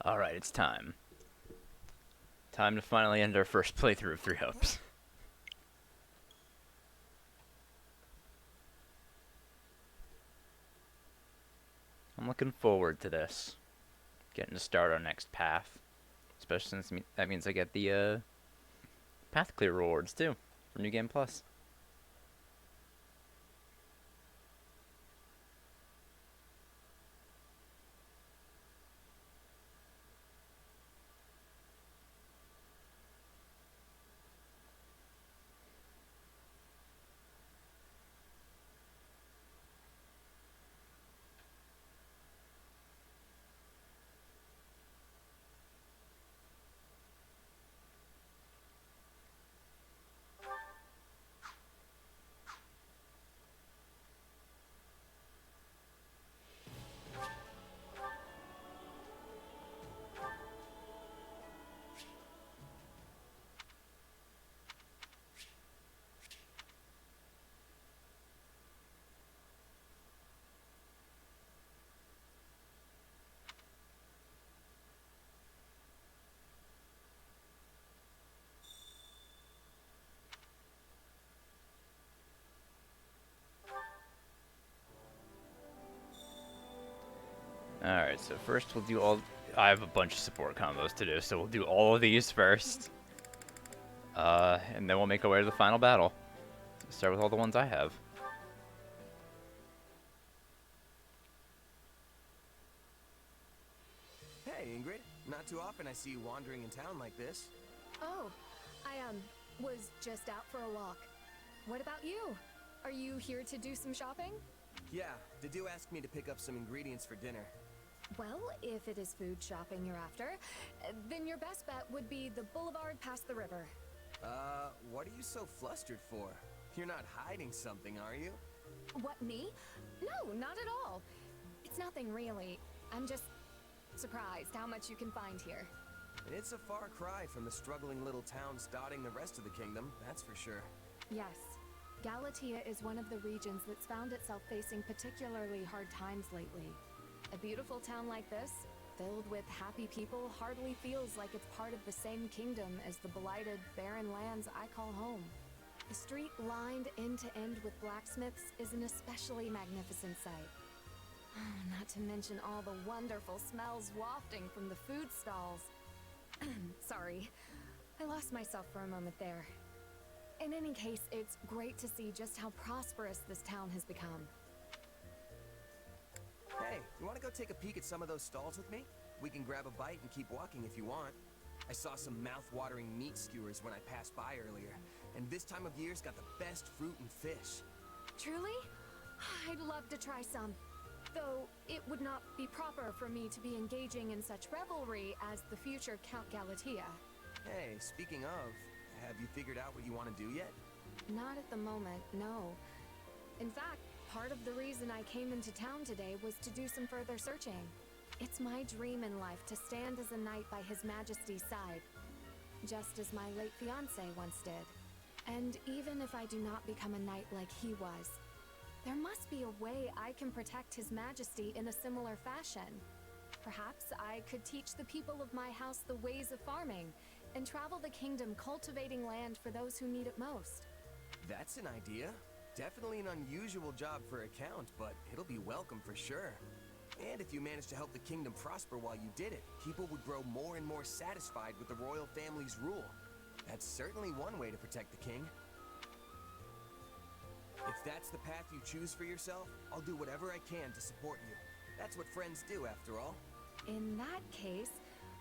Alright, it's time. Time to finally end our first playthrough of Three Hopes. I'm looking forward to this. Getting to start our next path. Especially since that means I get the path clear rewards too for New Game Plus. Alright, so first we'll do all... I have a bunch of support combos to do, so we'll do all of these first. And then we'll make our way to the final battle. Start with all the ones I have. Hey, Ingrid. Not too often I see you wandering in town like this. Oh, I was just out for a walk. What about you? Are you here to do some shopping? Yeah, Didu asked me to pick up some ingredients for dinner. Well, if it is food shopping you're after, then your best bet would be the boulevard past the river. What are you so flustered for? You're not hiding something, are you? What, me? No, not at all. It's nothing really. I'm just surprised how much you can find here. It's a far cry from the struggling little towns dotting the rest of the kingdom, that's for sure. Yes. Galatea is one of the regions that's found itself facing particularly hard times lately. A beautiful town like this, filled with happy people, hardly feels like it's part of the same kingdom as the blighted, barren lands I call home. The street lined end to end with blacksmiths is an especially magnificent sight. Not to mention all the wonderful smells wafting from the food stalls. Sorry, I lost myself for a moment there. In any case, it's great to see just how prosperous this town has become. Hey, you want to go take a peek at some of those stalls with me? We can grab a bite and keep walking if you want. I saw some mouth-watering meat skewers when I passed by earlier, and this time of year's got the best fruit and fish. Truly? I'd love to try some. Though it would not be proper for me to be engaging in such revelry as the future Count Galatea. Hey, speaking of, have you figured out what you want to do yet? Not at the moment, no. In fact, part of the reason I came into town today was to do some further searching. It's my dream in life to stand as a knight by His Majesty's side, just as my late fiancé once did. And even if I do not become a knight like he was, there must be a way I can protect His Majesty in a similar fashion. Perhaps I could teach the people of my house the ways of farming, and travel the kingdom cultivating land for those who need it most. That's an idea. Definitely an unusual job for a count, but it'll be welcome for sure. And if you managed to help the kingdom prosper while you did it, people would grow more and more satisfied with the royal family's rule. That's certainly one way to protect the king. If that's the path you choose for yourself, I'll do whatever I can to support you. That's what friends do, after all. In that case,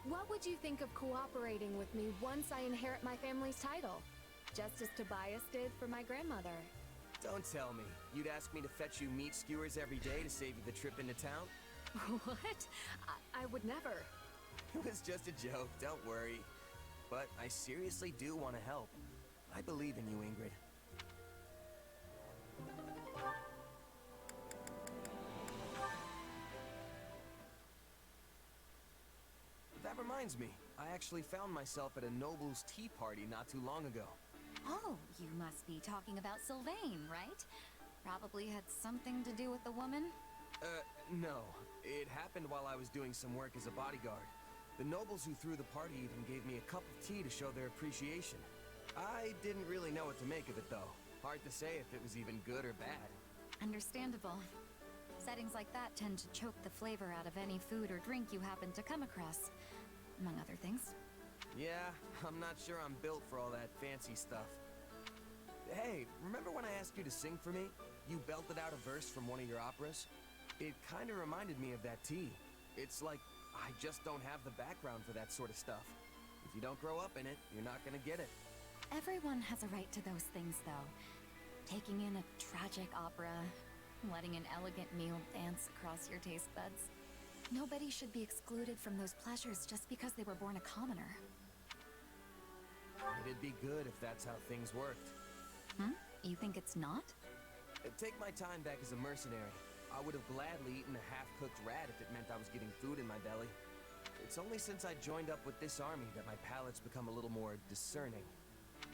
what would you think of cooperating with me once I inherit my family's title? Just as Tobias did for my grandmother. Don't tell me. You'd ask me to fetch you meat skewers every day to save you the trip into town? What? I would never. It was just a joke, don't worry. But I seriously do want to help. I believe in you, Ingrid. That reminds me, I actually found myself at a noble's tea party not too long ago. Oh, you must be talking about Sylvain, right? Probably had something to do with the woman? No. It happened while I was doing some work as a bodyguard. The nobles who threw the party even gave me a cup of tea to show their appreciation. I didn't really know what to make of it, though. Hard to say if it was even good or bad. Understandable. Settings like that tend to choke the flavor out of any food or drink you happen to come across, among other things. Yeah, I'm not sure I'm built for all that fancy stuff. Hey, remember when I asked you to sing for me? You belted out a verse from one of your operas? It kind of reminded me of that tea. It's like I just don't have the background for that sort of stuff. If you don't grow up in it, you're not gonna get it. Everyone has a right to those things, though. Taking in a tragic opera, letting an elegant meal dance across your taste buds. Nobody should be excluded from those pleasures just because they were born a commoner. It'd be good if that's how things worked. You think it's not? Take my time back as a mercenary. I would have gladly eaten a half-cooked rat if it meant I was getting food in my belly. It's only since I joined up with this army that my palate's become a little more discerning.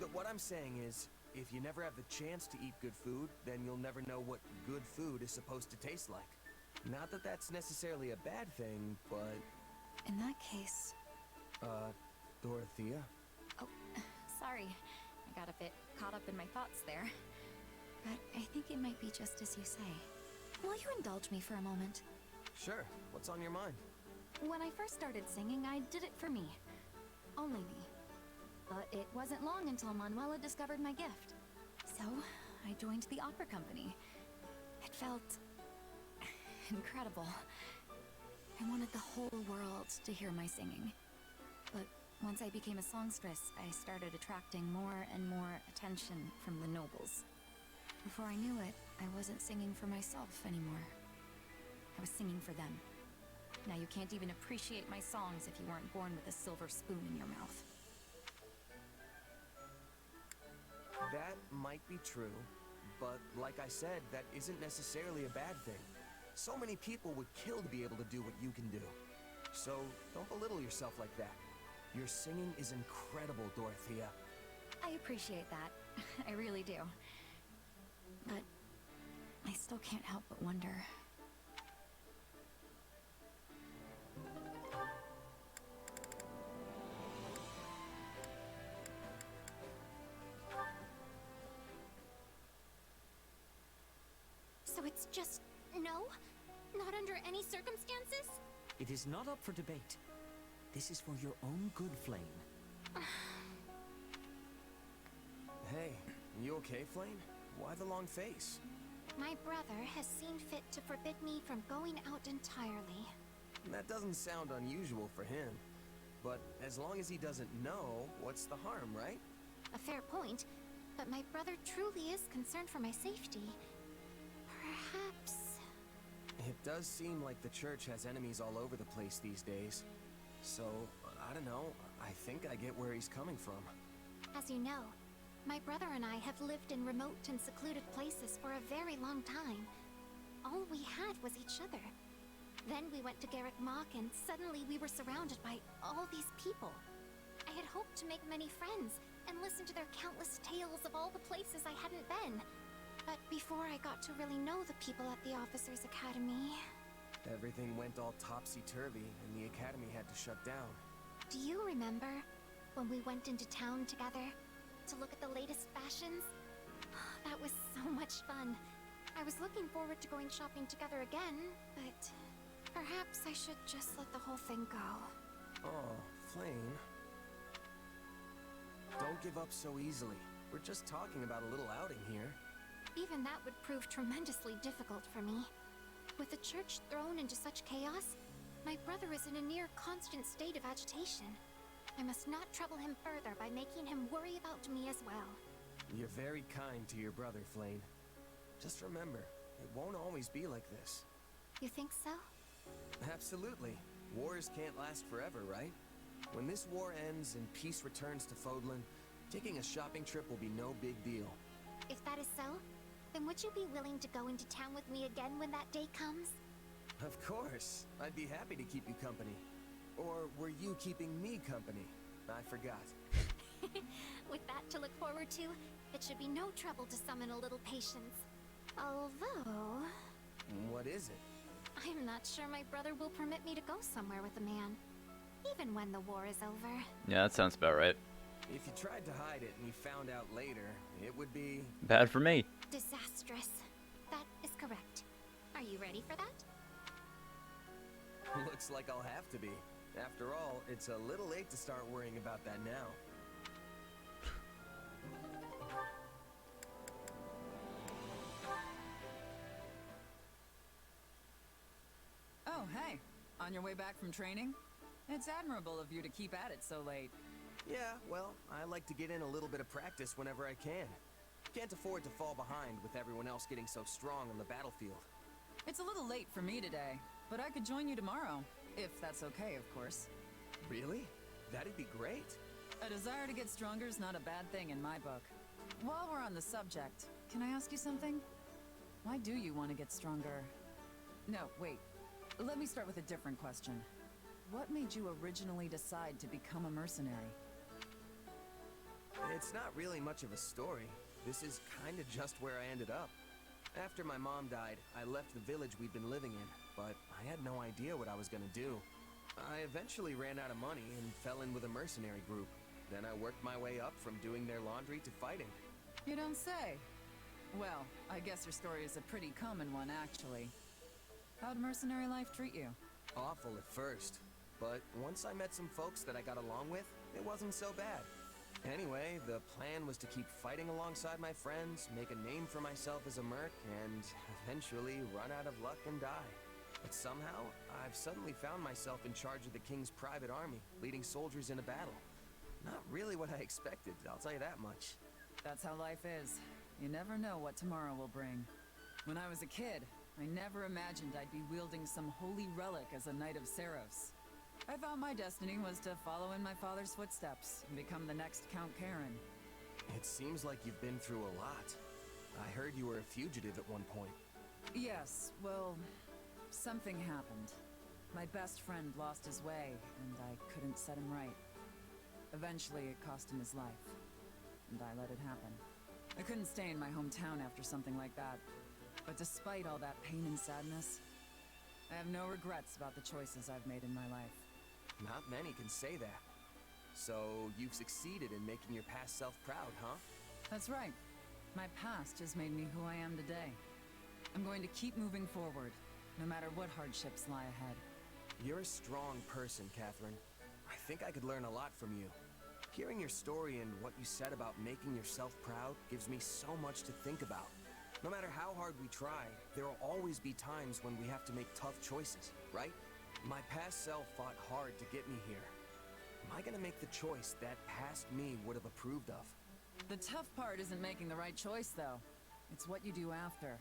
But what I'm saying is, if you never have the chance to eat good food, then you'll never know what good food is supposed to taste like. Not that that's necessarily a bad thing, but... In that case... Dorothea? Oh, sorry. I got a bit caught up in my thoughts there. But I think it might be just as you say. Will you indulge me for a moment? Sure. What's on your mind? When I first started singing, I did it for me. Only me. But it wasn't long until Manuela discovered my gift. So, I joined the opera company. It felt... incredible. I wanted the whole world to hear my singing. But once I became a songstress, I started attracting more and more attention from the nobles. Before I knew it, I wasn't singing for myself anymore. I was singing for them. Now you can't even appreciate my songs if you weren't born with a silver spoon in your mouth. That might be true, but like I said, that isn't necessarily a bad thing. So many people would kill to be able to do what you can do. So don't belittle yourself like that. Your singing is incredible, Dorothea. I appreciate that. I really do. But I still can't help but wonder. So it's just no? Not under any circumstances? It is not up for debate. This is for your own good, Flame. Hey, you okay, Flame? Why the long face? My brother has seen fit to forbid me from going out entirely. That doesn't sound unusual for him. But as long as he doesn't know, what's the harm, right? A fair point, but my brother truly is concerned for my safety. Perhaps... It does seem like the church has enemies all over the place these days. So, I don't know, I think I get where he's coming from. As you know, my brother and I have lived in remote and secluded places for a very long time. All we had was each other. Then we went to Garrick Mach and suddenly we were surrounded by all these people. I had hoped to make many friends and listen to their countless tales of all the places I hadn't been. But before I got to really know the people at the Officers' Academy... Everything went all topsy-turvy and the academy had to shut down. Do you remember when we went into town together to look at the latest fashions? That was so much fun. I was looking forward to going shopping together again, but perhaps I should just let the whole thing go. Oh, Flame. Don't give up so easily. We're just talking about a little outing here. Even that would prove tremendously difficult for me. With the church thrown into such chaos, my brother is in a near constant state of agitation. I must not trouble him further by making him worry about me as well. You're very kind to your brother, Flame. Just remember, it won't always be like this. You think so? Absolutely. Wars can't last forever, right? When this war ends and peace returns to Fodlan, taking a shopping trip will be no big deal. If that is so, then would you be willing to go into town with me again when that day comes? Of course. I'd be happy to keep you company. Or were you keeping me company? I forgot. With that to look forward to, it should be no trouble to summon a little patience. Although... What is it? I'm not sure my brother will permit me to go somewhere with a man. even when the war is over. Yeah, that sounds about right. If you tried to hide it and you found out later, it would be... Bad for me. Disastrous. That is correct. Are you ready for that? Looks like I'll have to be. After all, it's a little late to start worrying about that now. Oh, hey. On your way back from training? It's admirable of you to keep at it so late. Yeah, well, I like to get in a little bit of practice whenever I can. Can't afford to fall behind with everyone else getting so strong on the battlefield. It's a little late for me today, but I could join you tomorrow. If that's okay, of course. Really? That'd be great. A desire to get stronger is not a bad thing in my book. While we're on the subject, can I ask you something? Why do you want to get stronger? No, wait. Let me start with a different question. What made you originally decide to become a mercenary? It's not really much of a story. This is kinda just where I ended up. After my mom died, I left the village we'd been living in, but I had no idea what I was gonna do. I eventually ran out of money and fell in with a mercenary group. Then I worked my way up from doing their laundry to fighting. You don't say. Well, I guess your story is a pretty common one, actually. How'd mercenary life treat you? Awful at first, but once I met some folks that I got along with, it wasn't so bad. Anyway, the plan was to keep fighting alongside my friends, make a name for myself as a merc, and eventually run out of luck and die. But somehow, I've suddenly found myself in charge of the king's private army, leading soldiers in a battle. Not really what I expected, I'll tell you that much. That's how life is. You never know what tomorrow will bring. When I was a kid, I never imagined I'd be wielding some holy relic as a Knight of Saras. I thought my destiny was to follow in my father's footsteps and become the next Count Karen. It seems like you've been through a lot. I heard you were a fugitive at one point. Yes, well, something happened. My best friend lost his way, and I couldn't set him right. Eventually, it cost him his life, and I let it happen. I couldn't stay in my hometown after something like that. But despite all that pain and sadness, I have no regrets about the choices I've made in my life. Not many can say that. So, you've succeeded in making your past self proud, huh? That's right. My past has made me who I am today. I'm going to keep moving forward, no matter what hardships lie ahead. You're a strong person, Catherine. I think I could learn a lot from you. Hearing your story and what you said about making yourself proud gives me so much to think about. No matter how hard we try, there will always be times when we have to make tough choices, right? My past self fought hard to get me here. Am I gonna make the choice that past me would have approved of? The tough part isn't making the right choice, though. It's what you do after.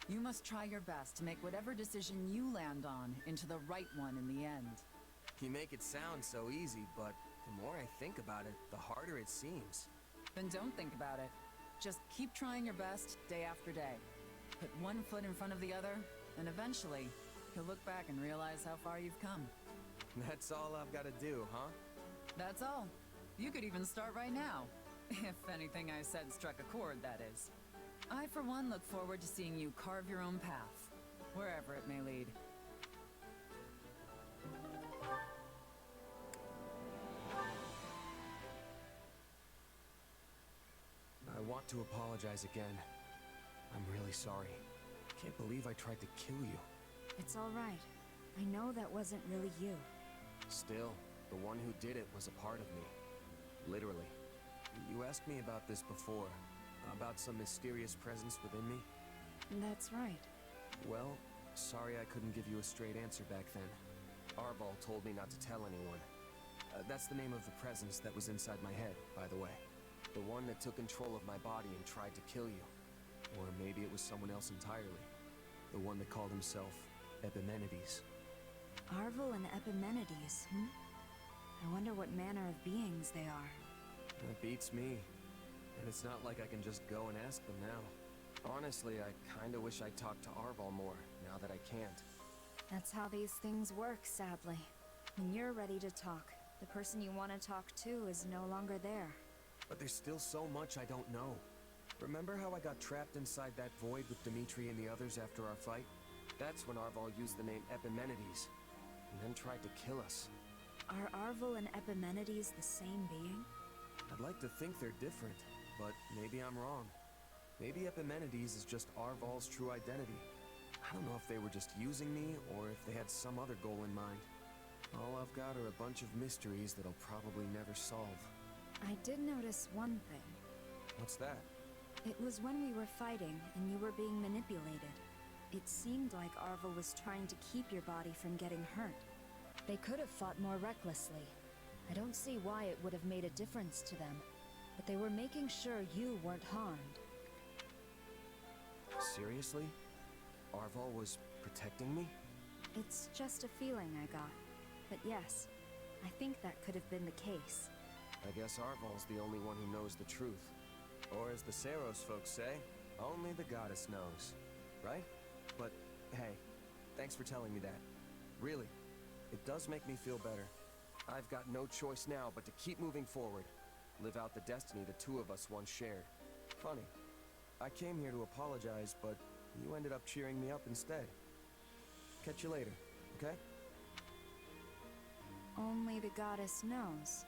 You must try your best to make whatever decision you land on into the right one in the end. You make it sound so easy, but the more I think about it, the harder it seems. Then don't think about it. Just keep trying your best day after day. Put one foot in front of the other, and eventually, you'll look back and realize how far you've come. That's all I've gotta do, huh? That's all. You could even start right now. If anything I said struck a chord, that is. I, for one, look forward to seeing you carve your own path, wherever it may lead. I want to apologize again. I'm really sorry. Can't believe I tried to kill you. It's all right. I know that wasn't really you. Still, the one who did it was a part of me. Literally. You asked me about this before. About some mysterious presence within me. That's right. Well, sorry I couldn't give you a straight answer back then. Arval told me not to tell anyone. That's the name of the presence that was inside my head, by the way. The one that took control of my body and tried to kill you. Or maybe it was someone else entirely. The one that called himself Epimenides. Arval and Epimenides, I wonder what manner of beings they are. That beats me. And it's not like I can just go and ask them now. Honestly, I kinda wish I talked to Arval more, now that I can't. That's how these things work, sadly. When you're ready to talk, the person you want to talk to is no longer there. But there's still so much I don't know. Remember how I got trapped inside that void with Dimitri and the others after our fight? That's when Arval used the name Epimenides, and then tried to kill us. Are Arvel and Epimenides the same being? I'd like to think they're different, but maybe I'm wrong. Maybe Epimenides is just Arval's true identity. I don't know if they were just using me, or if they had some other goal in mind. All I've got are a bunch of mysteries that I'll probably never solve. I did notice one thing. What's that? It was when we were fighting and you were being manipulated. It seemed like Arvel was trying to keep your body from getting hurt. They could have fought more recklessly. I don't see why it would have made a difference to them, but they were making sure you weren't harmed. Seriously? Arval was protecting me? It's just a feeling I got. But yes, I think that could have been the case. I guess Arval's the only one who knows the truth. Or as the Saros folks say, only the goddess knows. Right? But, hey, thanks for telling me that. Really, it does make me feel better. I've got no choice now but to keep moving forward. Live out the destiny the two of us once shared. Funny, I came here to apologize, but you ended up cheering me up instead. Catch you later, okay? Only the goddess knows,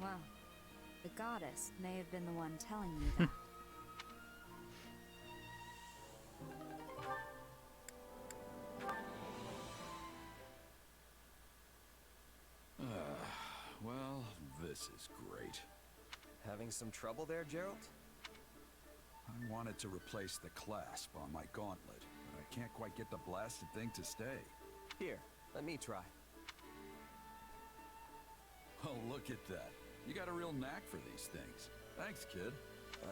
Well, the goddess may have been the one telling you that. Well, this is great. Having some trouble there, Gerald? I wanted to replace the clasp on my gauntlet, but I can't quite get the blasted thing to stay. Here, let me try. Oh, look at that. You got a real knack for these things. Thanks, kid.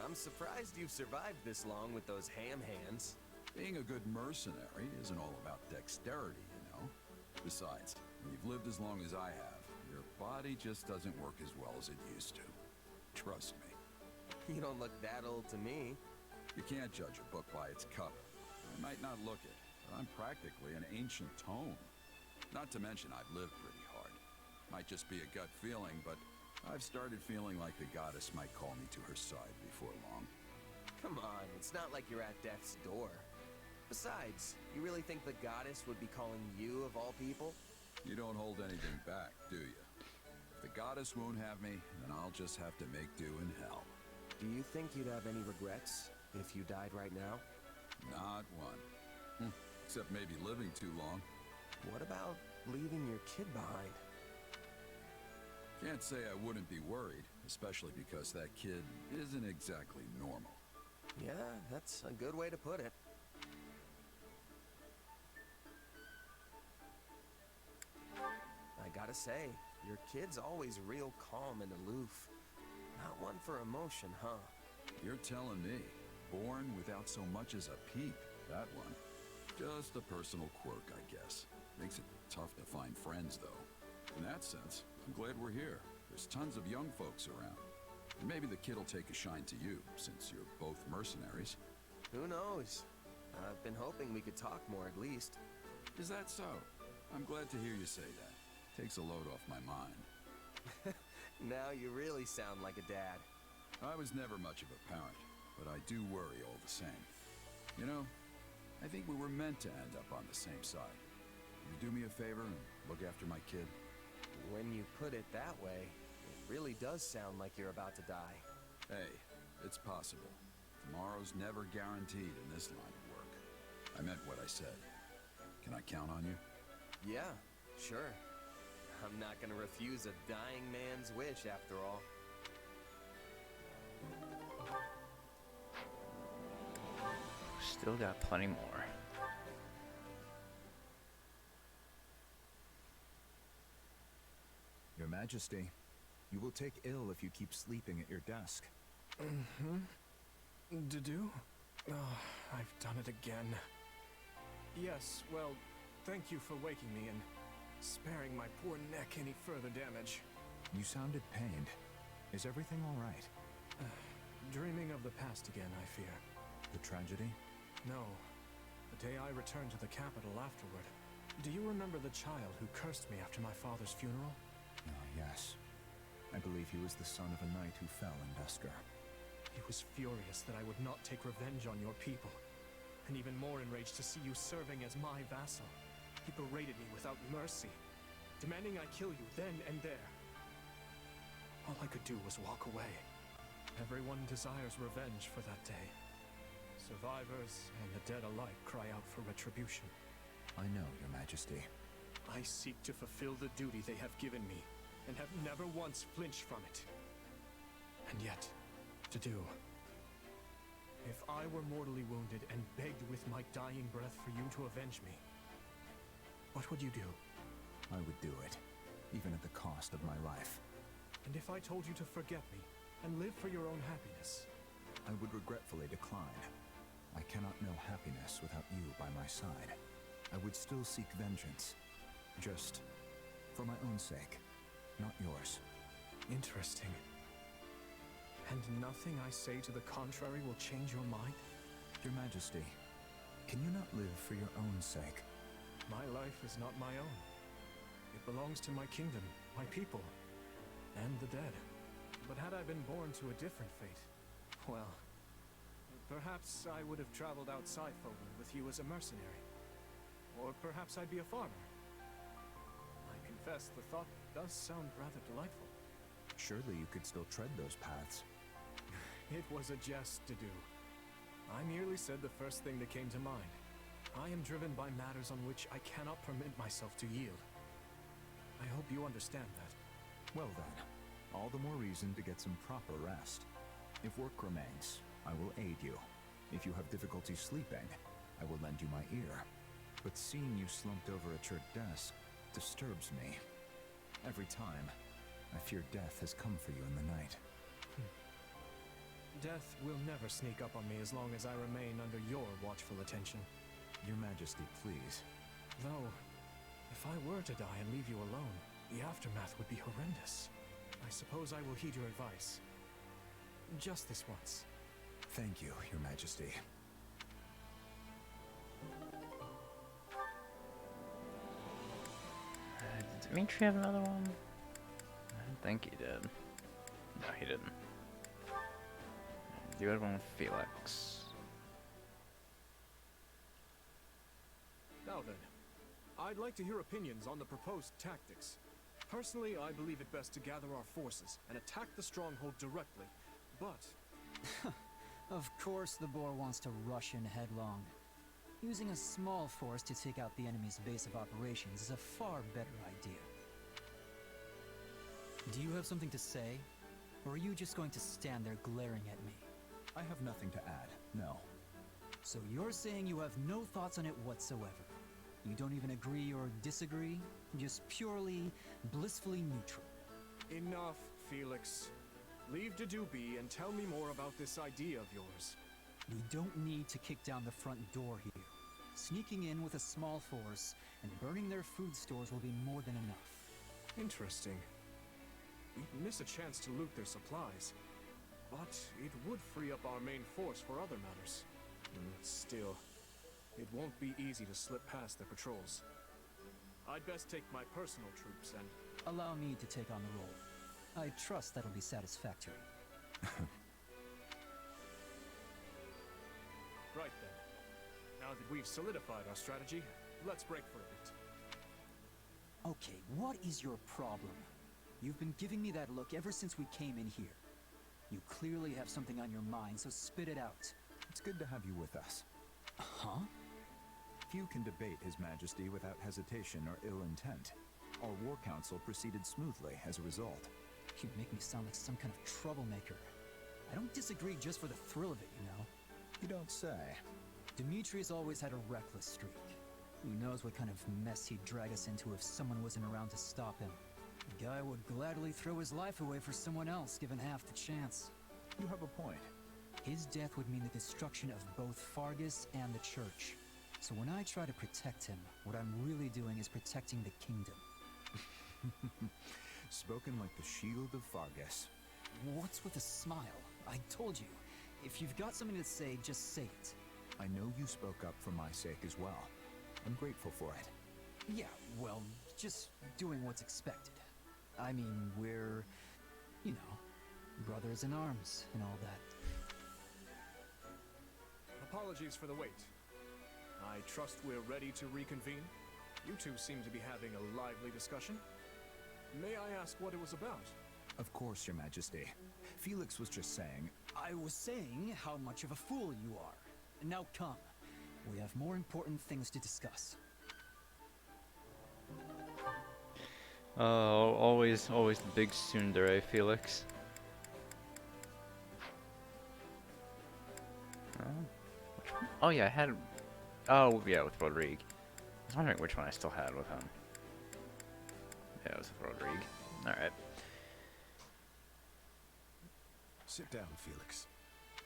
I'm surprised you've survived this long with those ham hands. Being a good mercenary isn't all about dexterity, you know? Besides, when you've lived as long as I have, your body just doesn't work as well as it used to. Trust me. You don't look that old to me. You can't judge a book by its cover. I might not look it, but I'm practically an ancient tome. Not to mention I've lived pretty hard. Might just be a gut feeling, but I've started feeling like the goddess might call me to her side before long. Come on, it's not like you're at death's door. Besides, you really think the goddess would be calling you of all people? You don't hold anything back, do you? If the goddess won't have me, then I'll just have to make do in hell. Do you think you'd have any regrets if you died right now? Not one. Except maybe living too long. What about leaving your kid behind? Can't say I wouldn't be worried, especially because that kid isn't exactly normal. Yeah, that's a good way to put it. I gotta say, your kid's always real calm and aloof. Not one for emotion, huh? You're telling me. Born without so much as a peep, that one. Just a personal quirk, I guess. Makes it tough to find friends, though. In that sense, I'm glad we're here. There's tons of young folks around. And maybe the kid'll take a shine to you, since you're both mercenaries. Who knows? I've been hoping we could talk more at least. Is that so? I'm glad to hear you say that. Takes a load off my mind. Now you really sound like a dad. I was never much of a parent, but I do worry all the same. You know, I think we were meant to end up on the same side. Will you do me a favor and look after my kid? When you put it that way, it really does sound like you're about to die. Hey, it's possible. Tomorrow's never guaranteed in this line of work. I meant what I said. Can I count on you? Yeah, sure. I'm not gonna refuse a dying man's wish after all. Still got plenty more. Your Majesty, you will take ill if you keep sleeping at your desk. Do? Oh, I've done it again. Yes, well, thank you for waking me and sparing my poor neck any further damage. You sounded pained. Is everything all right? Dreaming of the past again, I fear. The tragedy? No. The day I returned to the capital afterward. Do you remember the child who cursed me after my father's funeral? Ah, yes. I believe he was the son of a knight who fell in Dusker. He was furious that I would not take revenge on your people, and even more enraged to see you serving as my vassal. He berated me without mercy. demanding I kill you then and there. All I could do was walk away. Everyone desires revenge for that day. Survivors and the dead alike cry out for retribution. I know, Your Majesty. I seek to fulfill the duty they have given me, and have never once flinched from it. And yet, to do. If I were mortally wounded and begged with my dying breath for you to avenge me, what would you do? I would do it, even at the cost of my life. And if I told you to forget me, and live for your own happiness? I would regretfully decline. I cannot know happiness without you by my side. I would still seek vengeance. Just for my own sake, not yours. Interesting. And nothing I say to the contrary will change your mind? Your Majesty, can you not live for your own sake? My life is not my own. It belongs to my kingdom, my people, and the dead. But had I been born to a different fate, well, perhaps I would have traveled outside Foden with you as a mercenary. Or perhaps I'd be a farmer. I confess the thought does sound rather delightful. Surely you could still tread those paths. It was a jest to do. I merely said the first thing that came to mind. I am driven by matters on which I cannot permit myself to yield. I hope you understand that. Well then, all the more reason to get some proper rest. If work remains, I will aid you. If you have difficulty sleeping, I will lend you my ear. But seeing you slumped over at your desk disturbs me. Every time, I fear death has come for you in the night. Death will never sneak up on me as long as I remain under your watchful attention. Your Majesty, please. Though, if I were to die and leave you alone, the aftermath would be horrendous. I suppose I will heed your advice. Just this once. Thank you, Your Majesty. Did Dimitri have another one? I don't think he did. No, he didn't. Do you have one with Felix? Now then, I'd like to hear opinions on the proposed tactics. Personally, I believe it best to gather our forces and attack the stronghold directly, but... Of course the boar wants to rush in headlong. Using a small force to take out the enemy's base of operations is a far better idea. Do you have something to say? Or are you just going to stand there glaring at me? I have nothing to add, no. So you're saying you have no thoughts on it whatsoever? You don't even agree or disagree? Just purely, blissfully neutral? Enough, Felix. Leave Dedu be and tell me more about this idea of yours. We don't need to kick down the front door here. Sneaking in with a small force and burning their food stores will be more than enough. Interesting. We'd miss a chance to loot their supplies. But it would free up our main force for other matters. Still, it won't be easy to slip past their patrols. I'd best take my personal troops and... Allow me to take on the role. I trust that'll be satisfactory. Right then. Now that we've solidified our strategy, let's break for a bit. Okay, what is your problem? You've been giving me that look ever since we came in here. You clearly have something on your mind, so spit it out. It's good to have you with us. Huh? Few can debate His Majesty without hesitation or ill intent. Our war council proceeded smoothly as a result. You make me sound like some kind of troublemaker. I don't disagree just for the thrill of it, you know? You don't say. Dimitri's always had a reckless streak. Who knows what kind of mess he'd drag us into if someone wasn't around to stop him. The guy would gladly throw his life away for someone else, given half the chance. You have a point. His death would mean the destruction of both Fargus and the Church. So when I try to protect him, what I'm really doing is protecting the kingdom. Spoken like the shield of Fargus. What's with the smile? I told you, if you've got something to say, just say it. I know you spoke up for my sake as well. I'm grateful for it. Yeah, well, just doing what's expected. I mean, we're, you know, brothers in arms and all that. Apologies for the wait. I trust we're ready to reconvene? You two seem to be having a lively discussion. May I ask what it was about? Of course, Your Majesty. Felix was just saying... I was saying how much of a fool you are. And now come. We have more important things to discuss. Oh, always the big tsundere, Felix. Which one? Oh yeah, I had... Oh yeah, with Rodrigue. I was wondering which one I still had with him. Yeah, it was with Rodrigue. Alright. Sit down, Felix.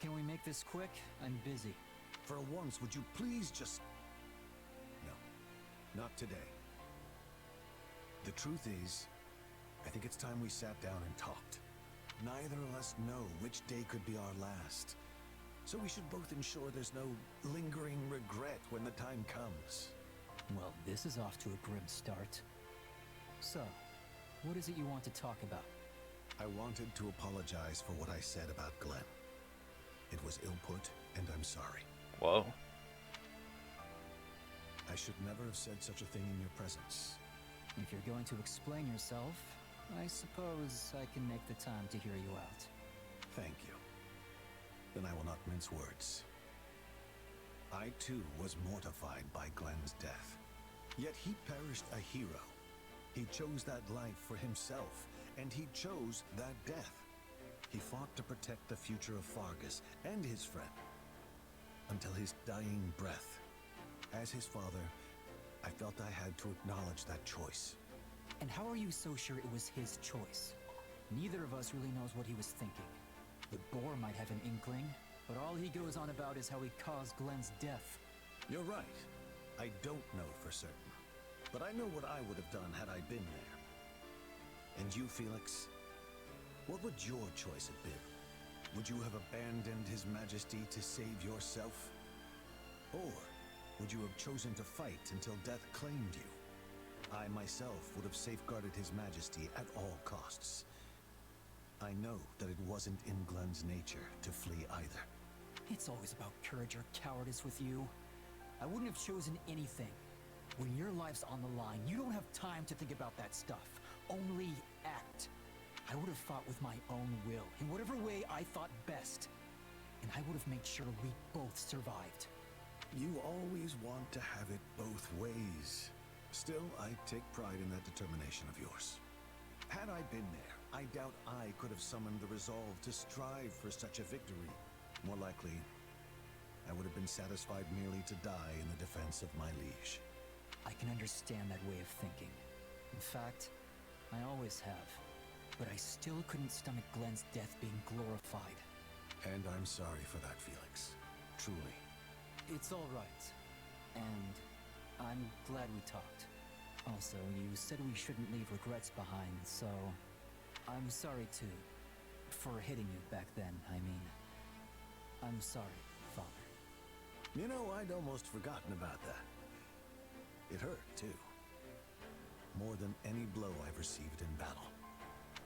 Can we make this quick? I'm busy. For once, would you please just... No, not today. The truth is, I think it's time we sat down and talked. Neither of us know which day could be our last. So we should both ensure there's no lingering regret when the time comes. Well, this is off to a grim start. So, what is it you want to talk about? I wanted to apologize for what I said about Glenn. It was ill put, and I'm sorry. Whoa. I should never have said such a thing in your presence. If you're going to explain yourself, I suppose I can make the time to hear you out. Thank you. Then I will not mince words. I too was mortified by Glenn's death. Yet he perished a hero. He chose that life for himself, and he chose that death. He fought to protect the future of Fargus and his friend, until his dying breath. As his father, I felt I had to acknowledge that choice. And how are you so sure it was his choice? Neither of us really knows what he was thinking. The boar might have an inkling, but all he goes on about is how he caused Glenn's death. You're right. I don't know for certain. But I know what I would have done had I been there. And you, Felix? What would your choice have been? Would you have abandoned His Majesty to save yourself? Or would you have chosen to fight until death claimed you? I myself would have safeguarded His Majesty at all costs. I know that it wasn't in Glenn's nature to flee either. It's always about courage or cowardice with you. I wouldn't have chosen anything. When your life's on the line, you don't have time to think about that stuff. Only act. I would have fought with my own will, in whatever way I thought best. And I would have made sure we both survived. You always want to have it both ways. Still, I take pride in that determination of yours. Had I been there, I doubt I could have summoned the resolve to strive for such a victory. More likely, I would have been satisfied merely to die in the defense of my liege. I can understand that way of thinking. In fact, I always have. But I still couldn't stomach Glenn's death being glorified. And I'm sorry for that, Felix. Truly. It's all right. And I'm glad we talked. Also, you said we shouldn't leave regrets behind, so I'm sorry too. For hitting you back then, I mean. I'm sorry, Father. You know, I'd almost forgotten about that. It hurt, too. More than any blow I've received in battle.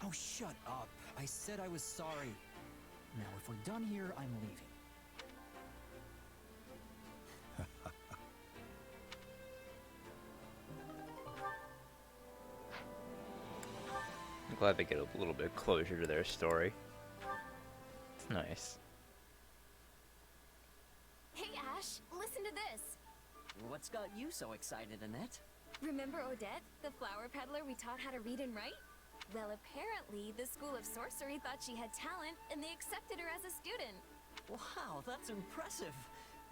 Oh, shut up. I said I was sorry. Now, if we're done here, I'm leaving. I'm glad they get a little bit of closure to their story. It's nice. Hey, Ash, listen to this. What's got you so excited, Annette? Remember Odette, the flower peddler we taught how to read and write? Well, apparently, the School of Sorcery thought she had talent, and they accepted her as a student. Wow, that's impressive.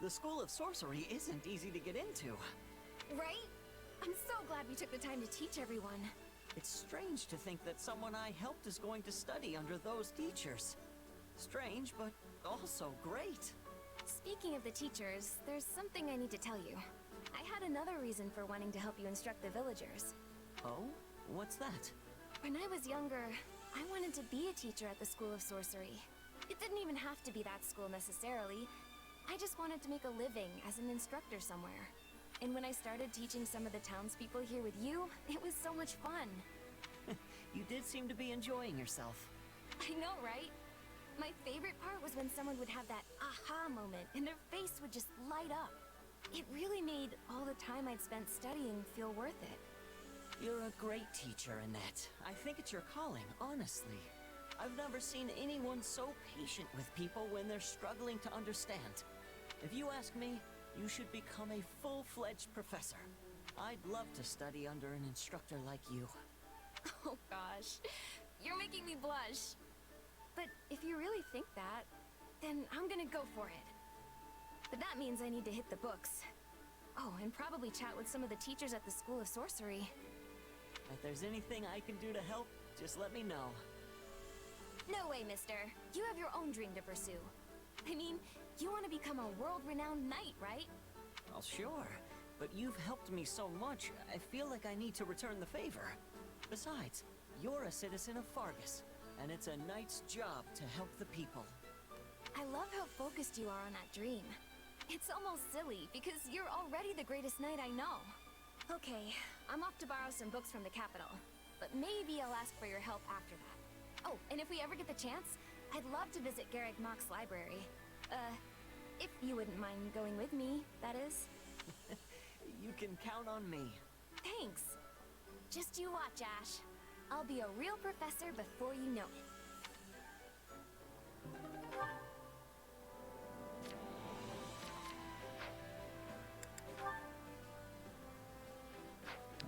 The School of Sorcery isn't easy to get into. Right? I'm so glad we took the time to teach everyone. It's strange to think that someone I helped is going to study under those teachers. Strange, but also great. Speaking of the teachers, there's something I need to tell you. I had another reason for wanting to help you instruct the villagers. Oh? What's that? When I was younger, I wanted to be a teacher at the School of Sorcery. It didn't even have to be that school necessarily. I just wanted to make a living as an instructor somewhere. And when I started teaching some of the townspeople here with you, it was so much fun. You did seem to be enjoying yourself. I know, right? My favorite part was when someone would have that aha moment and their face would just light up. It really made all the time I'd spent studying feel worth it. You're a great teacher, Annette. I think it's your calling, honestly. I've never seen anyone so patient with people when they're struggling to understand. If you ask me, you should become a full-fledged professor. I'd love to study under an instructor like you. Oh gosh, you're making me blush. But if you really think that, then I'm gonna go for it. But that means I need to hit the books. Oh, and probably chat with some of the teachers at the School of Sorcery. If there's anything I can do to help, just let me know. No way, mister. You have your own dream to pursue. I mean, you want to become a world-renowned knight, right? Well, sure. But you've helped me so much, I feel like I need to return the favor. Besides, you're a citizen of Fargus, and it's a knight's job to help the people. I love how focused you are on that dream. It's almost silly, because you're already the greatest knight I know. Okay, I'm off to borrow some books from the capital, but maybe I'll ask for your help after that. Oh, and if we ever get the chance, I'd love to visit Garrick Mock's library. If you wouldn't mind going with me, that is. You can count on me. Thanks. Just you watch, Ash. I'll be a real professor before you know it.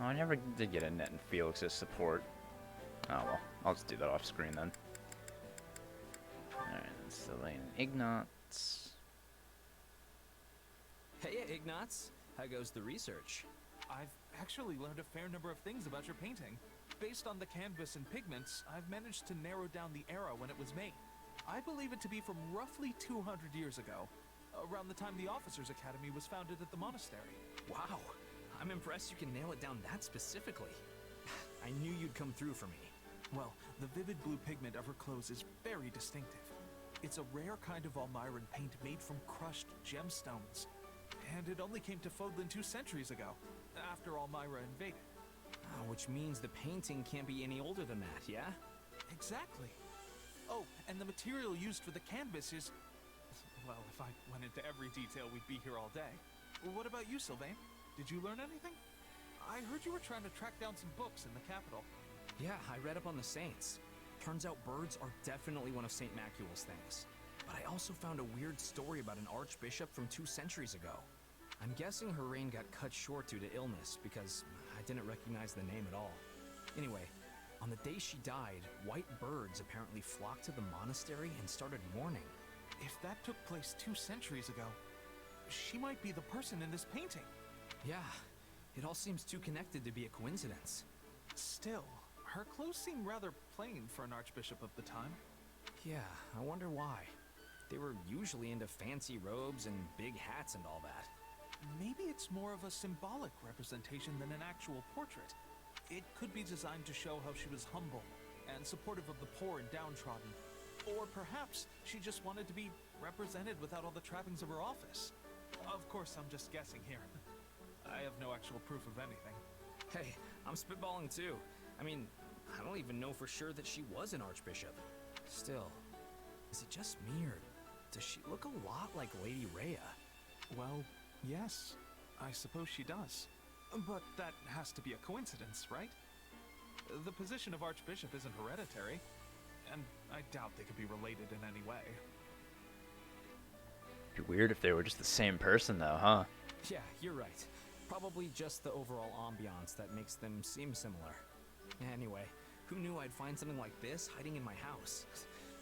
Oh, I never did get Annette and Felix's support. Oh well, I'll just do that off screen then. Alright, Selene and Ignatz. Hey, Ignatz. How goes the research? I've actually learned a fair number of things about your painting. Based on the canvas and pigments, I've managed to narrow down the era when it was made. I believe it to be from roughly 200 years ago, around the time the Officers' Academy was founded at the monastery. Wow, I'm impressed you can nail it down that specifically. I knew you'd come through for me. Well, the vivid blue pigment of her clothes is very distinctive. It's a rare kind of Almiran paint made from crushed gemstones. And it only came to Fodlan 2 centuries ago, after Almyra invaded. Which means the painting can't be any older than that, yeah? Exactly. Oh, and the material used for the canvas is... Well, if I went into every detail, we'd be here all day. What about you, Sylvain? Did you learn anything? I heard you were trying to track down some books in the capital. Yeah, I read up on the saints. Turns out birds are definitely one of St. Macuel's things. But I also found a weird story about an archbishop from 2 centuries ago. I'm guessing her reign got cut short due to illness, because I didn't recognize the name at all. Anyway, on the day she died, white birds apparently flocked to the monastery and started mourning. If that took place 2 centuries ago, she might be the person in this painting. Yeah, it all seems too connected to be a coincidence. Still, her clothes seem rather plain for an archbishop of the time. Yeah, I wonder why. They were usually into fancy robes and big hats and all that. Maybe it's more of a symbolic representation than an actual portrait. It could be designed to show how she was humble and supportive of the poor and downtrodden. Or perhaps she just wanted to be represented without all the trappings of her office. Of course, I'm just guessing here. I have no actual proof of anything. Hey, I'm spitballing too. I mean, I don't even know for sure that she was an archbishop. Still, is it just me or does she look a lot like Lady Rhea? Well, yes, I suppose she does. But that has to be a coincidence, right? The position of archbishop isn't hereditary, and I doubt they could be related in any way. Be weird if they were just the same person though, huh? Yeah, you're right. Probably just the overall ambiance that makes them seem similar. Anyway, who knew I'd find something like this hiding in my house?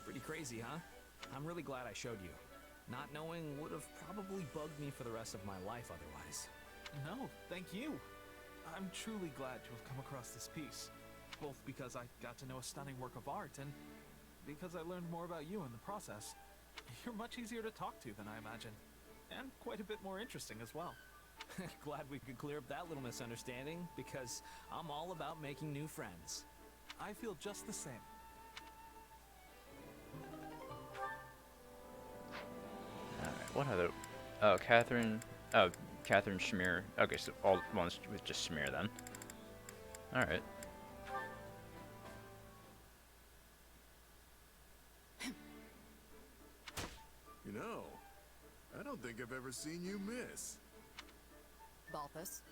Pretty crazy, huh? I'm really glad I showed you. Not knowing would have probably bugged me for the rest of my life otherwise. No, thank you. I'm truly glad to have come across this piece. Both because I got to know a stunning work of art and because I learned more about you in the process. You're much easier to talk to than I imagined. And quite a bit more interesting as well. Glad we could clear up that little misunderstanding, because I'm all about making new friends. I feel just the same. Alright, what other... Oh, Catherine... Oh, Catherine Schmier. Okay, so all ones with just Schmier then. Alright. You know, I don't think I've ever seen you miss. Balthus.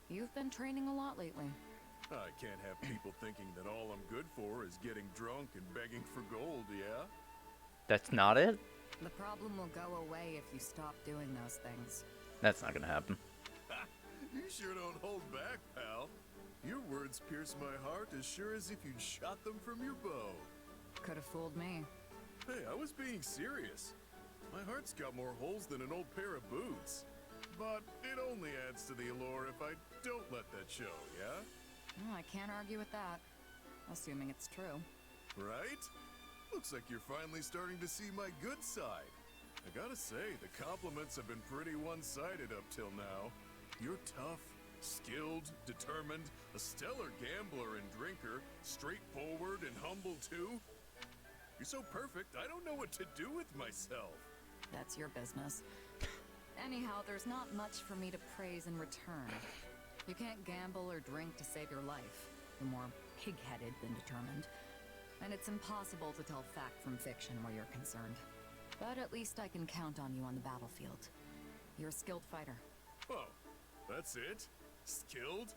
You've been training a lot lately. I can't have people thinking that all I'm good for is getting drunk and begging for gold, yeah? That's not it? The problem will go away if you stop doing those things. That's not gonna happen. You sure don't hold back, pal. Your words pierce my heart as sure as if you'd shot them from your bow. Could have fooled me. Hey, I was being serious. My heart's got more holes than an old pair of boots. But it only adds to the allure if I don't let that show, yeah? Well, I can't argue with that. Assuming it's true. Right? Looks like you're finally starting to see my good side. I gotta say, the compliments have been pretty one-sided up till now. You're tough, skilled, determined, a stellar gambler and drinker, straightforward and humble too. You're so perfect, I don't know what to do with myself. That's your business. Anyhow, there's not much for me to praise in return. You can't gamble or drink to save your life. You're more pig-headed than determined. And it's impossible to tell fact from fiction where you're concerned. But at least I can count on you on the battlefield. You're a skilled fighter. Oh, that's it? Skilled?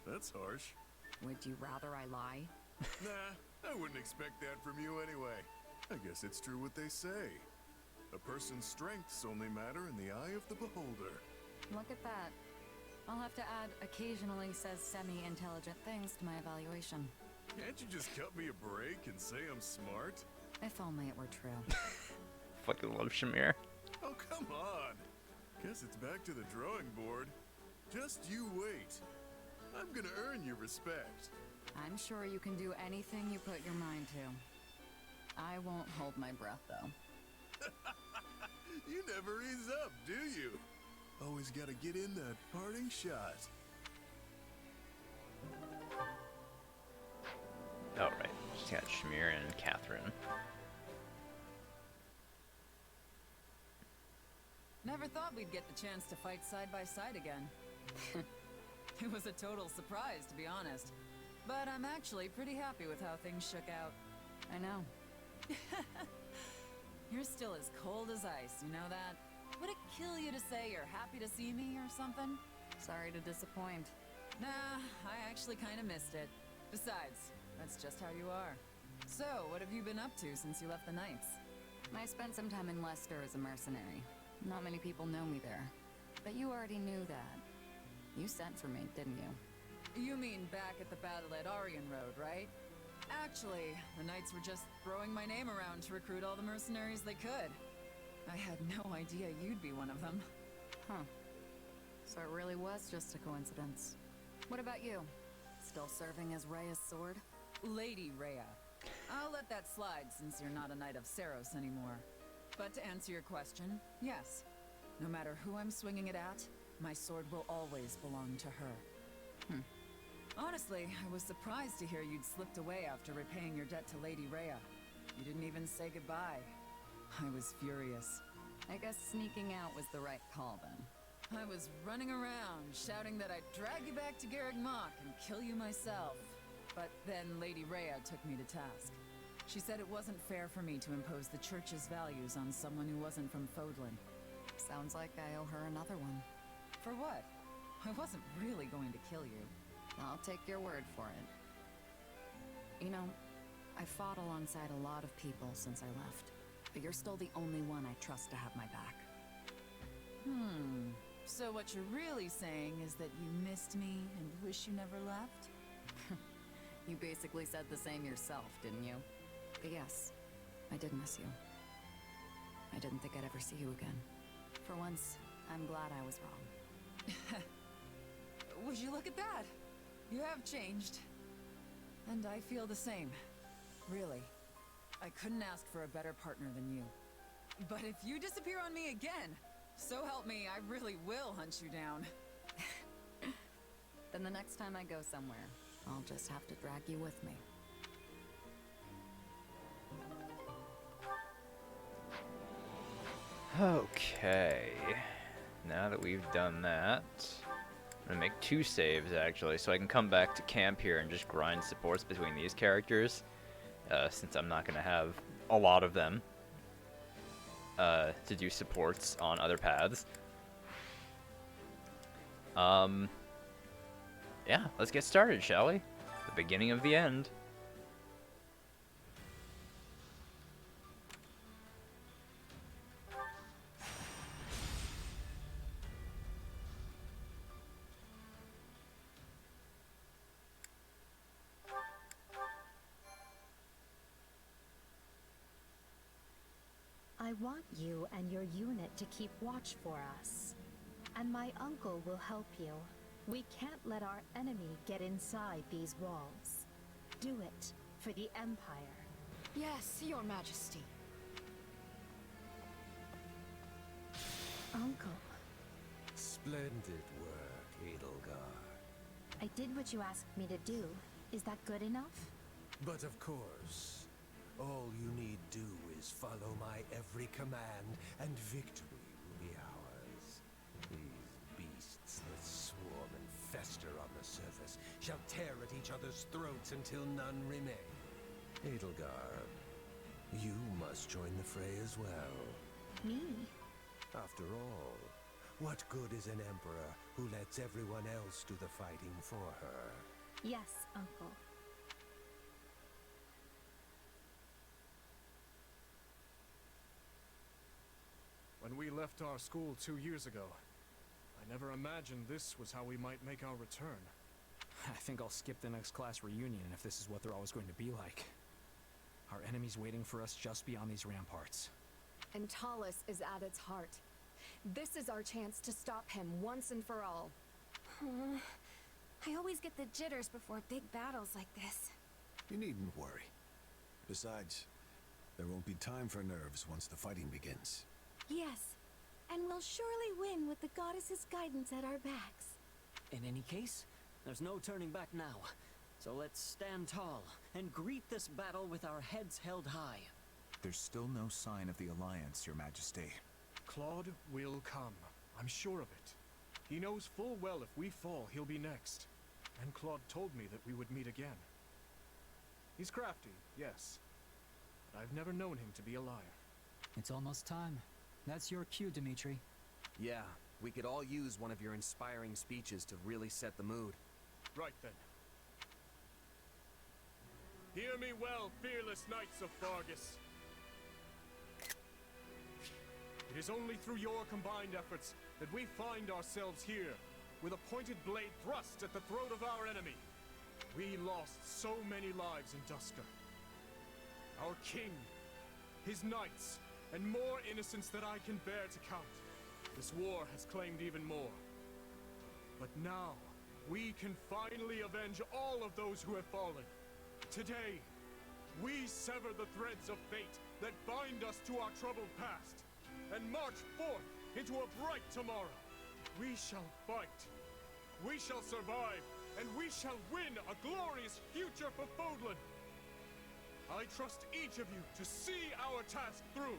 That's harsh. Would you rather I lie? Nah, I wouldn't expect that from you anyway. I guess it's true what they say. A person's strengths only matter in the eye of the beholder. Look at that. I'll have to add occasionally says semi-intelligent things to my evaluation. Can't you just cut me a break and say I'm smart? If only it were true. Fucking love Shamir. Oh, come on. Guess it's back to the drawing board. Just you wait. I'm gonna earn your respect. I'm sure you can do anything you put your mind to. I won't hold my breath, though. You never ease up, do you? Always gotta get in that parting shot. Alright, just got Shamir and Catherine. Never thought we'd get the chance to fight side by side again. It was a total surprise, to be honest. But I'm actually pretty happy with how things shook out. I know. You're still as cold as ice, you know that? Would it kill you to say you're happy to see me or something? Sorry to disappoint. Nah, I actually kind of missed it. Besides, that's just how you are. So, what have you been up to since you left the Knights? I spent some time in Leicester as a mercenary. Not many people know me there. But you already knew that. You sent for me, didn't you? You mean back at the battle at Aryan Road, right? Actually, the Knights were just throwing my name around to recruit all the mercenaries they could. I had no idea you'd be one of them. Huh. So it really was just a coincidence. What about you? Still serving as Rhea's sword? Lady Rhea. I'll let that slide since you're not a Knight of Saros anymore. But to answer your question, yes. No matter who I'm swinging it at, my sword will always belong to her. Honestly, I was surprised to hear you'd slipped away after repaying your debt to Lady Rhea. You didn't even say goodbye. I was furious. I guess sneaking out was the right call then. I was running around, shouting that I'd drag you back to Garreg Mach and kill you myself. But then Lady Rhea took me to task. She said it wasn't fair for me to impose the church's values on someone who wasn't from Fodlan. Sounds like I owe her another one. For what? I wasn't really going to kill you. I'll take your word for it. You know, I fought alongside a lot of people since I left, but you're still the only one I trust to have my back. So what you're really saying is that you missed me and wish you never left? You basically said the same yourself, didn't you? But yes, I did miss you. I didn't think I'd ever see you again. For once, I'm glad I was wrong. Would you look at that? You have changed. And I feel the same. Really. I couldn't ask for a better partner than you. But if you disappear on me again, so help me, I really will hunt you down. Then the next time I go somewhere, I'll just have to drag you with me. Okay. Now that we've done that, I'm gonna make 2 saves actually, so I can come back to camp here and just grind supports between these characters, since I'm not gonna have a lot of them to do supports on other paths. Yeah, let's get started, shall we? The beginning of the end. I want you and your unit to keep watch for us. And my uncle will help you. We can't let our enemy get inside these walls. Do it for the Empire. Yes, Your Majesty. Uncle, Splendid work, Edelgard. I did what you asked me to do. Is that good enough? But of course, all you need do is follow my every command, and victory will be ours. These beasts that swarm and fester on the surface shall tear at each other's throats until none remain. Edelgard, you must join the fray as well. Me? After all, what good is an emperor who lets everyone else do the fighting for her? Yes, Uncle. When we left our school 2 years ago, I never imagined this was how we might make our return. I think I'll skip the next class reunion if this is what they're always going to be like. Our enemy's waiting for us just beyond these ramparts. And Talus is at its heart. This is our chance to stop him once and for all. I always get the jitters before big battles like this. You needn't worry. Besides, there won't be time for nerves once the fighting begins. Yes, and we'll surely win with the goddess's guidance at our backs. In any case, there's no turning back now. So let's stand tall and greet this battle with our heads held high. There's still no sign of the Alliance, Your Majesty. Claude will come. I'm sure of it. He knows full well if we fall, he'll be next. And Claude told me that we would meet again. He's crafty, yes. But I've never known him to be a liar. It's almost time. That's your cue, Dimitri. Yeah, we could all use one of your inspiring speeches to really set the mood. Right then. Hear me well, fearless Knights of Fargus. It is only through your combined efforts that we find ourselves here, with a pointed blade thrust at the throat of our enemy. We lost so many lives in Dusker. Our king, his knights, and more innocents that I can bear to count. This war has claimed even more. But now, we can finally avenge all of those who have fallen. Today, we sever the threads of fate that bind us to our troubled past, and march forth into a bright tomorrow. We shall fight, we shall survive, and we shall win a glorious future for Fodlan. I trust each of you to see our task through.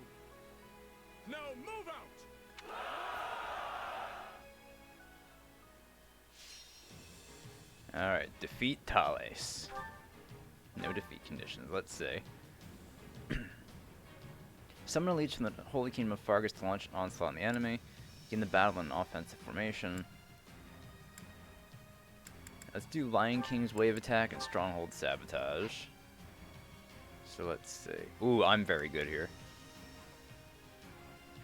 Now move out! Alright, defeat Thales. No defeat conditions, let's say. Summon a leech from the Holy Kingdom of Fargus to launch an onslaught on the enemy. Begin the battle in offensive formation. Let's do Lion King's Wave Attack and Stronghold Sabotage. So let's see. Ooh, I'm very good here.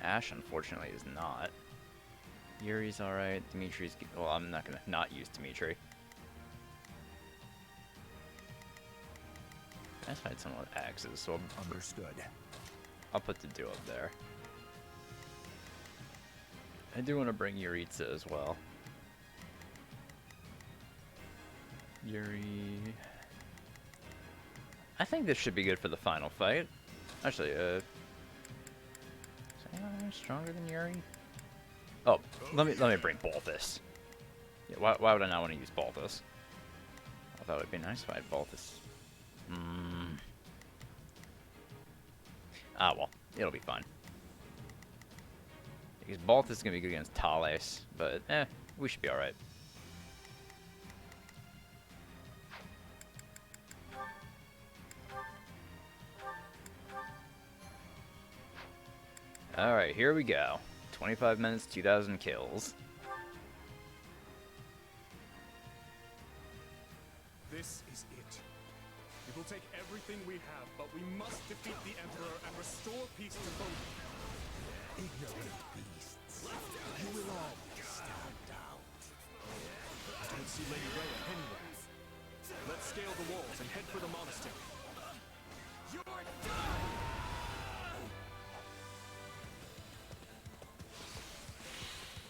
Ash, unfortunately, is not. Yuri's alright. Dimitri's... Well, I'm not gonna not use Dimitri. I just find someone with axes, so Understood. I'll put the duo up there. I do want to bring Yuritsa as well. Yuri... I think this should be good for the final fight. Actually, is anyone stronger than Yuri? Oh, let me bring Balthus. Yeah, why would I not want to use Balthus? I thought it would be nice if I had Balthus. Ah, well, it'll be fine. Because Balthus is going to be good against Thales, but we should be alright. Alright, here we go. 25 minutes, 2,000 kills. everything we have, but we must defeat the Emperor and restore peace to both. Ignorant beasts. You will all be stabbed out. I don't see Lady Rhea anywhere. Let's scale the walls and head for the monastery. You're done!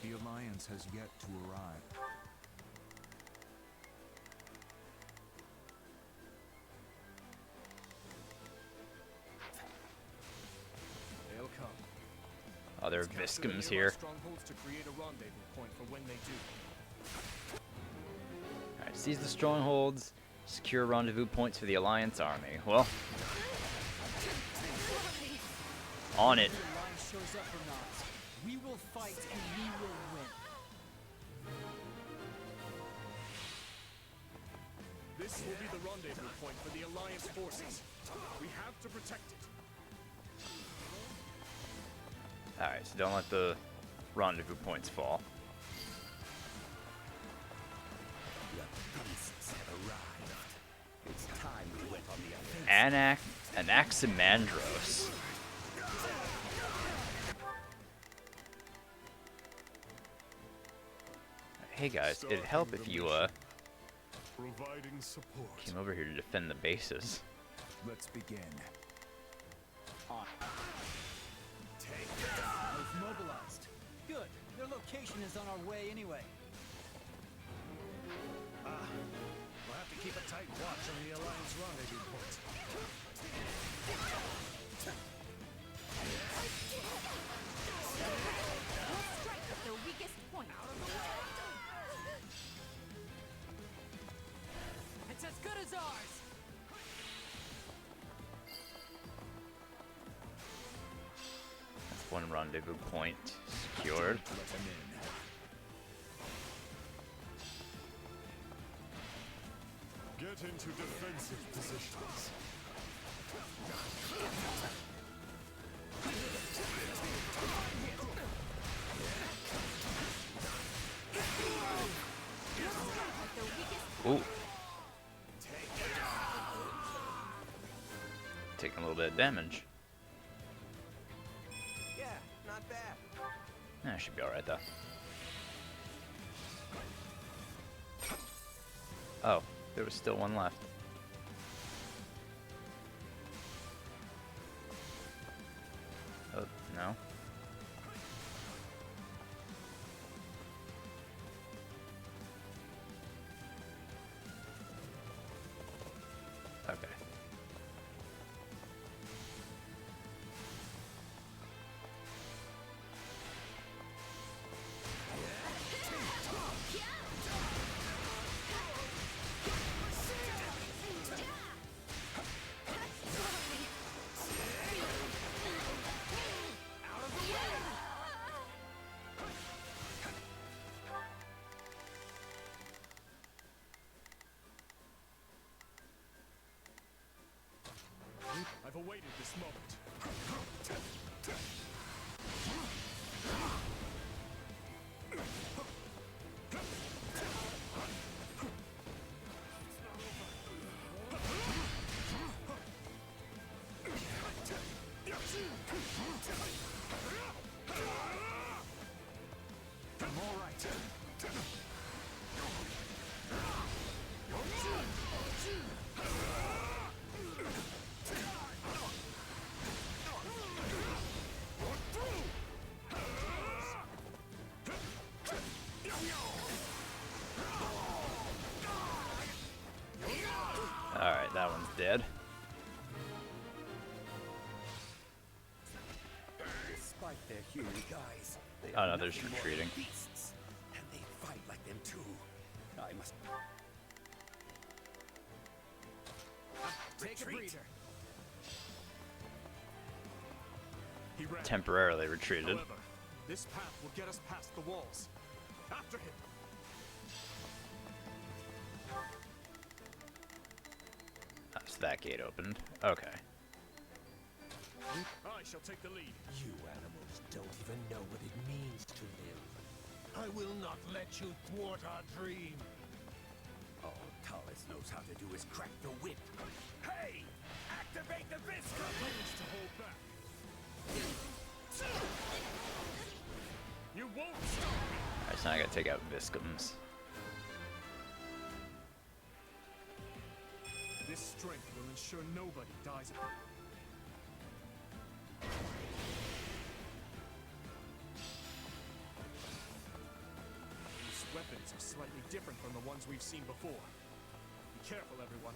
The Alliance has yet to arrive. They'll come. Other Viscums here. Strongholds to create a rendezvous point for when they do. Alright, seize the strongholds. Secure rendezvous points for the Alliance army. Well, on it. If the Alliance shows up or not, we will fight and we will win. This will be the rendezvous point for the Alliance forces. We have to protect it. Alright, so don't let the rendezvous points fall. The beasts have arrived. It's time we went on the offensive. Anaximandros. Hey guys, it'd help if you Providing support. came over here to defend the bases. Let's begin. They've mobilized. Good. Their location is on our way anyway. We'll have to keep a tight watch on the Alliance rendezvous point. Strike at their weakest point. Out of the way! It's as good as ours! That's one rendezvous point secured. Let them in. Get into defensive positions. Ooh. Taking a little bit of damage. Yeah, not bad. That should be alright though. Oh, there was still one left. Oh, no. Okay. I've awaited this moment. I'm all right. Alright, that one's dead. Despite their huge eyes, they Oh are no, they're nothing just more than retreating. beasts, and they fight like them too. I must Take a breather. He ran. Temporarily retreated. However, this path will get us past the walls. After him. Oh, so that gate opened. Okay. I shall take the lead. You animals don't even know what it means to live. I will not let you thwart our dream. All Talis knows how to do is crack the whip. Hey! gotta take out Viscums. This strength will ensure nobody dies. These weapons are slightly different from the ones we've seen before. Be careful, everyone.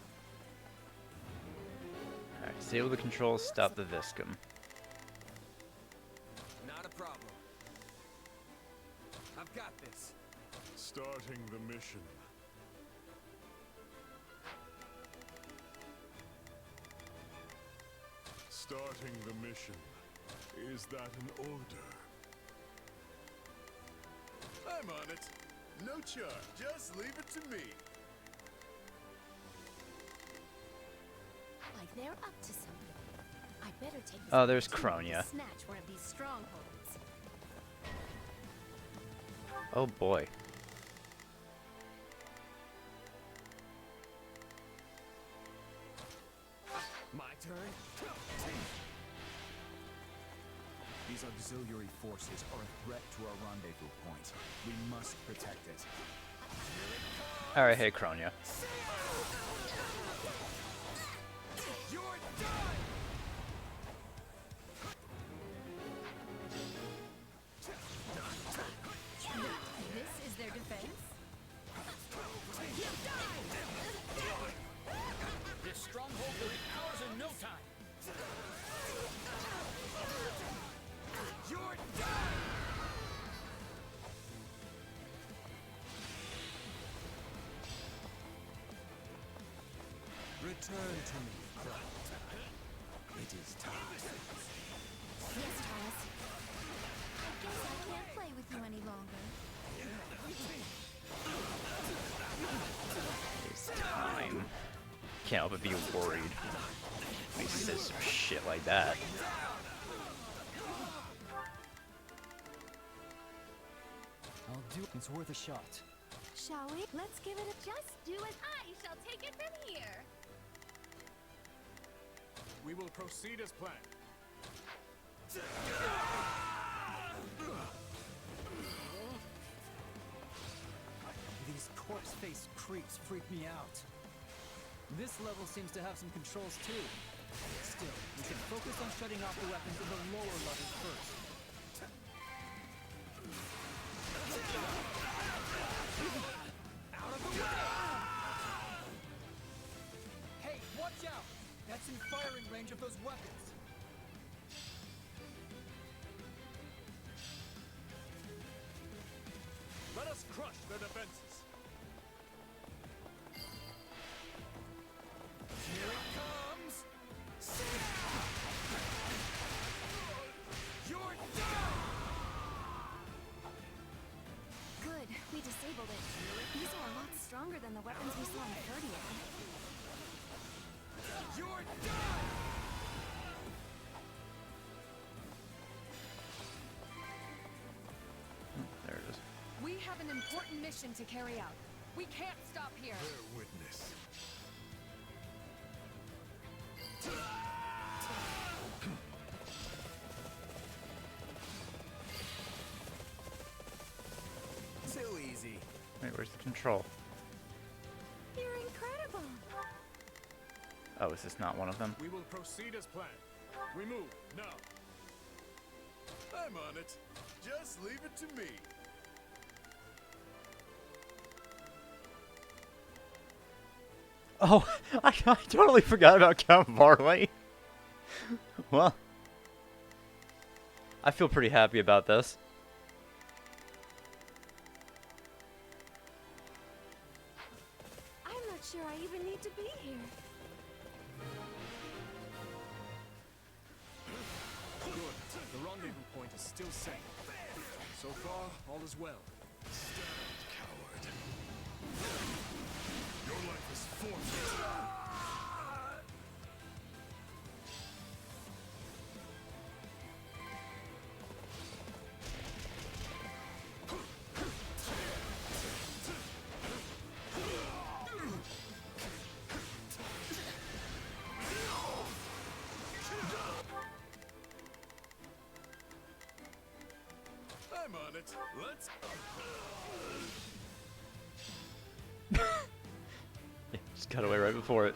Alright, disable the controls, stop the Viscum. Not a problem. I've got this. Starting the mission. Starting the mission. Is that an order? I'm on it. No charge. Just leave it to me. Like they're up to something. I better take this Oh, there's opportunity to Kronia. snatch one of these strongholds. Oh boy. My turn. These auxiliary forces are a threat to our rendezvous point. We must protect it. Alright, hey Kronia. You're done. This is their defense? This stronghold will be ours in no time. You're done. Return to me, Crown. It is time. Yes, Thomas. I guess I can't play with you any longer. It's time. Can't help but be worried. He says some shit like that. I'll do it. It's worth a shot. Shall we? Let's give it a just do as I shall take it from here. We will proceed as planned. These corpse-faced creeps freak me out. This level seems to have some controls too. Still, we should focus on shutting off the weapons in the lower levels first. Out of the way! Hey, watch out! That's in firing range of those weapons. Let us crush their defenses. Here it comes. You're done. Good, we disabled it. These are a lot stronger than the weapons we saw in 30th. You're done. There it is. We have an important mission to carry out. We can't stop here. Bear witness. Too easy. Wait, where's the control? You're incredible. Oh, is this not one of them? We will proceed as planned. We move now. I'm on it. Just leave it to me. Oh, I totally forgot about Count Barley. Well, I feel pretty happy about this. I'm not sure I even need to be here. Good. The rendezvous point is still safe. So far, all is well. Stand, coward. Your life is forfeit. I'm on it. Let's. Just cut away right before it.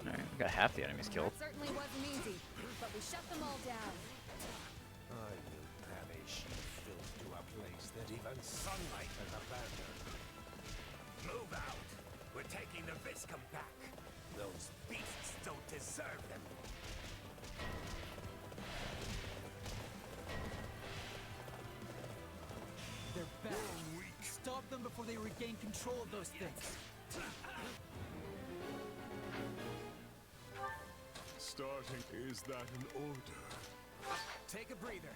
Alright, we got half the enemies killed. That certainly wasn't easy, but we shut them all down. I will banish you filth to a place that even sunlight has abandoned. Move out! We're taking the Viscum back. Those beasts don't deserve them. They're back. Stop them before they regain control of those things. Starting. Is that an order? Take a breather.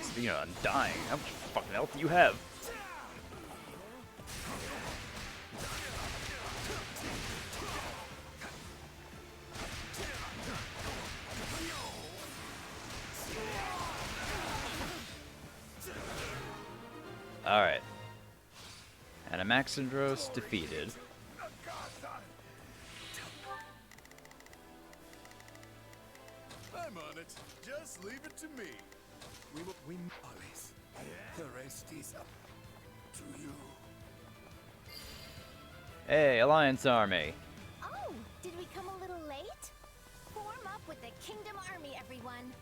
Speaking of undying, how much fucking health do you have? Alright. Anaxandros defeated. I'm on it. Just leave it to me. We always. The rest is up to you. Hey, Alliance Army. Oh, did we come a little late? Form up with the Kingdom Army, everyone.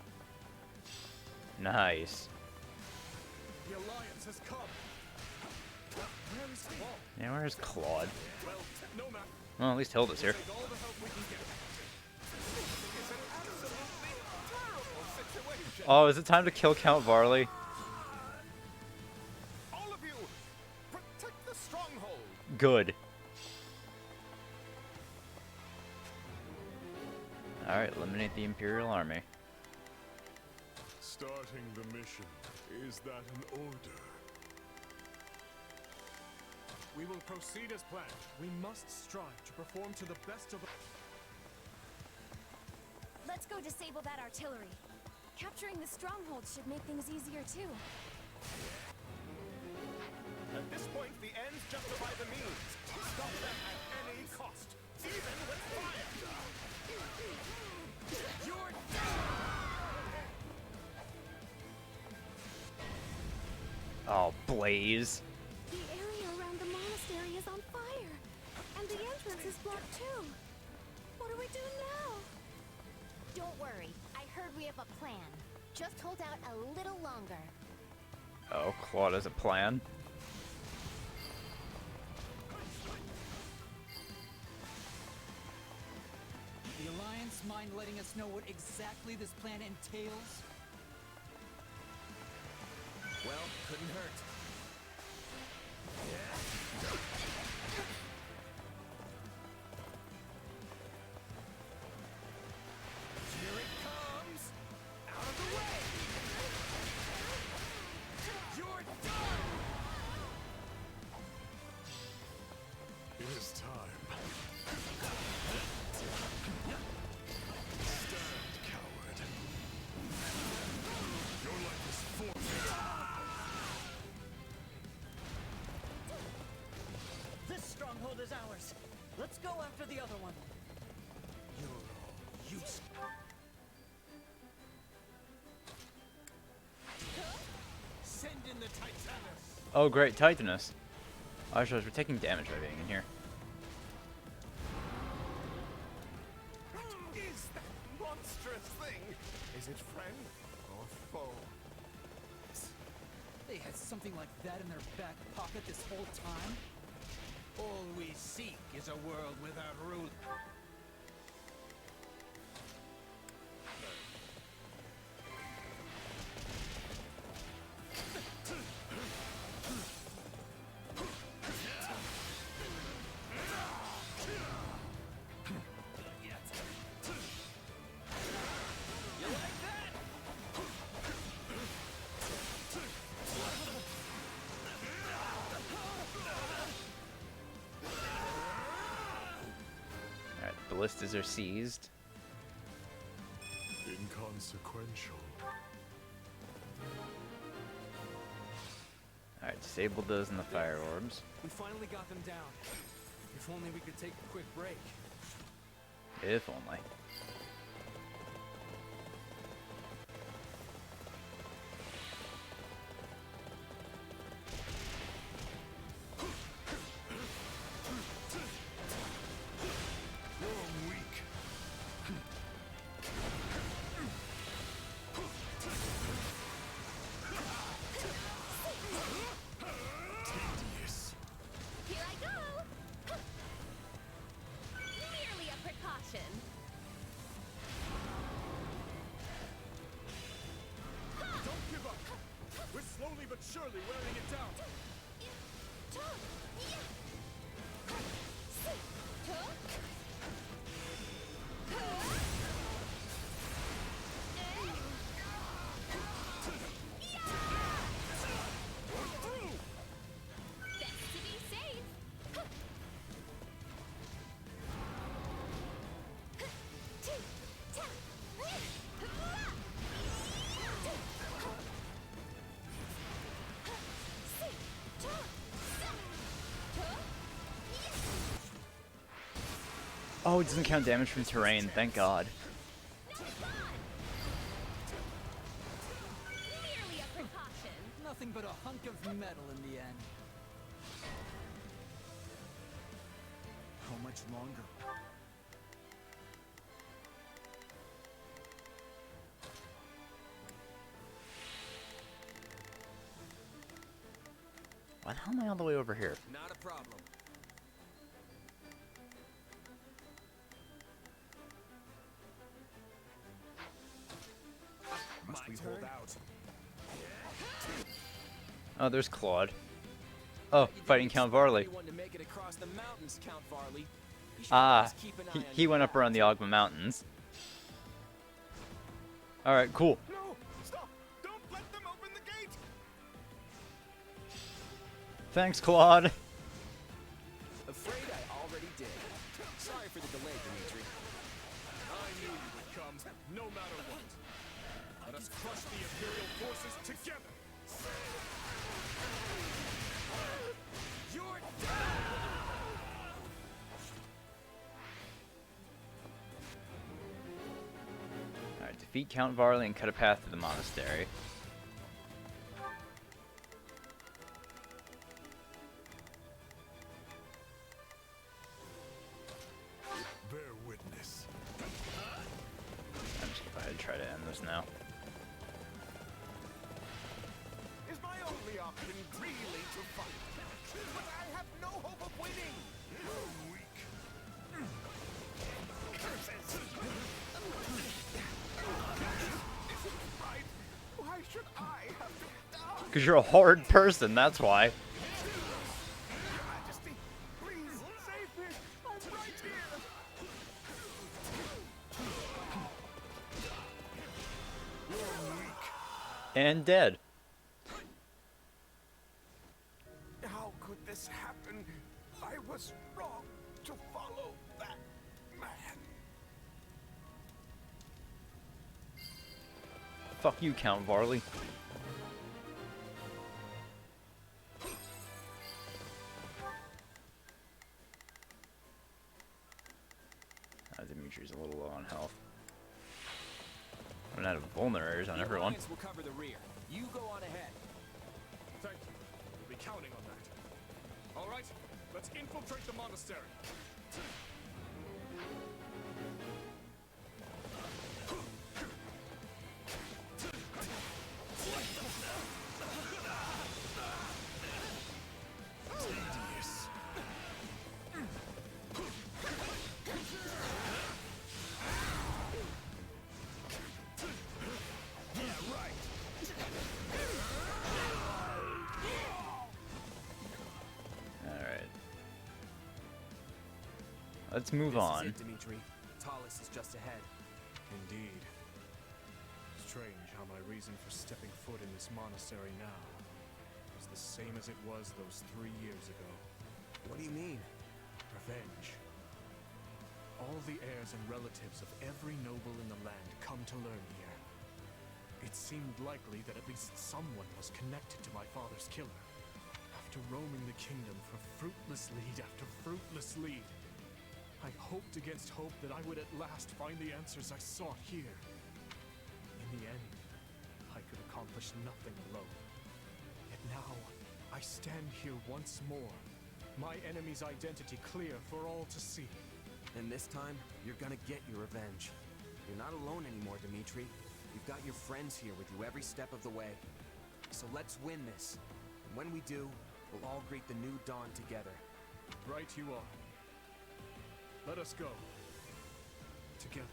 Nice. The Alliance has come. Where is Claude? Yeah, where's Claude? Well, no matter. Well, at least Hilda's here. Take all the help we can get. It's an absolutely terrible situation. Oh, is it time to kill Count Varley? All of you, protect the stronghold. Good. Alright, eliminate the Imperial Army. Starting the mission. Is that an order? We will proceed as planned. We must strive to perform to the best of. Let's go disable that artillery. Capturing the stronghold should make things easier too. At this point, the ends justify the means. Stop them at any cost, even with fire. You're Oh, Blaze. The area around the monastery is on fire, and the entrance is blocked too. What do we do now? Don't worry, I heard we have a plan. Just hold out a little longer. Oh, Claude has a plan. The Alliance mind letting us know what exactly this plan entails? Well, couldn't hurt. Here it comes! Out of the way! You're done! It is time. Stand, coward. Your life is forfeit. This stronghold is ours. Let's go after the other one. You're all useless. Send in the Titanus. Oh, great, Titanus. Oh, I realize we're taking damage by being in here. What is that monstrous thing? Is it friend or foe? They had something like that in their back pocket this whole time? All we seek is a world without rule. ballistas are seized. Inconsequential. Alright, disable those in the fire orbs. We finally got them down. If only we could take a quick break. If only. Here I go! Merely a precaution. Don't give up! We're slowly but surely wearing it down! Best to be safe. Oh, it doesn't count damage from terrain, thank God. Merely a precaution. Nothing but a hunk of metal in the end. How much longer? Why the hell am I all the way over here? Not a problem. Must we hold out? Oh, there's Claude. Oh, fighting Count Varley. To make it across the mountains, Count Varley. You should Ah, always keep an eye on he went your up around the Ogma Mountains. Alright, cool. No! Stop! Don't let them open the gate! Thanks, Claude. Afraid I already did. Sorry for the delay, Dimitri. I knew you would come, no matter what. Let us crush the Imperial forces together! You're Alright, defeat Count Varley and cut a path to the monastery. Bear witness. I'm just gonna go ahead and try to end this now. Is my only option really to fight? But I have no hope of winning! You're weak. Curses! Is it right? Why should I have to die? Because you're a horrid person, that's why. Your Majesty, please save me! I'm right here! You're weak. And dead. How could this happen? I was wrong to follow that man. Fuck you, Count Varley. Dimitri's a little low on health. I'm out of vulneraries on everyone. Alliance will cover the rear. You go on ahead. Thank you. We'll be counting on that. All right, let's infiltrate the monastery. Tedious. Yeah, right. Alright. Let's move This on. is it, Dimitri. Talus is just ahead. Indeed. Strange how my reason for stepping foot in this monastery now is the same as it was those 3 years ago. What do you mean? Revenge. All the heirs and relatives of every noble in the land come to learn here. It seemed likely that at least someone was connected to my father's killer. After roaming the kingdom for fruitless lead after fruitless lead, I hoped against hope that I would at last find the answers I sought here. In the end, I could accomplish nothing alone. Yet now, I stand here once more, my enemy's identity clear for all to see. And this time, you're gonna get your revenge. You're not alone anymore, Dimitri. You've got your friends here with you every step of the way. So let's win this. And when we do, we'll all greet the new dawn together. Right you are. Let us go. Together.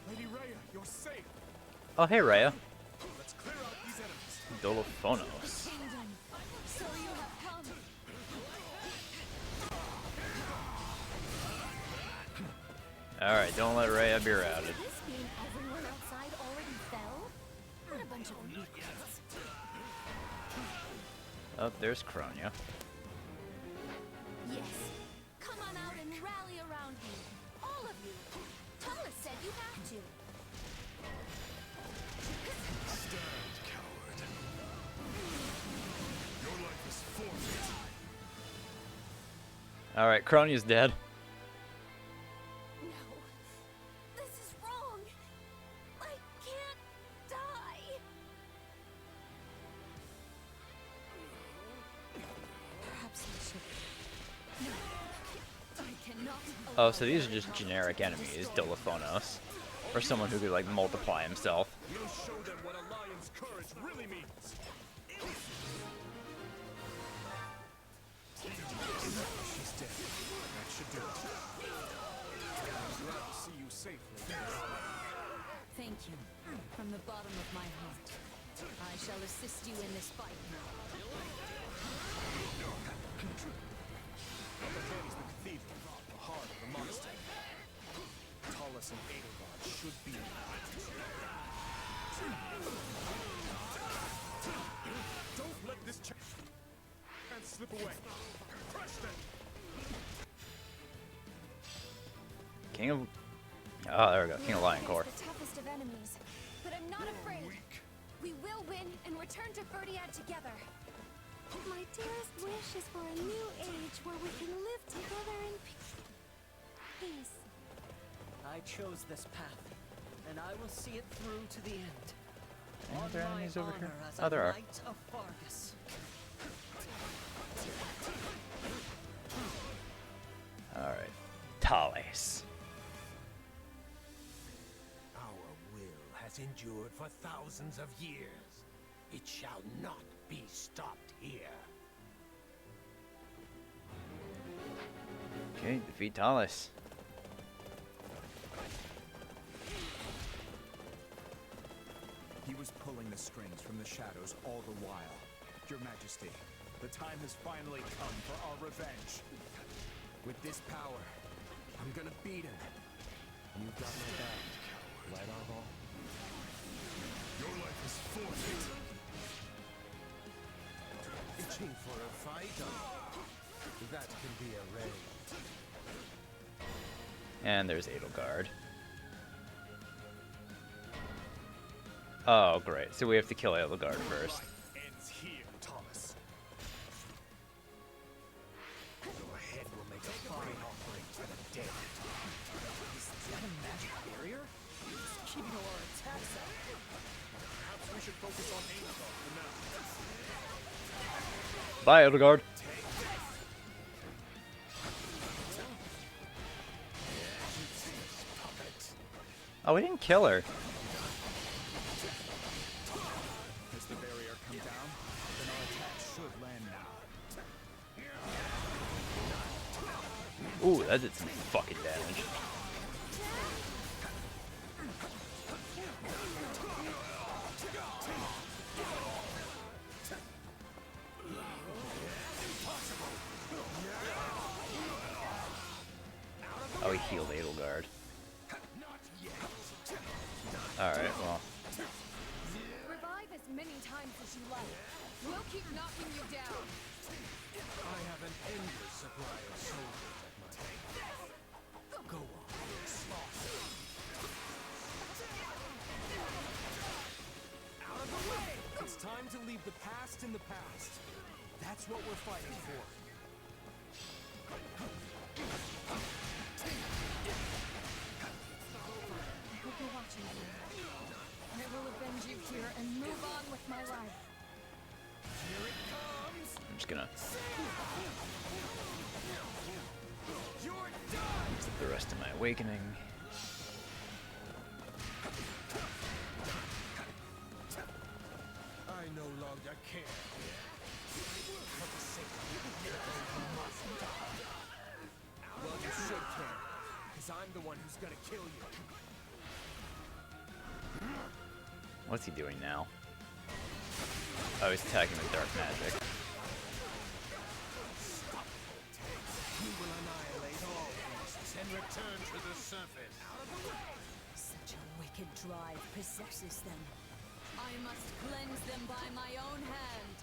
Lady Rhea, you're safe. Oh, hey, Rhea. Let's clear out these enemies. Dolophonos. So you have come. Alright, don't let Rhea be routed. Does this mean everyone outside already fell? What a bunch of weaklings. Oh, there's Kronia. Yes. Come on out and rally around me. All of you. Thomas said you have to. Stand, coward. Your life is forfeit. Alright, Kronia's dead. No. This is wrong. I can't die. Perhaps I should. No. I cannot. Oh, so these are just generic enemies, Dolophonos. Or someone who could, like, multiply himself. We'll show them what a lion's courage really means. She's dead. That should do it. I'm glad to see you safely. Thank you. From the bottom of my heart. I shall assist you in this fight now. Up ahead is the cathedral, the heart of the monastery. Talus and Edelgard should be in Don't let this chance slip away. Crush them! King of... Oh, there we go. King of Lion Core. The toughest of enemies, but I'm not afraid. We will win and return to Verdiad together. My dearest wish is for a new age where we can live together in peace. I chose this path, and I will see it through to the end. Any On other my enemies over here? honor as Oh, a there are. Knight of Fargus. Alright. Thales. Our will has endured for thousands of years. It shall not be stopped here. Okay, defeat Thales. He was pulling the strings from the shadows all the while. Your Majesty, the time has finally come for our revenge. With this power, I'm gonna beat him. You've got my back, Light Arbol. Your life is forfeit. Itching for a fight? That can be arranged. And there's Edelgard. Oh, great. So we have to kill Edelgard first. Ends here, Thomas. Your head will make a fine offering for the dead. Is that a magic barrier? It's keeping all our attacks out. Perhaps we should focus on Edelgard for now. Bye, Edelgard. Oh, we didn't kill her. Has the barrier come down? Then our attack should land now. Ooh, that did some fucking damage. Oh, he healed Edelgard. Alright, well. Revive as many times as you like. We'll keep knocking you down. I have an endless supply of soldiers at my command. Go on, slaughter. Out of the way! It's time to leave the past in the past. That's what we're fighting for. I hope you're watching me. I will avenge you here and move on with my life. Here it comes! I'm just gonna You're done! use up the rest of my awakening. I no longer care. For the sake of you must die. Well, you should care, because I'm the one who's gonna kill you. What's he doing now? Oh, he's attacking with dark magic. You will annihilate all beasts and return to the surface. Such a wicked drive possesses them. I must cleanse them by my own hand.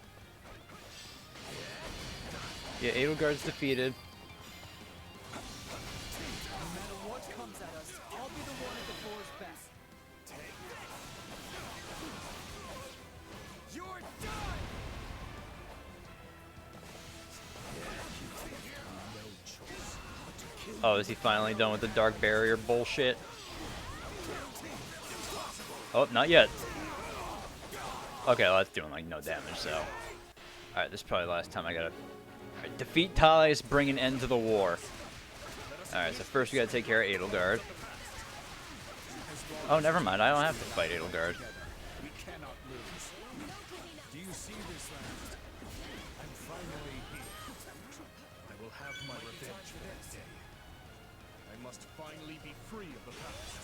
Yeah, Edelgard's defeated. No matter what comes at us, I'll be the one at the floor's best. You're done! Oh, is he finally done with the dark barrier bullshit? Oh, not yet. Okay, well, that's doing like no damage, so. Alright, this is probably the last time I gotta. Alright, defeat Talis, bring an end to the war. Alright, so first we gotta take care of Edelgard. Oh, never mind, I don't have to fight Edelgard. We cannot lose. Do you see this land? I'm finally here. I will have my revenge that day. I must finally be free of the past.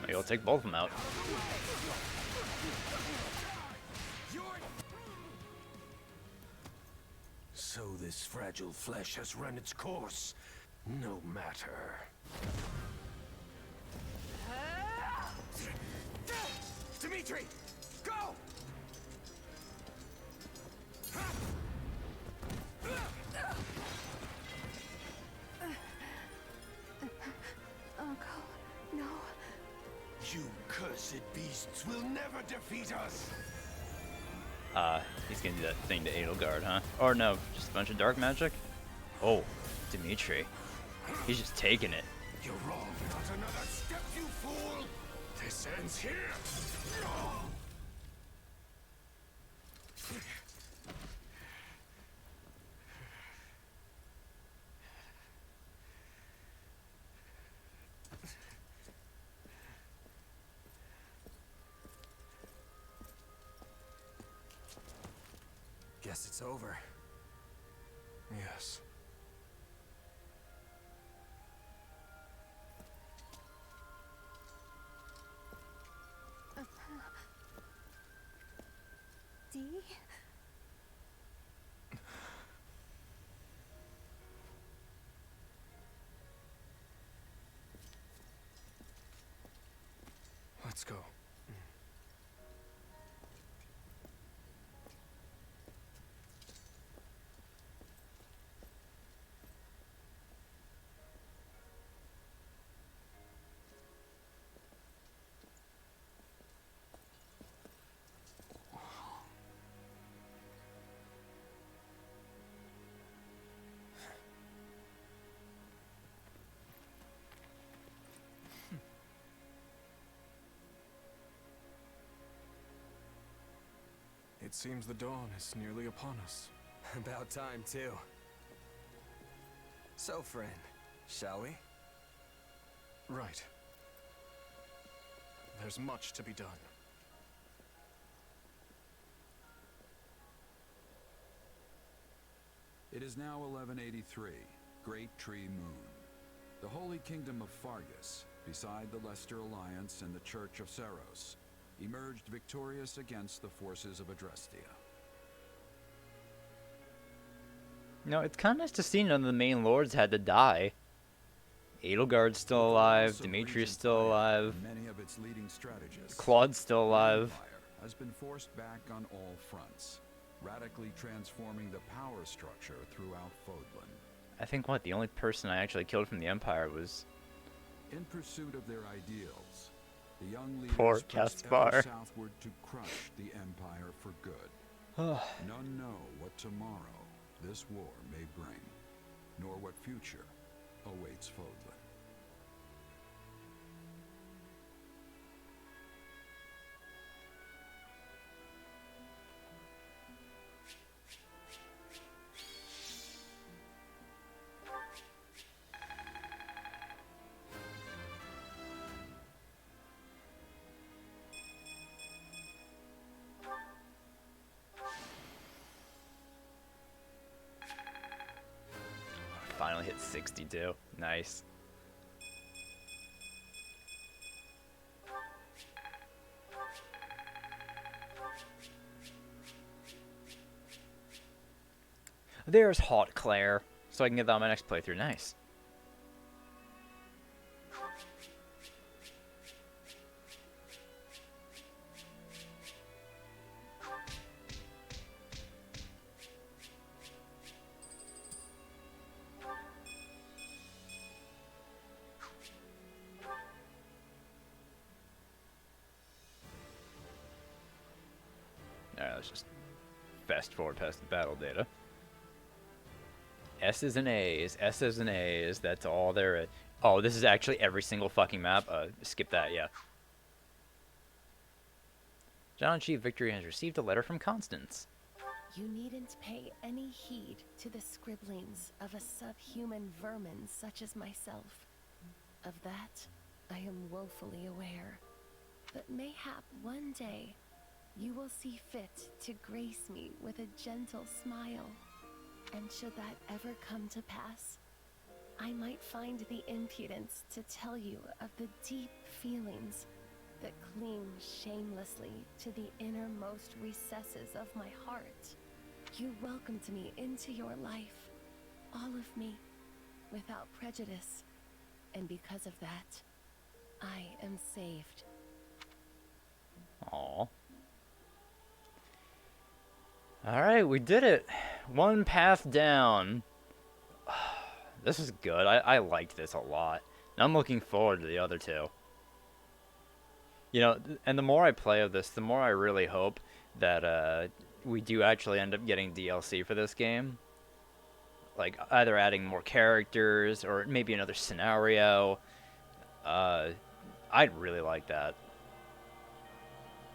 Maybe I'll take both of them out. So this fragile flesh has run its course. No matter. Dimitri, go! Uncle, no. You cursed beasts will never defeat us. He's gonna do that thing to Edelgard, huh? Or no, just a bunch of dark magic? Oh, Dimitri. He's just taking it. You're wrong. Not another step, you fool. This ends here. Guess it's over. Yes. Dee? Let's go. It seems the dawn is nearly upon us. About time, too. So, friend, shall we? Right. There's much to be done. It is now 1183, Great Tree Moon. The Holy Kingdom of Fargus beside the Leicester Alliance and the Church of Saros, emerged victorious against the forces of Adrestia. No, it's kind of nice to see none of the main lords had to die. Edelgard's still alive, Dimitri's still alive, Many of its leading strategists, Claude's still the alive. Empire has been forced back on all fronts, radically transforming the power structure throughout Fodlan. I think, what, the only person I actually killed from the Empire was... In pursuit of their ideals, the young leaders Poor pressed Caspar. ever southward to crush the Empire for good. None know what tomorrow this war may bring, nor what future awaits Fodlan. Finally hit 62. Nice. There's Hot Claire, so I can get that on my next playthrough. Nice. Alright, let's just fast forward past the battle data. S's and A's, S's and A's, that's all there is. Oh, this is actually every single fucking map. Skip that, yeah. John achieved victory and has received a letter from Constance. You needn't pay any heed to the scribblings of a subhuman vermin such as myself. Of that, I am woefully aware. But mayhap one day, you will see fit to grace me with a gentle smile. And should that ever come to pass, I might find the impudence to tell you of the deep feelings that cling shamelessly to the innermost recesses of my heart. You welcomed me into your life, all of me, without prejudice, and because of that, I am saved. Aww. Alright, we did it. One path down. This is good. I liked this a lot. And I'm looking forward to the other two. You know, and the more I play of this, the more I really hope that we do actually end up getting DLC for this game. Like, either adding more characters, or maybe another scenario. I'd really like that.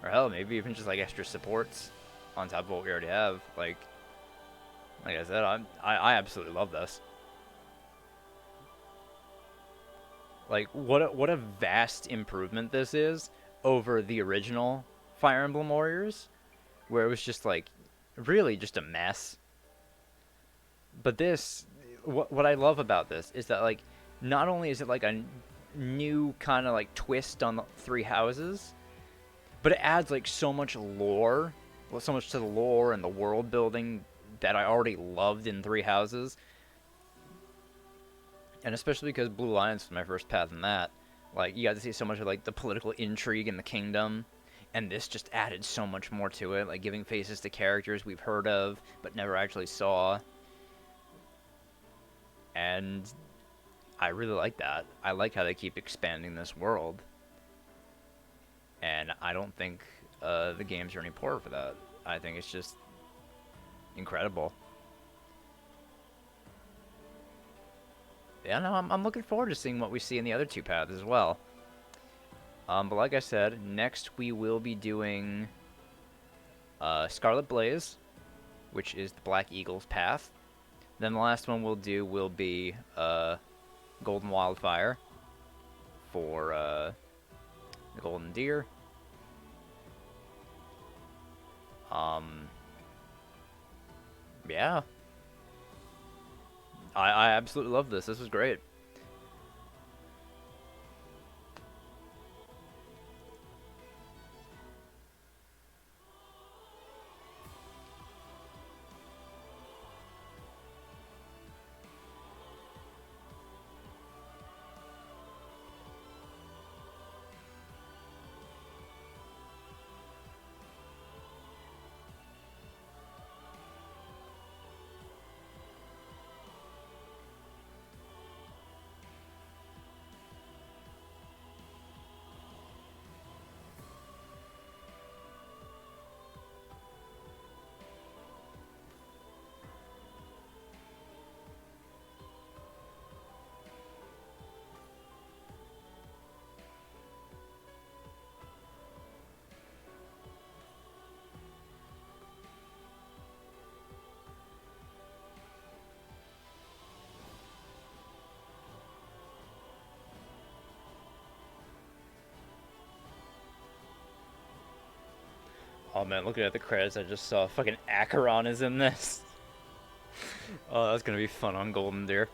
Or hell, maybe even just like extra supports on top of what we already have. Like I said, I absolutely love this. Like, what a vast improvement this is over the original Fire Emblem Warriors, where it was just like really just a mess. But this, what I love about this is that, like, not only is it like a new kind of like twist on the three houses, but it adds like so much lore, well, so much to the lore and the world building that I already loved in Three Houses. And especially because Blue Lions was my first path in that. Like, you got to see so much of like the political intrigue in the kingdom, and this just added so much more to it, like giving faces to characters we've heard of but never actually saw. And I really like that. I like how they keep expanding this world. And I don't think the games are any poorer for that. I think it's just incredible. Yeah, no, I'm looking forward to seeing what we see in the other two paths as well. But like I said, next we will be doing Scarlet Blaze, which is the Black Eagle's path. Then the last one we'll do will be Golden Wildfire for the Golden Deer. Yeah. I absolutely love this. This is great. Oh man, looking at the credits, I just saw fucking Acheron is in this. Oh, that's gonna be fun on Golden Deer.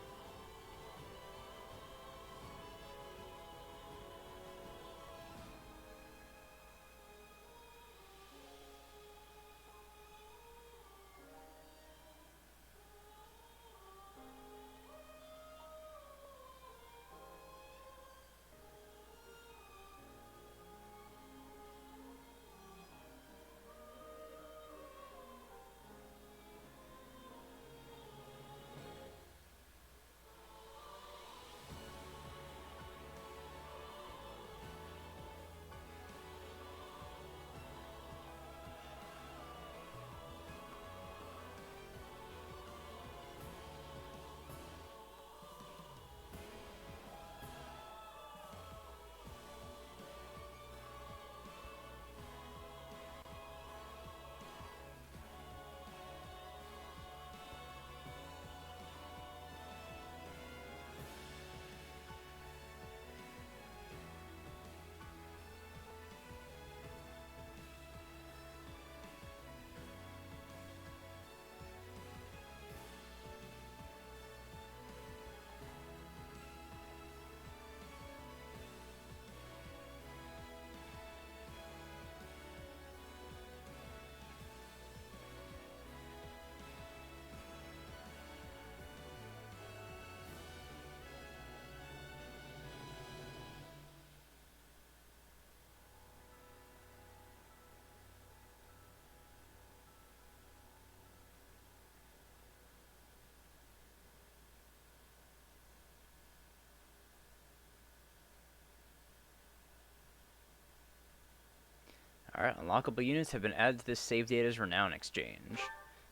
Alright, unlockable units have been added to this save data's renown exchange.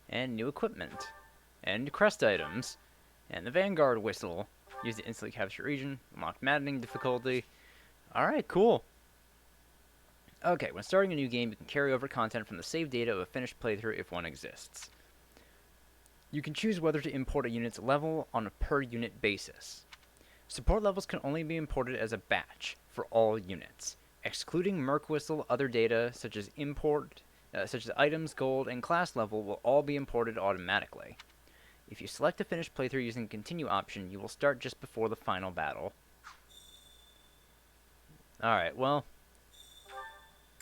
And new equipment. And crest items. And the Vanguard whistle. Used to instantly capture region. Unlock maddening difficulty. Alright, cool. Okay, when starting a new game, you can carry over content from the save data of a finished playthrough if one exists. You can choose whether to import a unit's level on a per unit basis. Support levels can only be imported as a batch for all units. Excluding Merc Whistle, other data such as items, gold, and class level will all be imported automatically. If you select a finished playthrough using the continue option, you will start just before the final battle. Alright, well,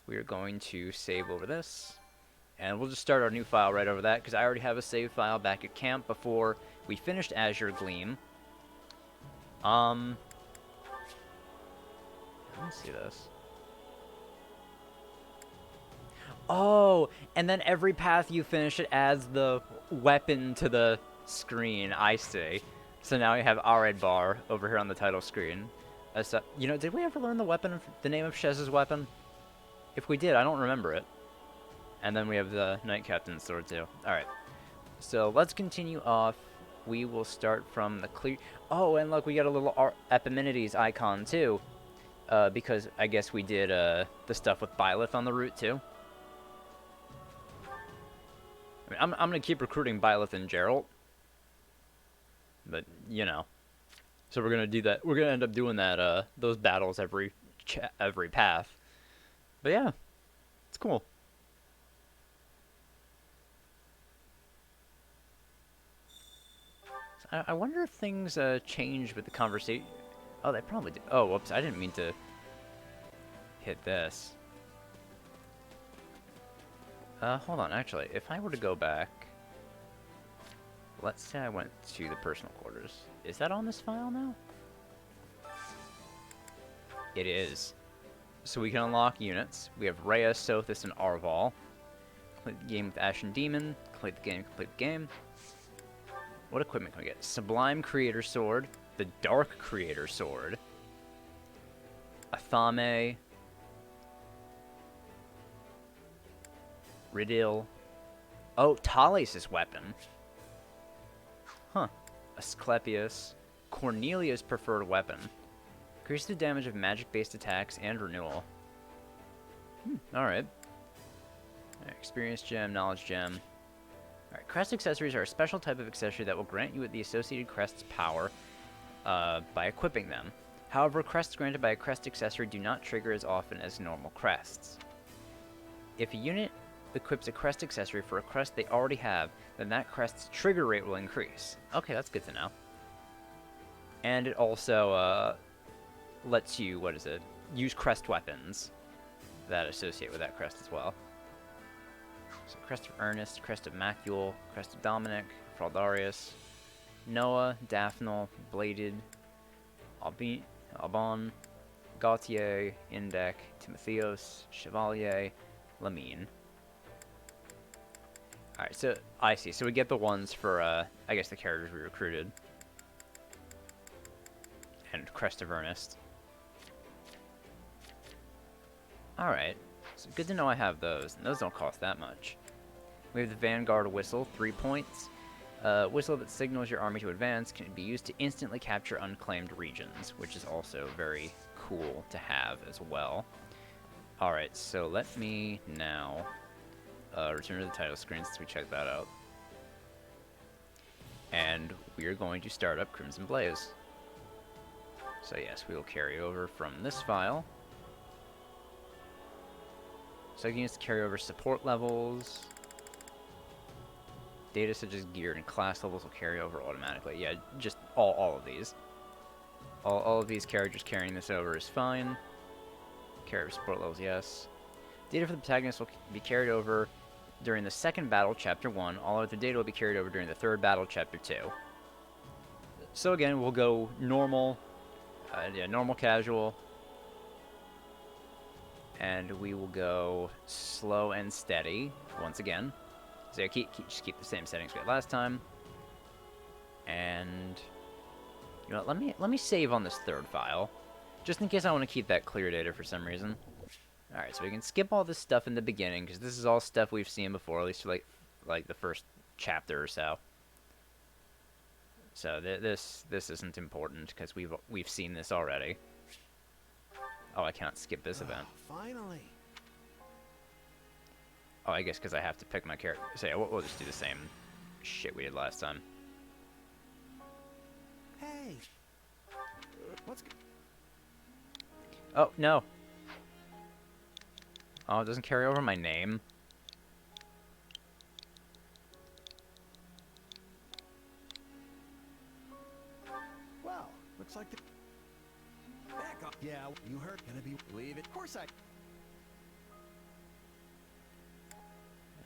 we are going to save over this, and we'll just start our new file right over that, because I already have a save file back at camp before we finished Azure Gleam. Let me see this. Oh, and then every path you finish, it adds the weapon to the screen. I see. So now we have our red bar over here on the title screen. So, you know, did we ever learn the name of Shez's weapon? If we did, I don't remember it. And then we have the Knight Captain's sword too. Alright. So let's continue off. We will start from the clear... Oh, and look, we got a little Epimenides icon too. Because I guess we did the stuff with Byleth on the route too. I mean, I'm gonna keep recruiting Byleth and Geralt, but you know, so we're gonna do that. We're gonna end up doing that those battles every path. But yeah, it's cool. So I wonder if things change with the conversation. Oh, they probably did. Oh, whoops! I didn't mean to hit this. Hold on, actually, if I were to go back, let's say I went to the personal quarters. Is that on this file now? It is. So we can unlock units. We have Rhea, Sothis, and Arval. Complete the game with Ashen Demon. Complete the game. What equipment can we get? Sublime Creator Sword. The Dark Creator Sword. Athame. Ridil. Oh, Thales' weapon. Huh. Asclepius. Cornelia's preferred weapon. Increases the damage of magic-based attacks and renewal. Alright. Experience gem, knowledge gem. Alright, crest accessories are a special type of accessory that will grant you the associated crest's power by equipping them. However, crests granted by a crest accessory do not trigger as often as normal crests. If a unit equips a crest accessory for a crest they already have, then that crest's trigger rate will increase. Okay, that's good to know. And it also lets you, what is it, use crest weapons that associate with that crest as well. So Crest of Ernest, Crest of Macule, Crest of Dominic, Fraldarius, Noah, Daphnel, Bladed, Albon, Gautier, Indek, Timotheos, Chevalier, Lamine. Alright, so I see. So we get the ones for, I guess, the characters we recruited. And Crest of Ernest. Alright, so good to know I have those, and those don't cost that much. We have the Vanguard Whistle, 3 points. Whistle that signals your army to advance can be used to instantly capture unclaimed regions, which is also very cool to have as well. Alright, so let me now return to the title screen since we checked that out. And we are going to start up Crimson Blaze. So yes, we will carry over from this file. So I can use to carry over support levels. Data such as gear and class levels will carry over automatically. Yeah, just all of these. All of these characters carrying this over is fine. Carry over support levels, yes. Data for the protagonist will be carried over during the second battle, Chapter 1. All other data will be carried over during the third battle, Chapter 2. So again, we'll go normal, normal casual. And we will go slow and steady once again. So yeah, just keep the same settings we had last time. And you know what, let me save on this third file, just in case I want to keep that clear data for some reason. All right, so we can skip all this stuff in the beginning because this is all stuff we've seen before, at least for like the first chapter or so. So this isn't important because we've seen this already. Oh, I cannot skip this event. Finally. Oh, I guess because I have to pick my character. So yeah, we'll just do the same shit we did last time. Hey. What's good? Oh, no. Oh, it doesn't carry over my name. Well, looks like the... Back up. Yeah, you heard. Gonna be... Leave it. Of course I...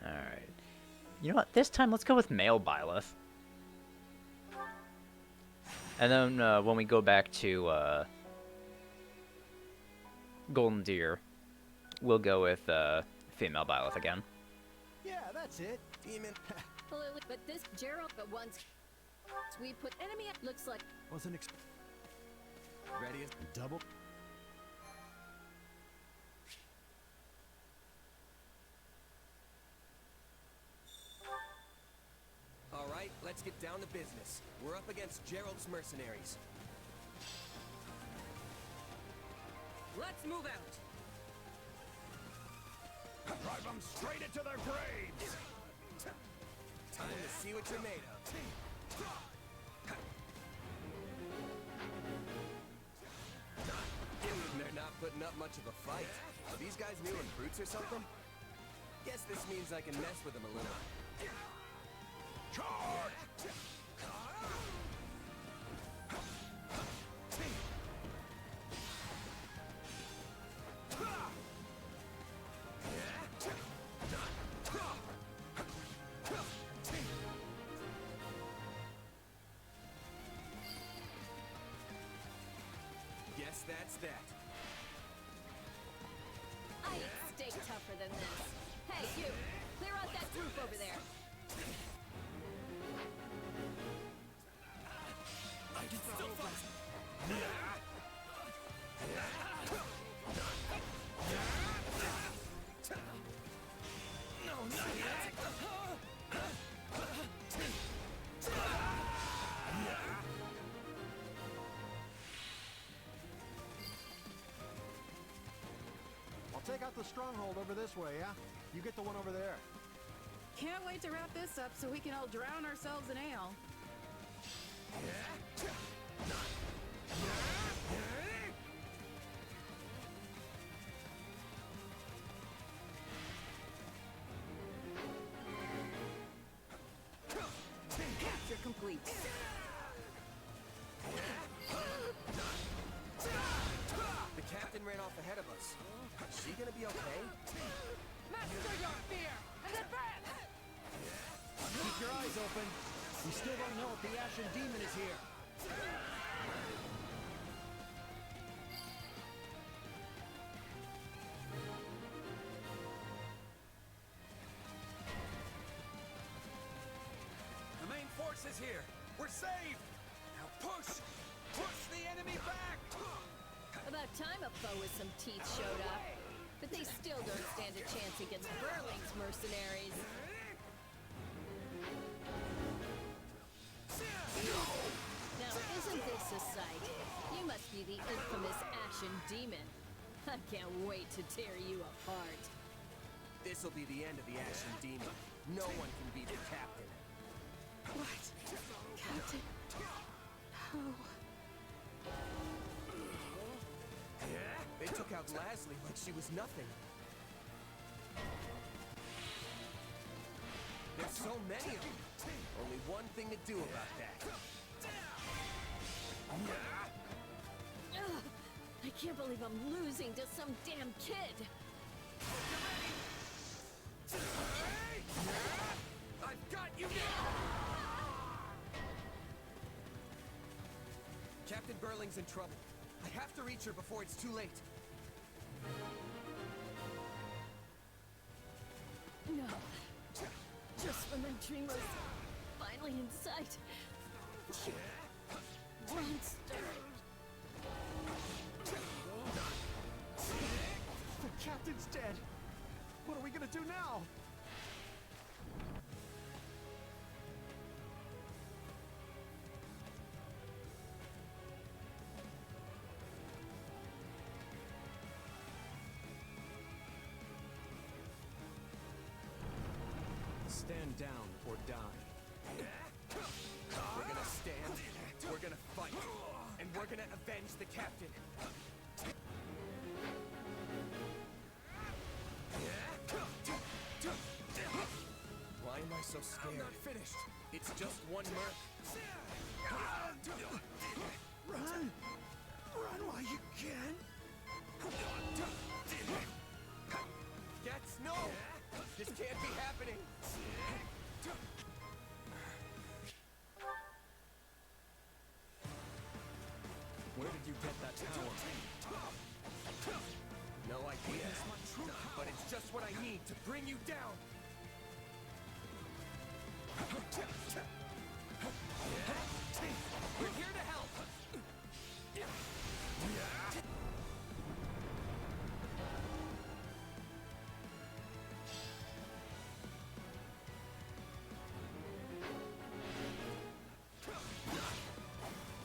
Alright. You know what? This time, let's go with male Byleth. And then, when we go back to, Golden Deer, we'll go with, female Byleth again. Yeah, that's it. Demon. But this Gerald at once we put enemy looks like Wasn't ready as double. All right, let's get down to business. We're up against Gerald's mercenaries. let's move out. Drive them straight into their graves! Time to see what you're made of. They're not putting up much of a fight. Are these guys new recruits or something? Guess this means I can mess with them a little. Charge! Guess that's that. I eat steak tougher than this. Hey, you! Clear out that roof over there. I can still fight. No, not yet. I'll take out the stronghold over this way, yeah? You get the one over there. Can't wait to wrap this up so we can all drown ourselves in ale. complete. The captain ran off ahead of us. Is she gonna be okay? Master your fear and advance! Keep your eyes open. We still don't know if the Ashen Demon is here. The main force is here. We're saved. Now push! Push the enemy back! About time a foe with some teeth showed up. But they still don't stand a chance against Burling's mercenaries. Now, isn't this a sight? You must be the infamous Ashen Demon. I can't wait to tear you apart. This'll be the end of the Ashen Demon. No one can beat the captain. What? Captain? How? They took out Leslie like she was nothing. There's so many of them. Only one thing to do about that. Ugh, I can't believe I'm losing to some damn kid. I've got you now! Captain Burling's in trouble. I have to reach her before it's too late. No. Just when my dream was finally in sight. Monster. The captain's dead. What are we gonna do now? Stand down or die. We're gonna stand, we're gonna fight, and we're gonna avenge the captain. Why am I so scared? I'm not finished. It's just one merc. Run! Run while you can! Gets no! This can't be happening! Where did you get that power? No idea. But it's just what I need to bring you down! We're here to help!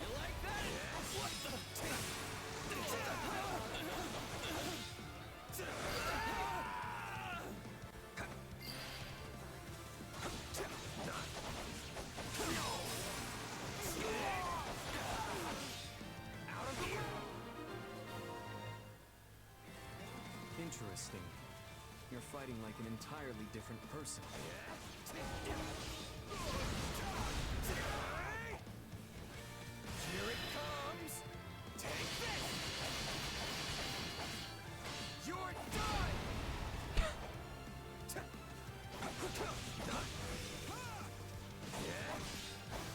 You like that? What the? Out of here! Interesting. You're fighting like an entirely different person. Here it comes! Take this! You're done!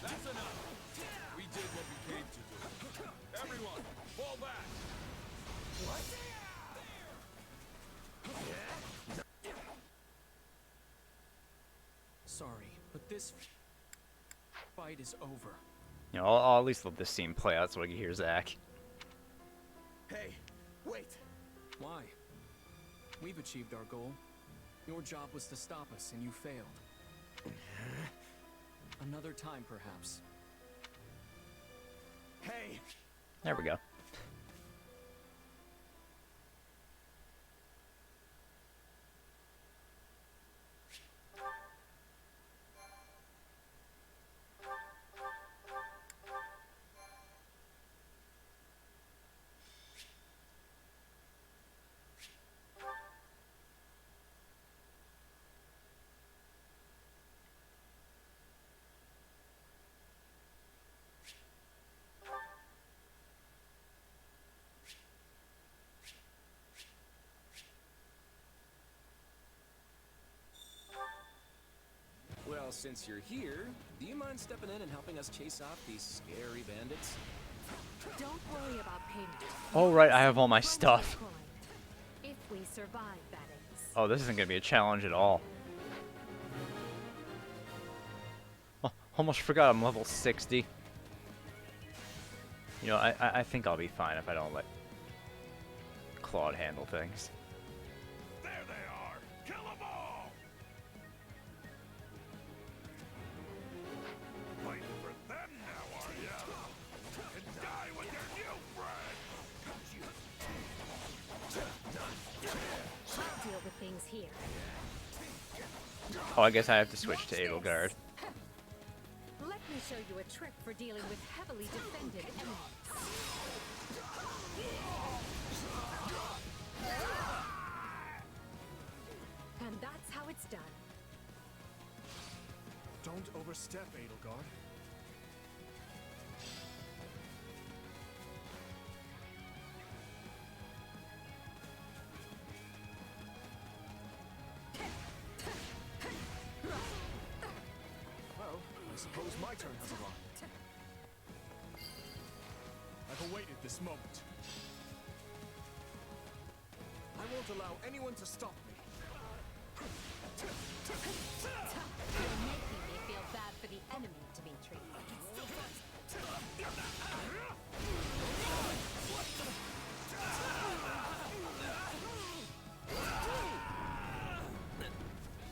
That's enough. We did what we came to do. Everyone, fall back. What? Sorry, but this fight is over. You know, I'll at least let this scene play out so I can hear Zach. Hey, wait! Why? We've achieved our goal. Your job was to stop us, and you failed. Another time, perhaps. Hey! There we go. Well, since you're here, do you mind stepping in and helping us chase off these scary bandits? Don't worry about payment. Oh, right, I have all my stuff. If we survive, that is. Oh, this isn't gonna be a challenge at all. Oh, almost forgot I'm level 60. You know, I think I'll be fine if I don't let Claude handle things. There they are! Kill them all! Fighting for them now, are ya? And die with your new friend! I'll deal with things here. Oh, I guess I have to switch to Edelgard. Let me show you a trick for dealing with heavily defended enemies. And that's how it's done. Don't overstep, Edelgard. Well, I suppose my turn has arrived. I've awaited this moment. I won't allow anyone to stop me. You're making me feel bad for the enemy, Dimitri.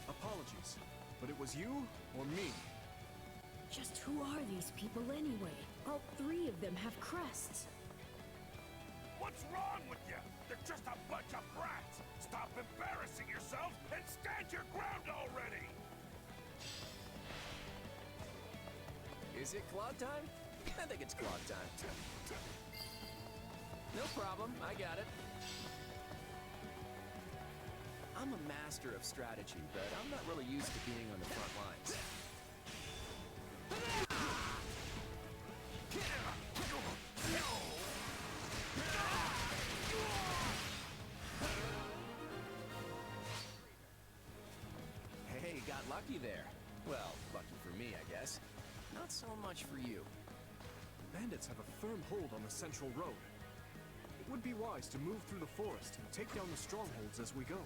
Apologies, but it was you or me. Just who are these people anyway? All three of them have crests. What's wrong with you? They're just a bunch of brats! Stop embarrassing yourselves and stand your ground already! Is it Claude time? I think it's Claude time. No problem, I got it. I'm a master of strategy, but I'm not really used to being on the front lines. Hey, got lucky there. Well, lucky for me, I guess. Not so much for you. Bandits have a firm hold on the central road. It would be wise to move through the forest and take down the strongholds as we go.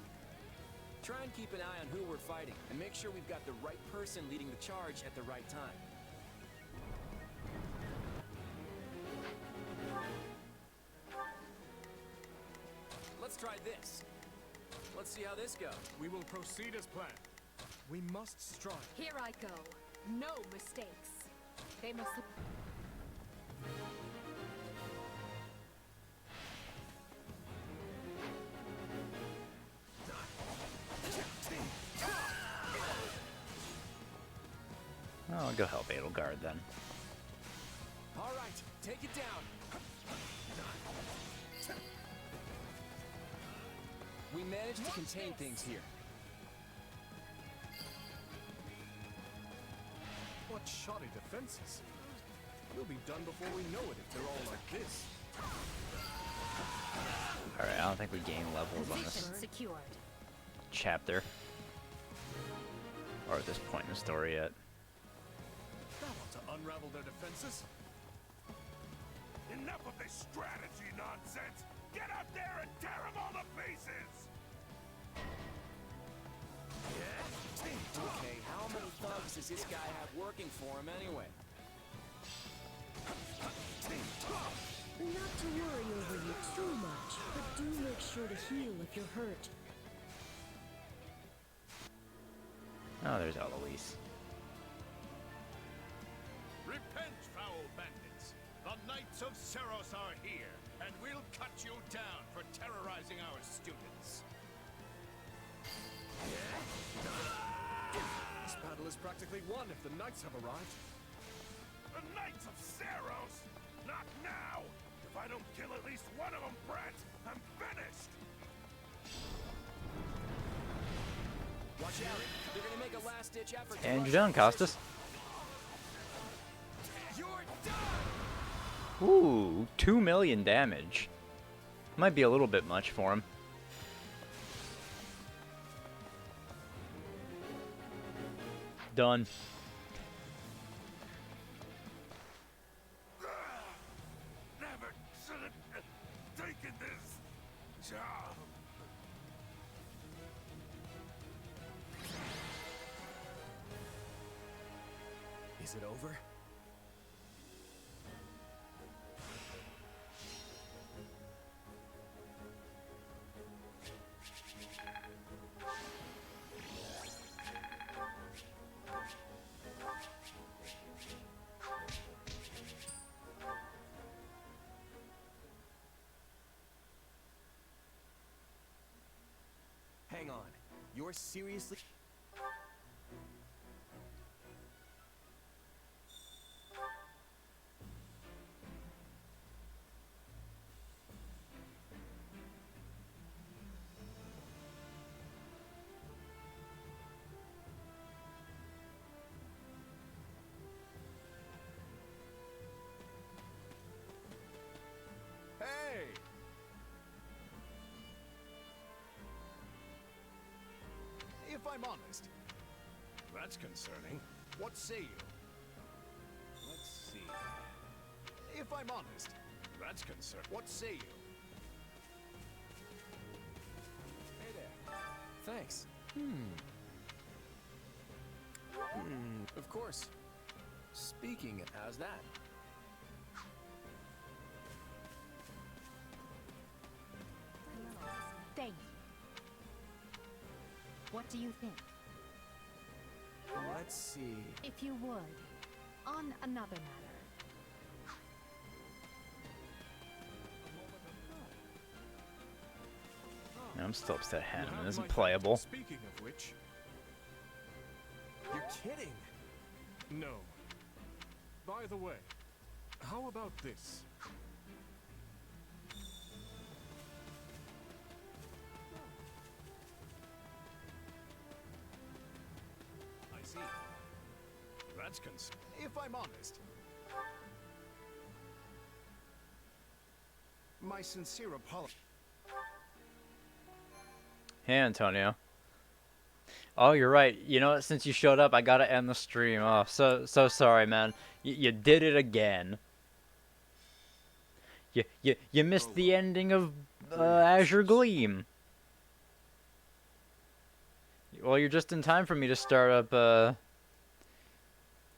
Try and keep an eye on who we're fighting, and make sure we've got the right person leading the charge at the right time. Let's try this. Let's see how this goes. We will proceed as planned. We must strive. Here I go. No mistakes. They must have... Oh, I'll go help Edelgard then. All right, take it down. We managed to contain things here. What shoddy defenses. We'll be done before we know it if they're all like this. Alright, I don't think we gain levels on this secured. chapter. Or at this point in the story yet. That ought to unravel their defenses. Enough of this strategy nonsense! Get out there and tear them all to pieces! Okay, how many thugs does this guy have working for him anyway? Not to worry over you too much, but do make sure to heal if you're hurt. Oh, there's Eloise. Repent, foul bandits! The Knights of Saras are here, and we'll cut you down for terrorizing our students. This battle is practically won if the knights have arrived. The Knights of Saras? Not now! If I don't kill at least one of them, Brent, I'm finished! Watch out, they're gonna make a last-ditch effort to And rush you're done, our Costas. You're done! Ooh, 2 million damage. Might be a little bit much for him. Done. Never should have taken this job. Is it over? Hang on. You're seriously... Hey! If I'm honest, That's concerning. what say you? Let's see. If I'm honest, That's concerning. what say you? Hey there. Thanks. Of course. Speaking of, how's that? Thank you. What do you think? Let's see. If you would, on another matter. I'm still upset You Hanneman have isn't my playable. Speaking of which, You're kidding. no. By the way, how about this? I see. That's concerning. If I'm honest, my sincere apology. Hey, Antonio. Oh, you're right. You know what? Since you showed up, I gotta end the stream. Oh, so sorry, man. You did it again. You missed the ending of Azure Gleam. Well, you're just in time for me to start up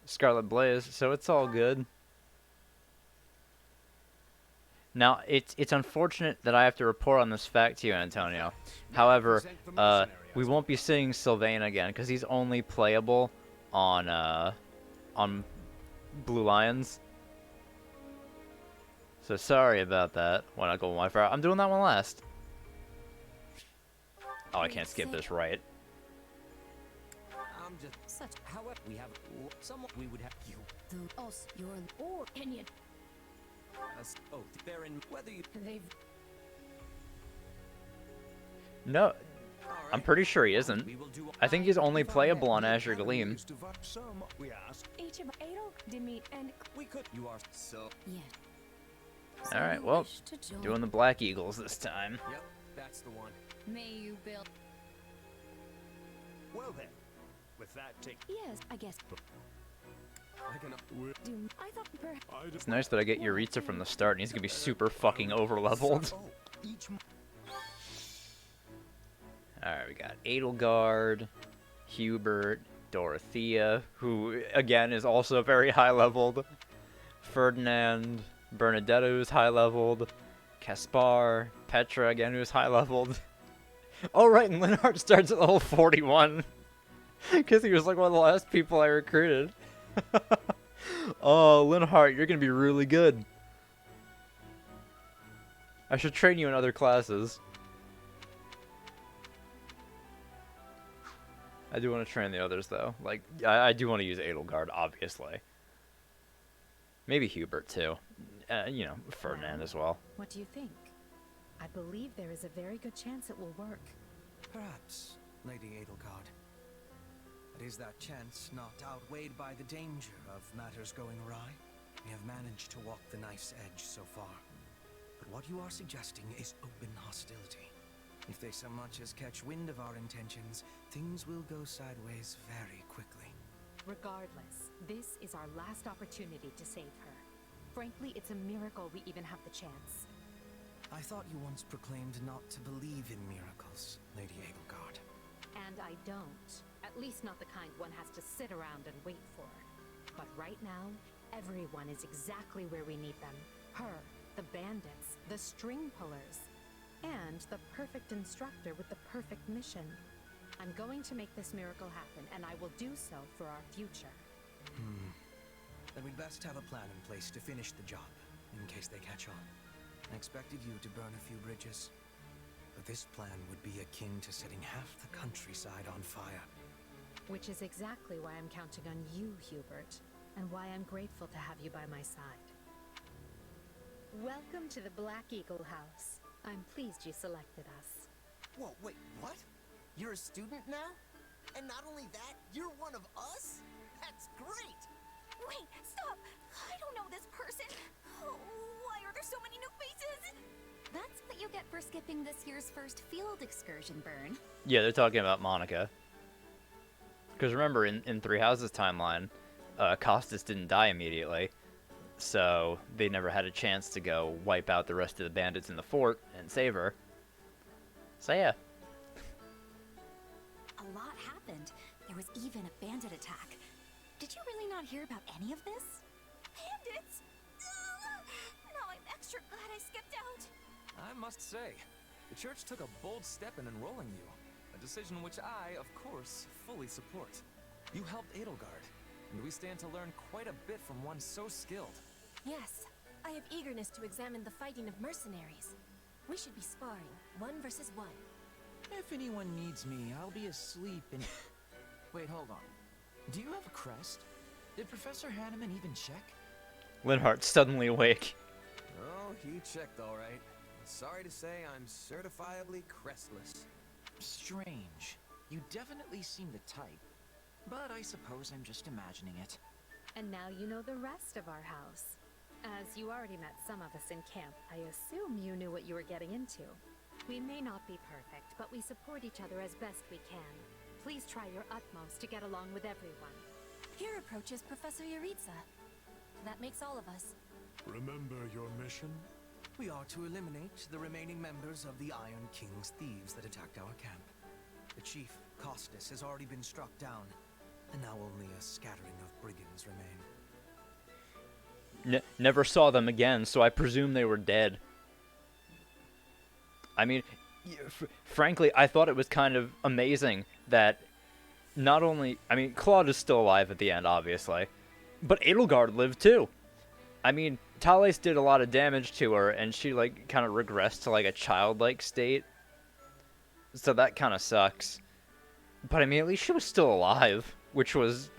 Scarlet Blaze, so it's all good. Now, it's unfortunate that I have to report on this fact to you, Antonio. However, we won't be seeing Sylvain again because he's only playable on Blue Lions. So sorry about that. Why not go one fire? I'm doing that one last. Oh, I can't skip this, right? I'm just such. However, we have someone. We would have you. The us, your Or can you? Oh, they're in whether you. They've. No, I'm pretty sure he isn't. I think he's only playable on Azure Gleam. Some we ask. Each of Adel, Demi, and We could. You are so. yeah. Alright, well, doing the Black Eagles this time. Yep, that's the one. May you build. Well then, with that take. yes, I guess. I can. Do I thought perhaps It's nice that I get Yuritsa from the start and he's gonna be super fucking overleveled. Each Alright, we got Edelgard, Hubert, Dorothea, who again is also very high leveled, Ferdinand, Bernadetta, who's high leveled, Caspar, Petra again, who's high leveled. Oh right, and Linhardt starts at level 41 because he was like one of the last people I recruited. Oh, Linhardt, you're gonna be really good. I should train you in other classes. I do want to train the others, though. Like, I do want to use Edelgard, obviously. Maybe Hubert, too. You know, Ferdinand as well. What do you think? I believe there is a very good chance it will work. Perhaps, Lady Edelgard. But is that chance not outweighed by the danger of matters going awry? We have managed to walk the knife's edge so far. But what you are suggesting is open hostility. If they so much as catch wind of our intentions, things will go sideways very quickly. Regardless, this is our last opportunity to save her. Frankly, it's a miracle we even have the chance. I thought you once proclaimed not to believe in miracles, Lady Edelgard. And I don't. At least not the kind one has to sit around and wait for. But right now, everyone is exactly where we need them. Her, the bandits, the string pullers, and the perfect instructor with the perfect mission. I'm going to make this miracle happen, and I will do so for our future. Then we'd best have a plan in place to finish the job, in case they catch on. I expected you to burn a few bridges, but this plan would be akin to setting half the countryside on fire. Which is exactly why I'm counting on you, Hubert, and why I'm grateful to have you by my side. Welcome to the Black Eagle House. I'm pleased you selected us. Whoa, wait, what? You're a student now? And not only that, you're one of us? That's great! Wait, stop! I don't know this person! Oh, why are there so many new faces? That's what you get for skipping this year's first field excursion, Burn. Yeah, they're talking about Monica. Because remember, in Three Houses timeline, Costas didn't die immediately. So they never had a chance to go wipe out the rest of the bandits in the fort and save her. So yeah. A lot happened. There was even a bandit attack. Did you really not hear about any of this? Bandits? Now I'm extra glad I skipped out. I must say, the church took a bold step in enrolling you. A decision which I, of course, fully support. You helped Edelgard, and we stand to learn quite a bit from one so skilled. Yes, I have eagerness to examine the fighting of mercenaries. We should be sparring, 1 versus 1. If anyone needs me, I'll be asleep and... Wait, hold on. Do you have a crest? Did Professor Hanneman even check? Linhart's suddenly awake. Oh, he checked all right. Sorry to say, I'm certifiably crestless. Strange. You definitely seem the type. But I suppose I'm just imagining it. And now you know the rest of our house. As you already met some of us in camp, I assume you knew what you were getting into. We may not be perfect, but we support each other as best we can. Please try your utmost to get along with everyone. Here approaches Professor Yaritza. That makes all of us. Remember your mission? We are to eliminate the remaining members of the Iron King's thieves that attacked our camp. The chief, Costas, has already been struck down, and now only a scattering of brigands remain. Never saw them again, so I presume they were dead. I mean, frankly, I thought it was kind of amazing that not only... I mean, Claude is still alive at the end, obviously, but Edelgard lived too. I mean, Thales did a lot of damage to her, and she, like, kind of regressed to, like, a childlike state. So that kind of sucks. But, I mean, at least she was still alive, which was,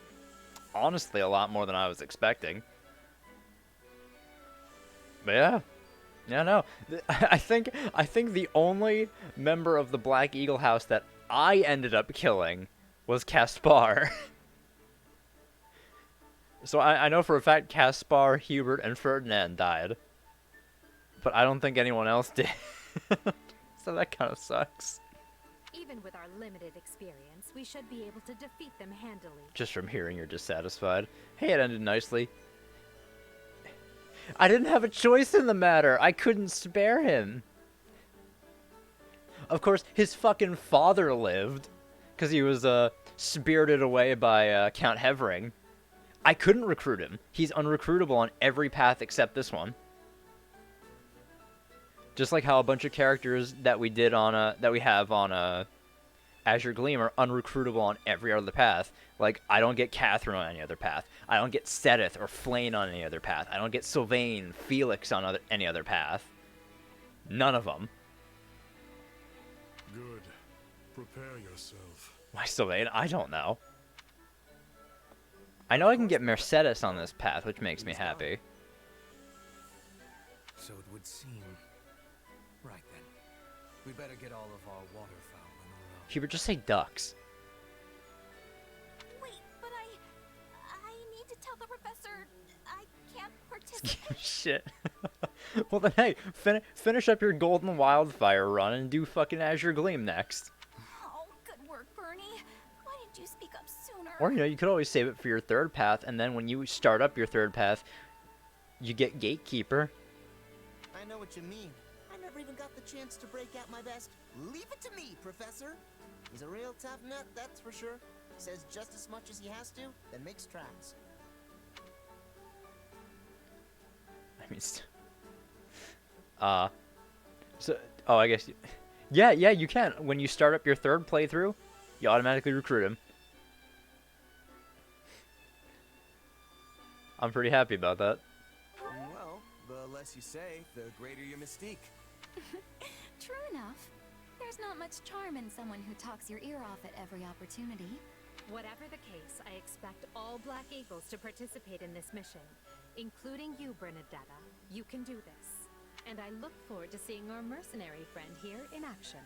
honestly, a lot more than I was expecting. But yeah. Yeah, no. I think the only member of the Black Eagle House that I ended up killing was Caspar. So I know for a fact Caspar, Hubert, and Ferdinand died. But I don't think anyone else did. So that kind of sucks. Even with our limited experience, we should be able to defeat them handily. Just from hearing you're dissatisfied. Hey, it ended nicely. I didn't have a choice in the matter. I couldn't spare him. Of course, his fucking father lived. Because he was spirited away by Count Hevering. I couldn't recruit him. He's unrecruitable on every path except this one. Just like how a bunch of characters that we did on that we have on Azure Gleam are unrecruitable on every other path. Like, I don't get Catherine on any other path. I don't get Sedith or Flayn on any other path. I don't get Sylvain, Felix on any other path. None of them. Good. Prepare yourself. Why Sylvain? I don't know. I know I can get Mercedes on this path, which makes me happy. So it would seem. Right then. We better get all of our waterfowl in a row. Hubert, just say ducks. Wait, but I need to tell the professor I can't participate. Shit. Well then, hey, finish up your Golden Wildfire run and do fucking Azure Gleam next. Oh, good work, Bernie. Why didn't you speak up sooner? Or, you know, you could always save it for your third path, and then when you start up your third path, you get Gatekeeper. I know what you mean. I never even got the chance to break out my best. Leave it to me, Professor. He's a real tough nut, that's for sure. Says just as much as he has to, then makes tracks. I mean, oh, I guess, yeah, you can. When you start up your third playthrough, you automatically recruit him. I'm pretty happy about that. Well, the less you say, the greater your mystique. True enough. There's not much charm in someone who talks your ear off at every opportunity. Whatever the case, I expect all Black Eagles to participate in this mission, including you, Bernadetta. You can do this. And I look forward to seeing our mercenary friend here in action.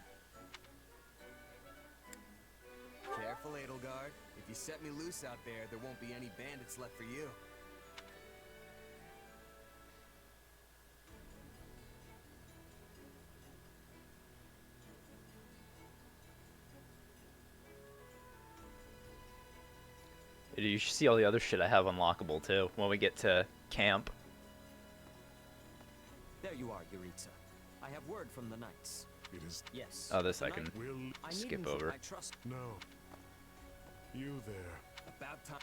Careful, Edelgard. If you set me loose out there, there won't be any bandits left for you. You should see all the other shit I have unlockable too when we get to camp. There you are, Yuritsa. I have word from the Knights. It is. Yes. Oh, this I can I skip need over. I trust. No. You there. About time.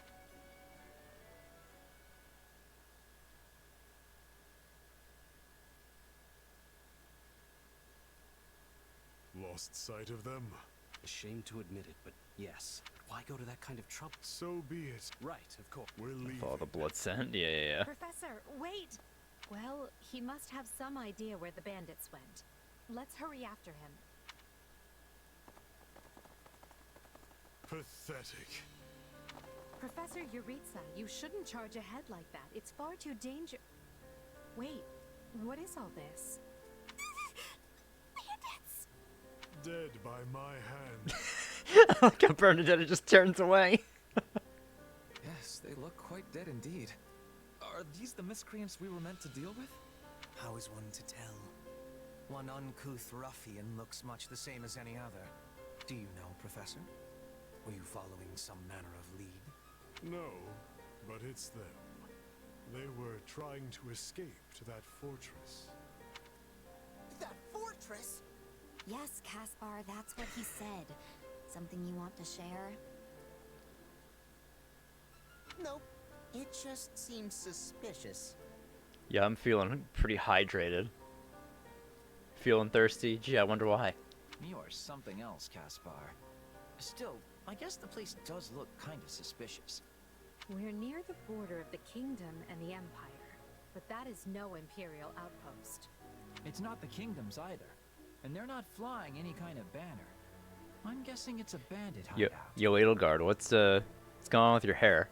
Lost sight of them. Ashamed to admit it, but yes. Why go to that kind of trouble? So be it. Right, of course. We're leaving. Follow the blood scent. Yeah. Professor, wait! Well, he must have some idea where the bandits went. Let's hurry after him. Pathetic. Professor Yuritsa, you shouldn't charge ahead like that. It's far too dangerous. Wait, what is all this? Dead by my hand. Like how Bernadetta just turns away. Yes, they look quite dead indeed. Are these the miscreants we were meant to deal with? How is one to tell? One uncouth ruffian looks much the same as any other. Do you know, Professor? Were you following some manner of lead? No, but it's them. They were trying to escape to that fortress. That fortress? Yes, Caspar, that's what he said. Something you want to share? Nope. It just seems suspicious. Yeah, I'm feeling pretty hydrated. Feeling thirsty? Gee, I wonder why. You are something else, Caspar. Still, I guess the place does look kind of suspicious. We're near the border of the kingdom and the empire, but that is no imperial outpost. It's not the kingdoms either, and they're not flying any kind of banner. I'm guessing it's a bandit hideout. Yo, Edelgard, what's going on with your hair?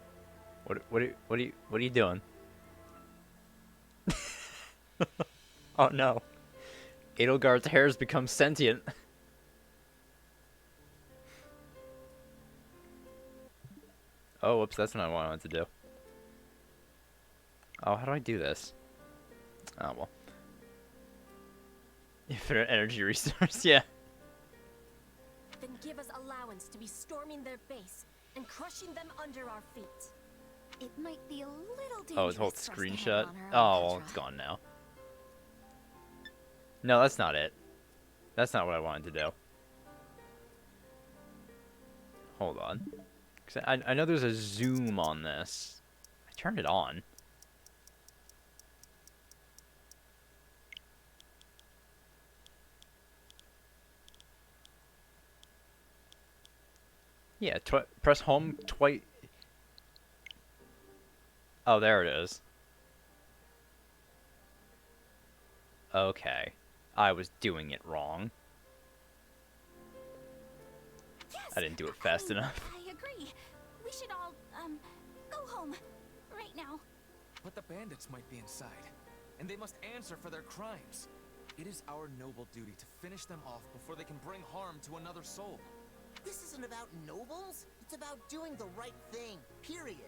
What are you doing? Oh no. Edelgard's hair has become sentient. Oh, whoops, that's not what I wanted to do. Oh, how do I do this? Oh, well. Infinite energy resource, yeah. Then give us allowance to be storming their base and crushing them under our feet. It might be a little dangerous. Oh, his whole for us to screenshot? handle on our Oh, own, well, Petra. it's gone now. No, that's not it. That's not what I wanted to do. Hold on. 'Cause I know there's a zoom on this. I turned it on. Yeah, press home twice. Oh, there it is. Okay. I was doing it wrong. Yes, I didn't do it fast enough. I agree. We should all, go home. Right now. But the bandits might be inside, and they must answer for their crimes. It is our noble duty to finish them off before they can bring harm to another soul. This isn't about nobles. It's about doing the right thing, period.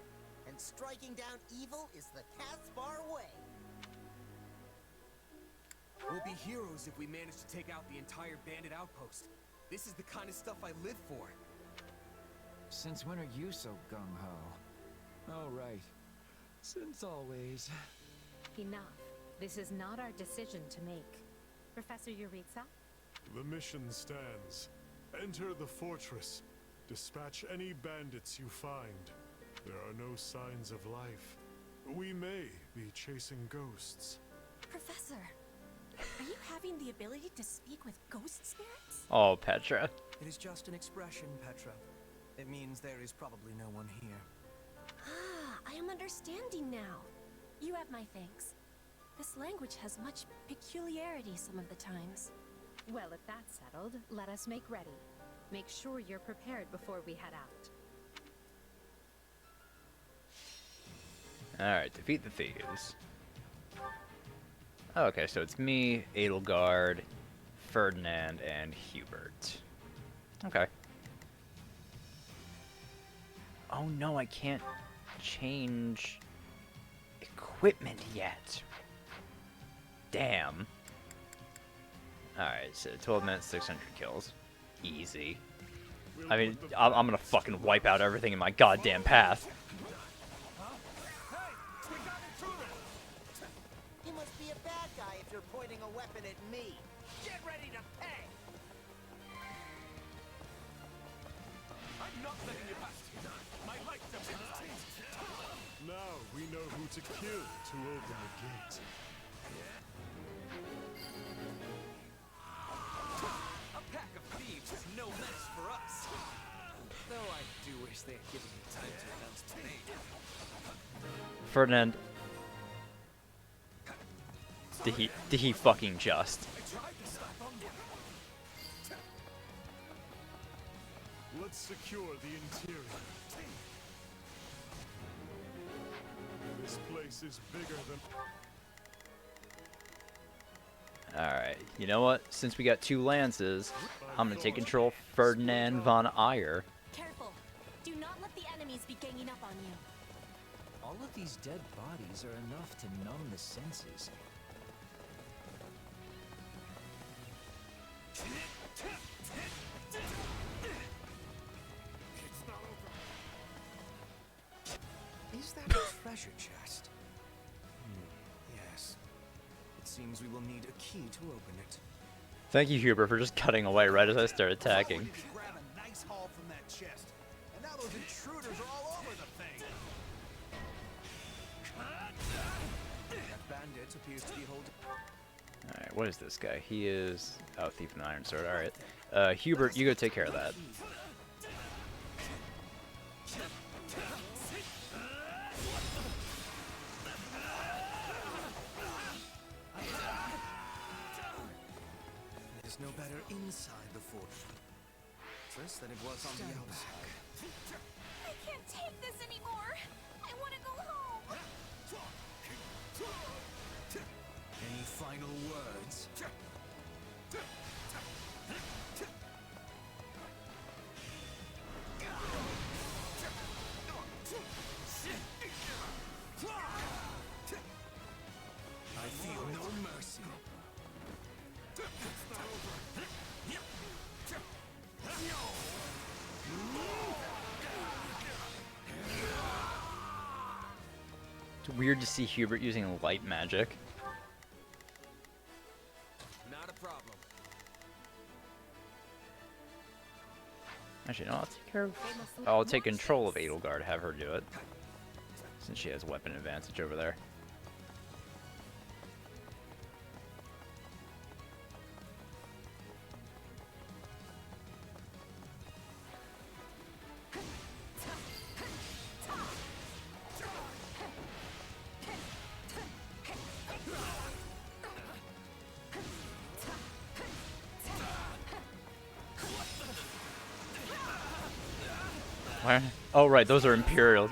And striking down evil is the Caspar way. We'll be heroes if we manage to take out the entire bandit outpost. This is the kind of stuff I live for. Since when are you so gung-ho? Oh, right. Since always. Enough. This is not our decision to make. Professor Yuritsa? The mission stands. Enter the fortress. Dispatch any bandits you find. There are no signs of life. We may be chasing ghosts. Professor, are you having the ability to speak with ghost spirits? Oh, Petra. It is just an expression, Petra. It means there is probably no one here. Ah, I am understanding now. You have my thanks. This language has much peculiarity some of the times. Well, if that's settled, let us make ready. Make sure you're prepared before we head out. Alright, defeat the thieves. Oh, okay, so it's me, Edelgard, Ferdinand, and Hubert. Okay. Oh no, I can't change equipment yet. Damn. Alright, so 12 minutes, 600 kills. Easy. I mean, I'm gonna fucking wipe out everything in my goddamn path. You must be a bad guy if you're pointing a weapon at me. Get ready to pay! I'm not letting you pass. My lights have been light. Now we know who to kill to open the gate. A pack of thieves is no mess for us. Though I do wish they had given me time to announce my name. Ferdinand. Did he fucking just? Let's secure the interior. This place is bigger than... Alright, you know what? Since we got 2 lances, I'm gonna take control of Ferdinand von Eyre. Careful. Do not let the enemies be ganging up on you. All of these dead bodies are enough to numb the senses. Is that a treasure chest? Yes. It seems we will need a key to open it. Thank you, Hubert, for just cutting away right as I start attacking. Grab a nice haul from that chest. And now those intruders are all over the thing. That bandit appears to be holding... Alright, what is this guy? He is... Oh, Thief and Iron Sword, alright. Hubert, you go take care of that. It is no better inside the fortress than it was on the outside. I can't take this anymore. I want to go home. Any final words? I feel no mercy. It's weird to see Hubert using light magic. Not a problem. Actually, no, I'll take care of... I'll take control of Edelgard, have her do it. Since she has weapon advantage over there. Why? Oh, right, those are Imperials.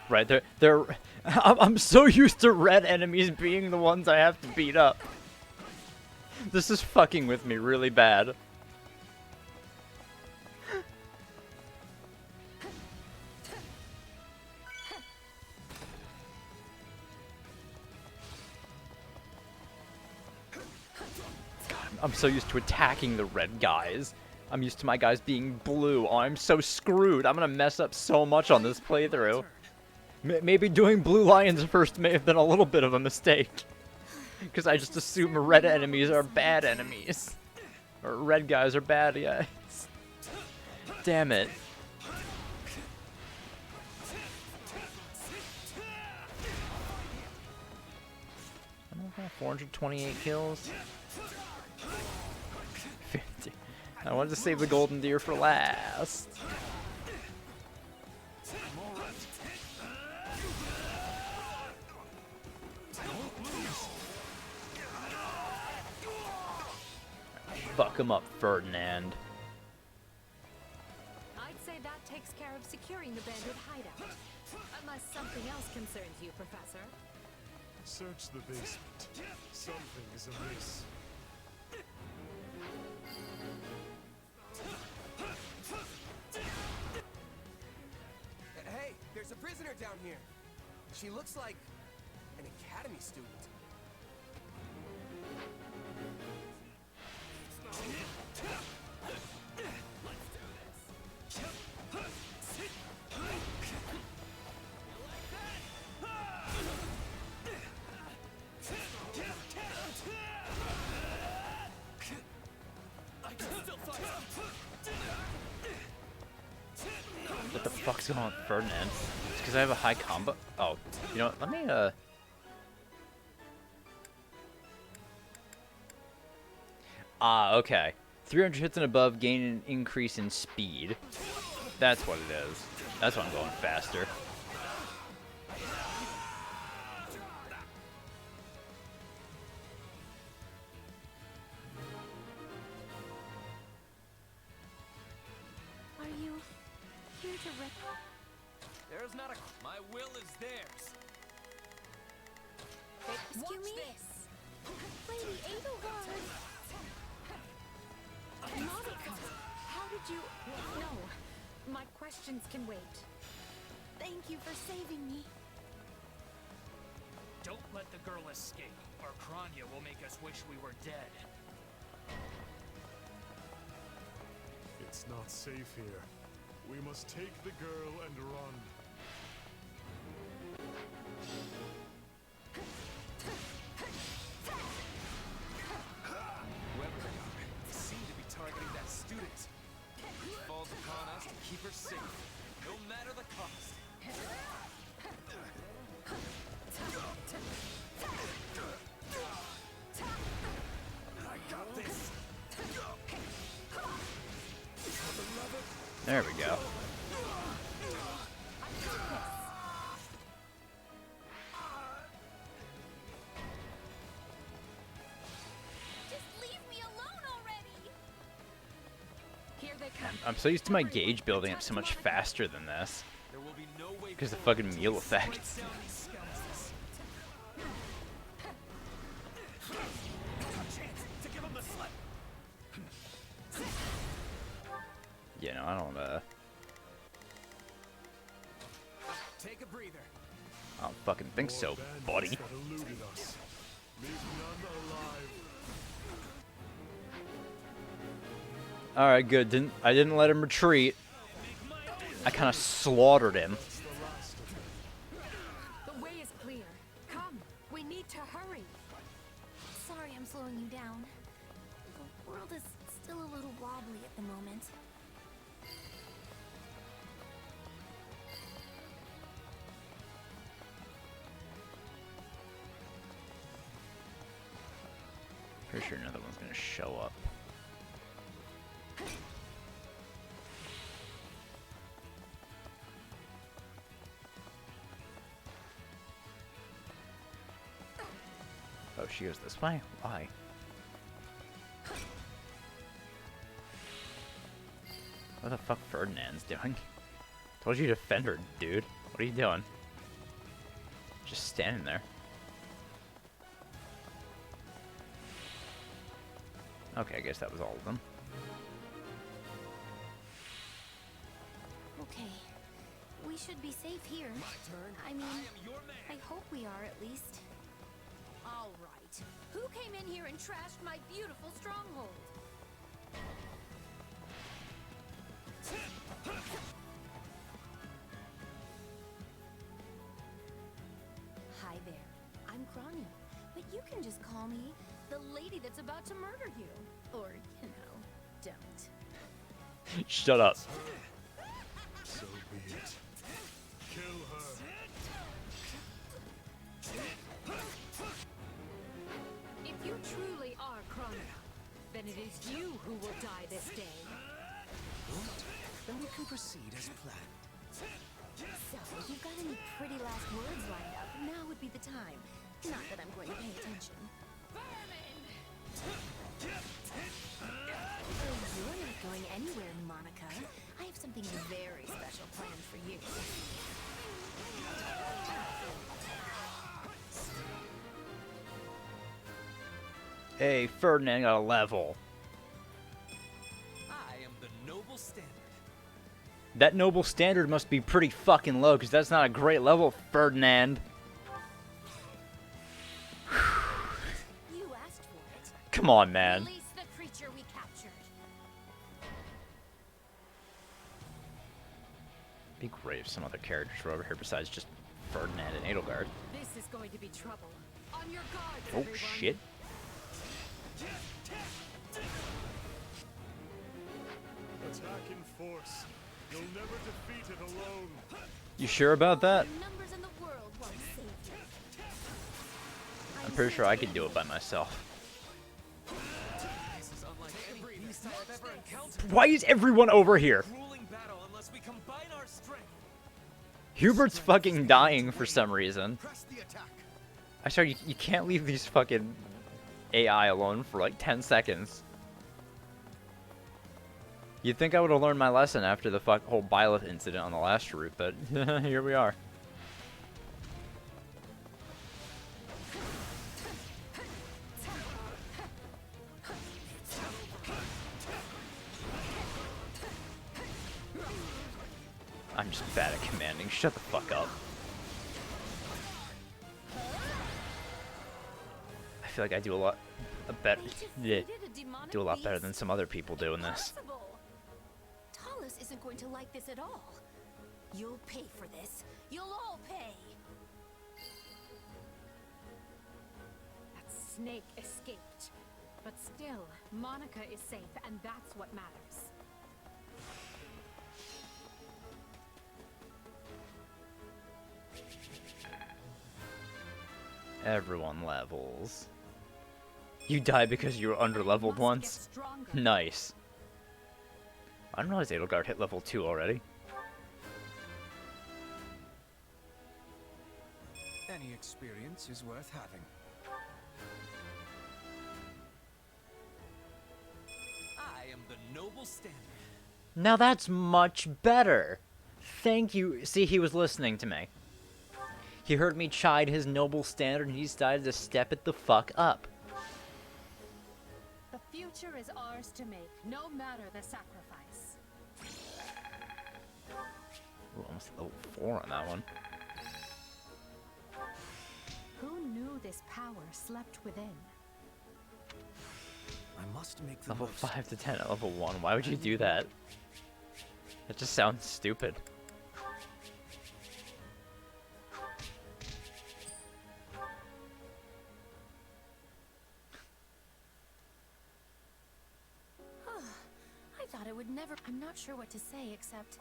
Right, they're I'm so used to red enemies being the ones I have to beat up. This is fucking with me really bad. God, I'm so used to attacking the red guys. I'm used to my guys being blue. Oh, I'm so screwed. I'm gonna mess up so much on this playthrough. Maybe doing blue lions first may have been a little bit of a mistake. Because I just assume red enemies are bad enemies. Or red guys are bad guys. Damn it. 428 kills. 50. I wanted to save the golden deer for last. Fuck him up, Ferdinand. I'd say that takes care of securing the bandit hideout. Unless something else concerns you, Professor. Search the basement. Something is amiss. Hey, there's a prisoner down here. She looks like an academy student. What the fuck's going on with Ferdinand? It's because I have a high combo. Oh, you know what? Let me, okay. 300 hits and above gain an increase in speed. That's what it is. That's why I'm going faster. Are you here to rip? There's not a... My will is theirs. Excuse me? Lady Edelgard! Monica, how did you... No, my questions can wait. Thank you for saving me. Don't let the girl escape, or Kranya will make us wish we were dead. It's not safe here. We must take the girl and run. Whoever they are, they seem to be targeting that student. It falls upon us to keep her safe, no matter the cost. I got this. There we go. Just leave me alone already! Here they come. I'm so used to my gauge building up so much faster than this. Because the fucking meal effect. You know, I don't, Take a breather. I don't fucking think so, buddy. Alright, good. I didn't let him retreat. I kind of slaughtered him. The way is clear. Come, we need to hurry. Sorry I'm slowing you down. The world is still a little wobbly at the moment. Pretty sure another one's gonna show up. Oh, she goes this way? Why? What the fuck Ferdinand's doing? Told you to defend her, dude. What are you doing? Just standing there. Okay, I guess that was all of them. Okay. We should be safe here. I mean, I hope we are at least. All right. Who came in here and trashed my beautiful stronghold? Hi there. I'm Grania, but you can just call me the lady that's about to murder you. Or, you know, don't. Shut up. So be it. Kill her. If you truly are Crania, then it is you who will die this day. Good. Then we can proceed as planned. So, if you've got any pretty last words lined up, now would be the time. Not that I'm going to pay attention. Oh, you're not going anywhere, Monica. I have something very special planned for you. Hey, Ferdinand got a level. I am the noble standard. That noble standard must be pretty fucking low, because that's not a great level, Ferdinand. You asked for it. Come on, man. Release the creature we captured. Be great if some other characters were over here besides just Ferdinand and Edelgard. This is going to be trouble. On your guard, Oh everyone. shit. Attack in force. You'll never defeat it alone. You sure about that? Numbers in the world won't save you. I'm pretty sure I could do it by myself. This is unlike every beast I have ever encountered. Why is everyone over here? Grueling battle unless we combine our strength. Hubert's fucking dying for some reason. Press the attack. I swear, you can't leave these fucking AI alone for like 10 seconds. You'd think I would have learned my lesson after the whole Byleth incident on the last route, but here we are. I'm just bad at commanding. Shut the fuck up. I feel like I do a lot better. Do a lot better than some other people do in this. Talus isn't going to like this at all. You'll pay for this. You'll all pay. That snake escaped. But still, Monica is safe, and that's what matters. Everyone levels. You die because you were under-leveled once? Nice. I didn't realize Edelgard hit level 2 already. Any experience is worth having. I am the noble standard. Now that's much better. Thank you. See, he was listening to me. He heard me chide his noble standard and he decided to step it the fuck up. The future is ours to make, no matter the sacrifice. Ooh, almost level 4 on that one. Who knew this power slept within? I must make the Level most. 5 to 10 at level 1. Why would you do that? That just sounds stupid. I thought I would never. I'm not sure what to say except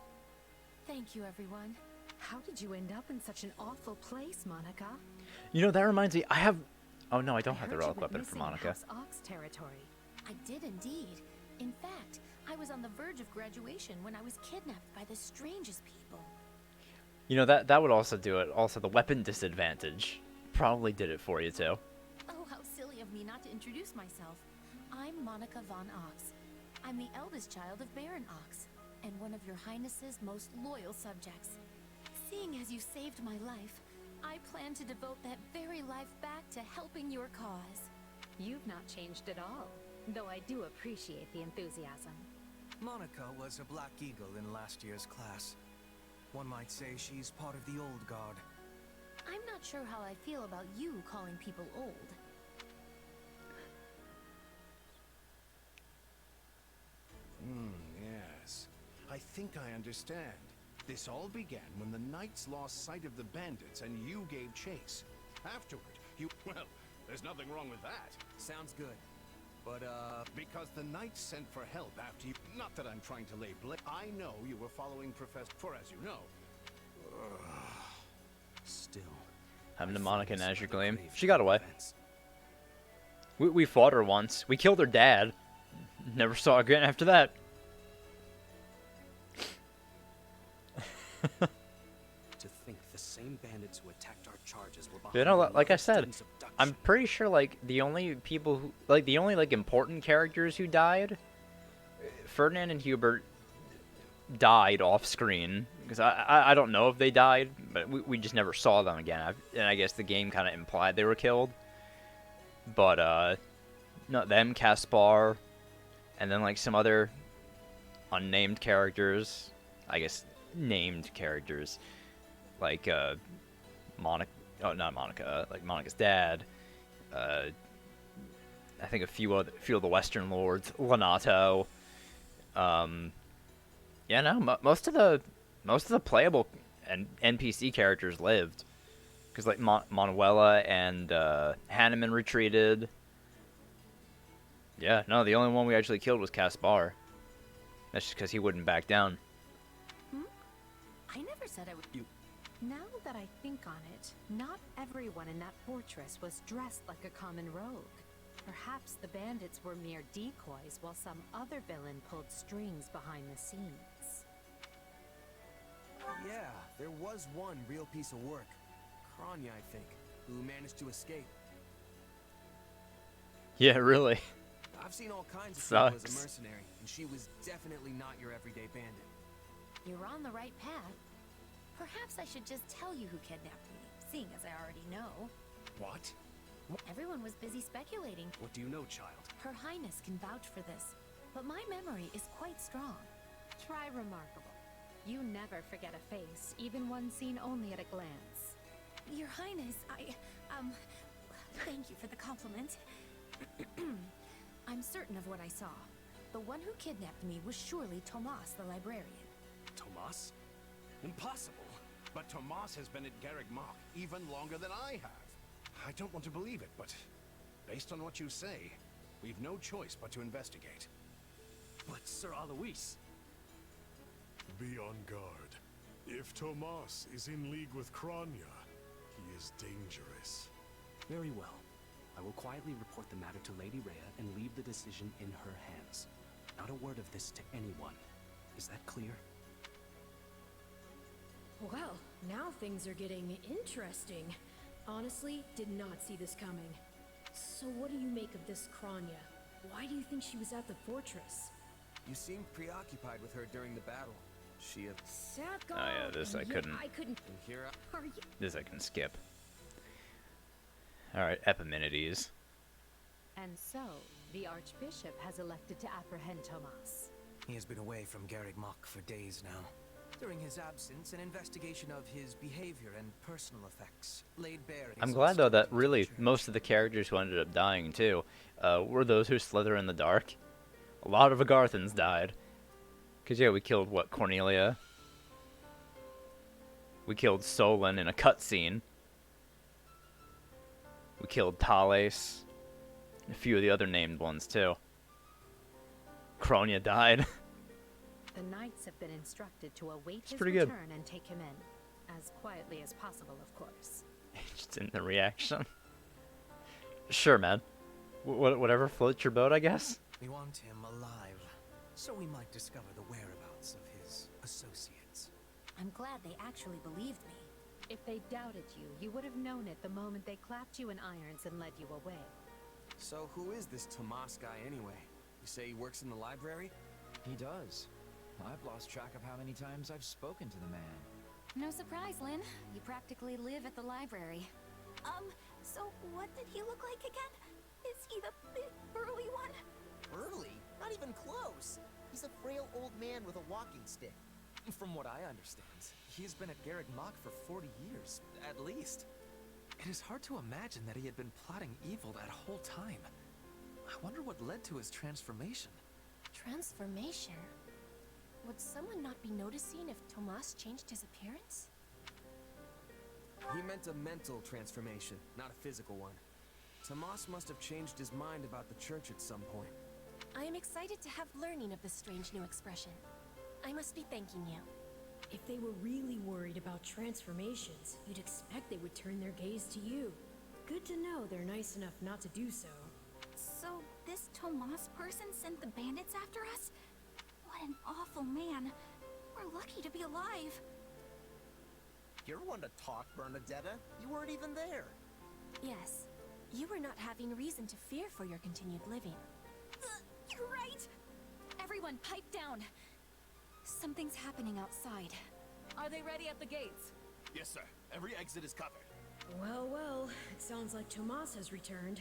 thank you, everyone. How did you end up in such an awful place, Monica? You know, that reminds me, I have... Oh no, I don't have the heard you relic went weapon for missing in Monica. House Ox territory. I did indeed. In fact, I was on the verge of graduation when I was kidnapped by the strangest people. You know, that would also do it. Also, the weapon disadvantage probably did it for you, too. Oh, how silly of me not to introduce myself. I'm Monica von Ox. I'm the eldest child of Baron Ox, and one of your Highness's most loyal subjects. Seeing as you saved my life, I plan to devote that very life back to helping your cause. You've not changed at all, though I do appreciate the enthusiasm. Monica was a Black Eagle in last year's class. One might say she's part of the old guard. I'm not sure how I feel about you calling people old. Yes. I think I understand. This all began when the Knights lost sight of the bandits and you gave chase. Afterward, well, there's nothing wrong with that. Sounds good. But, because the Knights sent for help after you... Not that I'm trying to lay blame. I know you were following Professor... For as you know... Still... Having to Monica and Azure Gleam. She got away. We fought her once. We killed her dad. Never saw her again after that. To think the same bandits who attacked our charges were behind You know, the like I last said, students' abduction. I'm pretty sure like the only people who, like the only like important characters who died, Ferdinand and Hubert died off screen because I don't know if they died, but we just never saw them again. And I guess the game kind of implied they were killed. But not them, Caspar, and then like some other unnamed characters. I guess named characters like Monica. Oh, not Monica. Like Monica's dad. I think a few of the Western lords. Lenato. Yeah, no. Most of the playable and NPC characters lived, because like Manuela and Hanneman retreated. Yeah, no. The only one we actually killed was Caspar. That's just because he wouldn't back down. I never said I would. Now that I think on it, not everyone in that fortress was dressed like a common rogue. Perhaps the bandits were mere decoys, while some other villain pulled strings behind the scenes. yeah, there was one real piece of work. Kranya, I think, who managed to escape. Yeah, really. I've seen all kinds of people as a Sucks. mercenary, and she was definitely not your everyday bandit. You're on the right path. Perhaps I should just tell you who kidnapped me, seeing as I already know. What? Everyone was busy speculating. What do you know, child? Her Highness can vouch for this, but my memory is quite strong. Try remarkable. You never forget a face, even one seen only at a glance. Your Highness, thank you for the compliment. I'm certain of what I saw. The one who kidnapped me was surely Tomas, the librarian. Tomas? Impossible. But Tomas has been at Garreg Mach even longer than I have. I don't want to believe it, but based on what you say, we've no choice but to investigate. But Sir Alois... Be on guard. If Tomas is in league with Kranya, he is dangerous. Very well. I will quietly report the matter to Lady Rhea and leave the decision in her hands. Not a word of this to anyone. Is that clear? Well, now things are getting interesting. Honestly, did not see this coming. So what do you make of this Kranya? Why do you think she was at the fortress? You seemed preoccupied with her during the battle. She Oh yeah, this I couldn't. And here Are you? This I can skip. All right, Epimenides. And so, the Archbishop has elected to apprehend Tomas. He has been away from Garreg Mach for days now. During his absence, an investigation of his behavior and personal effects laid bare. I'm glad though that really most of the characters who ended up dying too were those who slither in the dark. A lot of Agarthans died. Cause yeah, we killed what, Cornelia. We killed Solon in a cutscene. We killed Thales. A few of the other named ones too. Kronia died. The knights have been instructed to await his pretty good. return and take him in. As quietly as possible, of course. Just in the reaction. Sure, man. Whatever floats your boat, I guess. We want him alive, so we might discover the whereabouts of his associates. I'm glad they actually believed me. If they doubted you, you would have known it the moment they clapped you in irons and led you away. So who is this Tomas guy anyway? You say he works in the library? He does. I've lost track of how many times I've spoken to the man. No surprise, Lynn. You practically live at the library. So what did he look like again? Is he the big burly one? Burly? Not even close. He's a frail old man with a walking stick. From what I understand, he's been at Garreg Mach for 40 years, at least. It is hard to imagine that he had been plotting evil that whole time. I wonder what led to his transformation. Transformation? Would someone not be noticing if Tomas changed his appearance? He meant a mental transformation, not a physical one. Tomas must have changed his mind about the church at some point. I am excited to have learning of this strange new expression. I must be thanking you. If they were really worried about transformations, you'd expect they would turn their gaze to you. Good to know they're nice enough not to do so. So, this Tomas person sent the bandits after us? What an awful man. We're lucky to be alive. You're one to talk, Bernadetta. You weren't even there. Yes, you were not having reason to fear for your continued living. You're right! Everyone, pipe down. Something's happening outside. Are they ready at the gates? Yes, sir. Every exit is covered. Well, well, it sounds like Tomas has returned.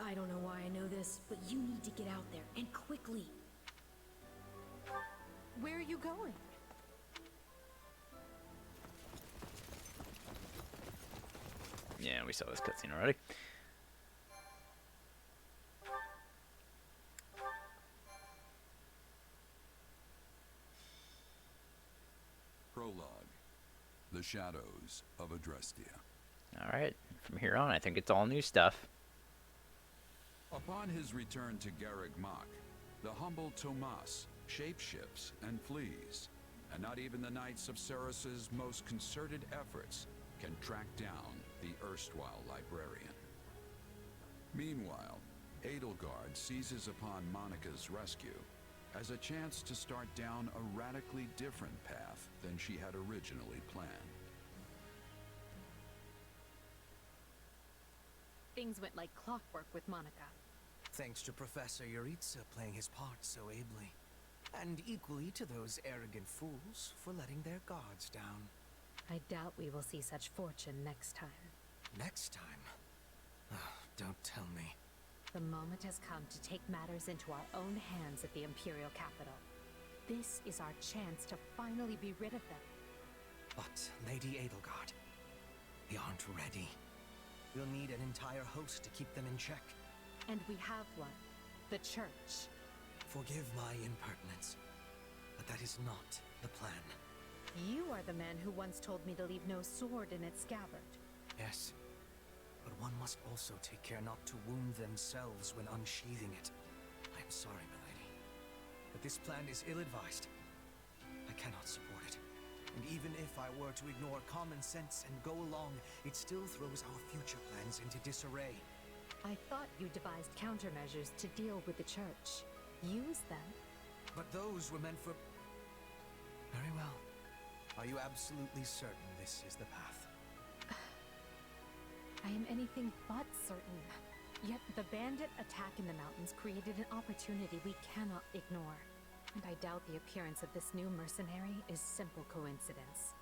I don't know why I know this, but you need to get out there, and quickly. Where are you going? Yeah, we saw this cutscene already. Prologue. The Shadows of Adrestia. Alright, from here on, I think it's all new stuff. Upon his return to Garreg Mach, the humble Tomas shapeshifts and flees, and not even the Knights of Saras' most concerted efforts can track down the erstwhile librarian. Meanwhile, Edelgard seizes upon Monica's rescue as a chance to start down a radically different path than she had originally planned. Things went like clockwork with Monica. Thanks to Professor Yuritsa playing his part so ably. And equally to those arrogant fools for letting their guards down. I doubt we will see such fortune next time. Next time? Oh, don't tell me. The moment has come to take matters into our own hands at the Imperial capital. This is our chance to finally be rid of them. But, Lady Edelgard, we aren't ready. We'll need an entire host to keep them in check. And we have one. The Church. Forgive my impertinence, but that is not the plan. You are the man who once told me to leave no sword in its scabbard. Yes, but one must also take care not to wound themselves when unsheathing it. I am sorry, milady, but this plan is ill-advised. I cannot support it. And even if I were to ignore common sense and go along, it still throws our future plans into disarray. I thought you devised countermeasures to deal with the Church. Use them. But those were meant for... Very well. Are you absolutely certain this is the path? I am anything but certain. Yet the bandit attack in the mountains created an opportunity we cannot ignore. And I doubt the appearance of this new mercenary is simple coincidence.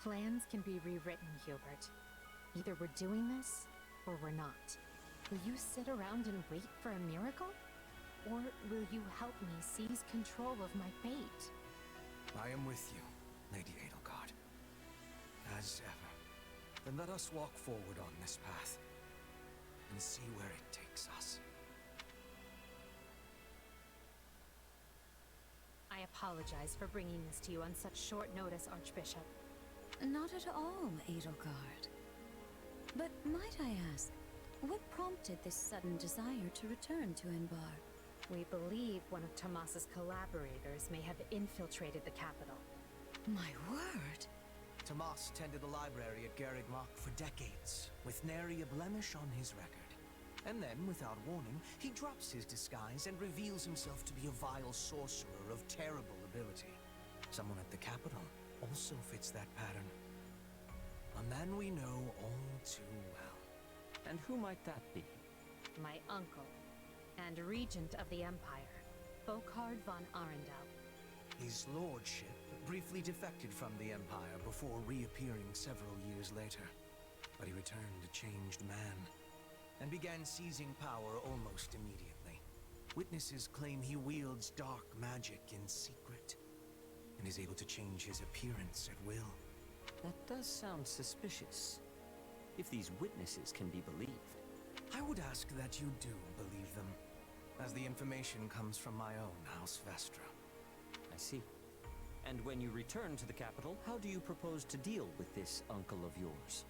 Plans can be rewritten, Hubert. Either we're doing this, or we're not. Will you sit around and wait for a miracle? Or will you help me seize control of my fate? I am with you, Lady Edelgard. As ever. Then let us walk forward on this path, and see where it takes us. I apologize for bringing this to you on such short notice, Archbishop. Not at all, Edelgard. But might I ask, what prompted this sudden desire to return to Enbar? We believe one of Tomas's collaborators may have infiltrated the capital. My word! Tomas tended the library at Garreg Mach for decades, with nary a blemish on his record. And then, without warning, he drops his disguise and reveals himself to be a vile sorcerer of terrible ability. Someone at the capital also fits that pattern. A man we know all too well. And who might that be? My uncle, and regent of the Empire, Bokhard von Arundel. His lordship briefly defected from the Empire before reappearing several years later. But he returned a changed man, and began seizing power almost immediately. Witnesses claim he wields dark magic in secret, and is able to change his appearance at will. That does sound suspicious. If these witnesses can be believed. I would ask that you do believe them, as the information comes from my own House Vestra. see. And when you return to the capital, how do you propose to deal with this uncle of yours?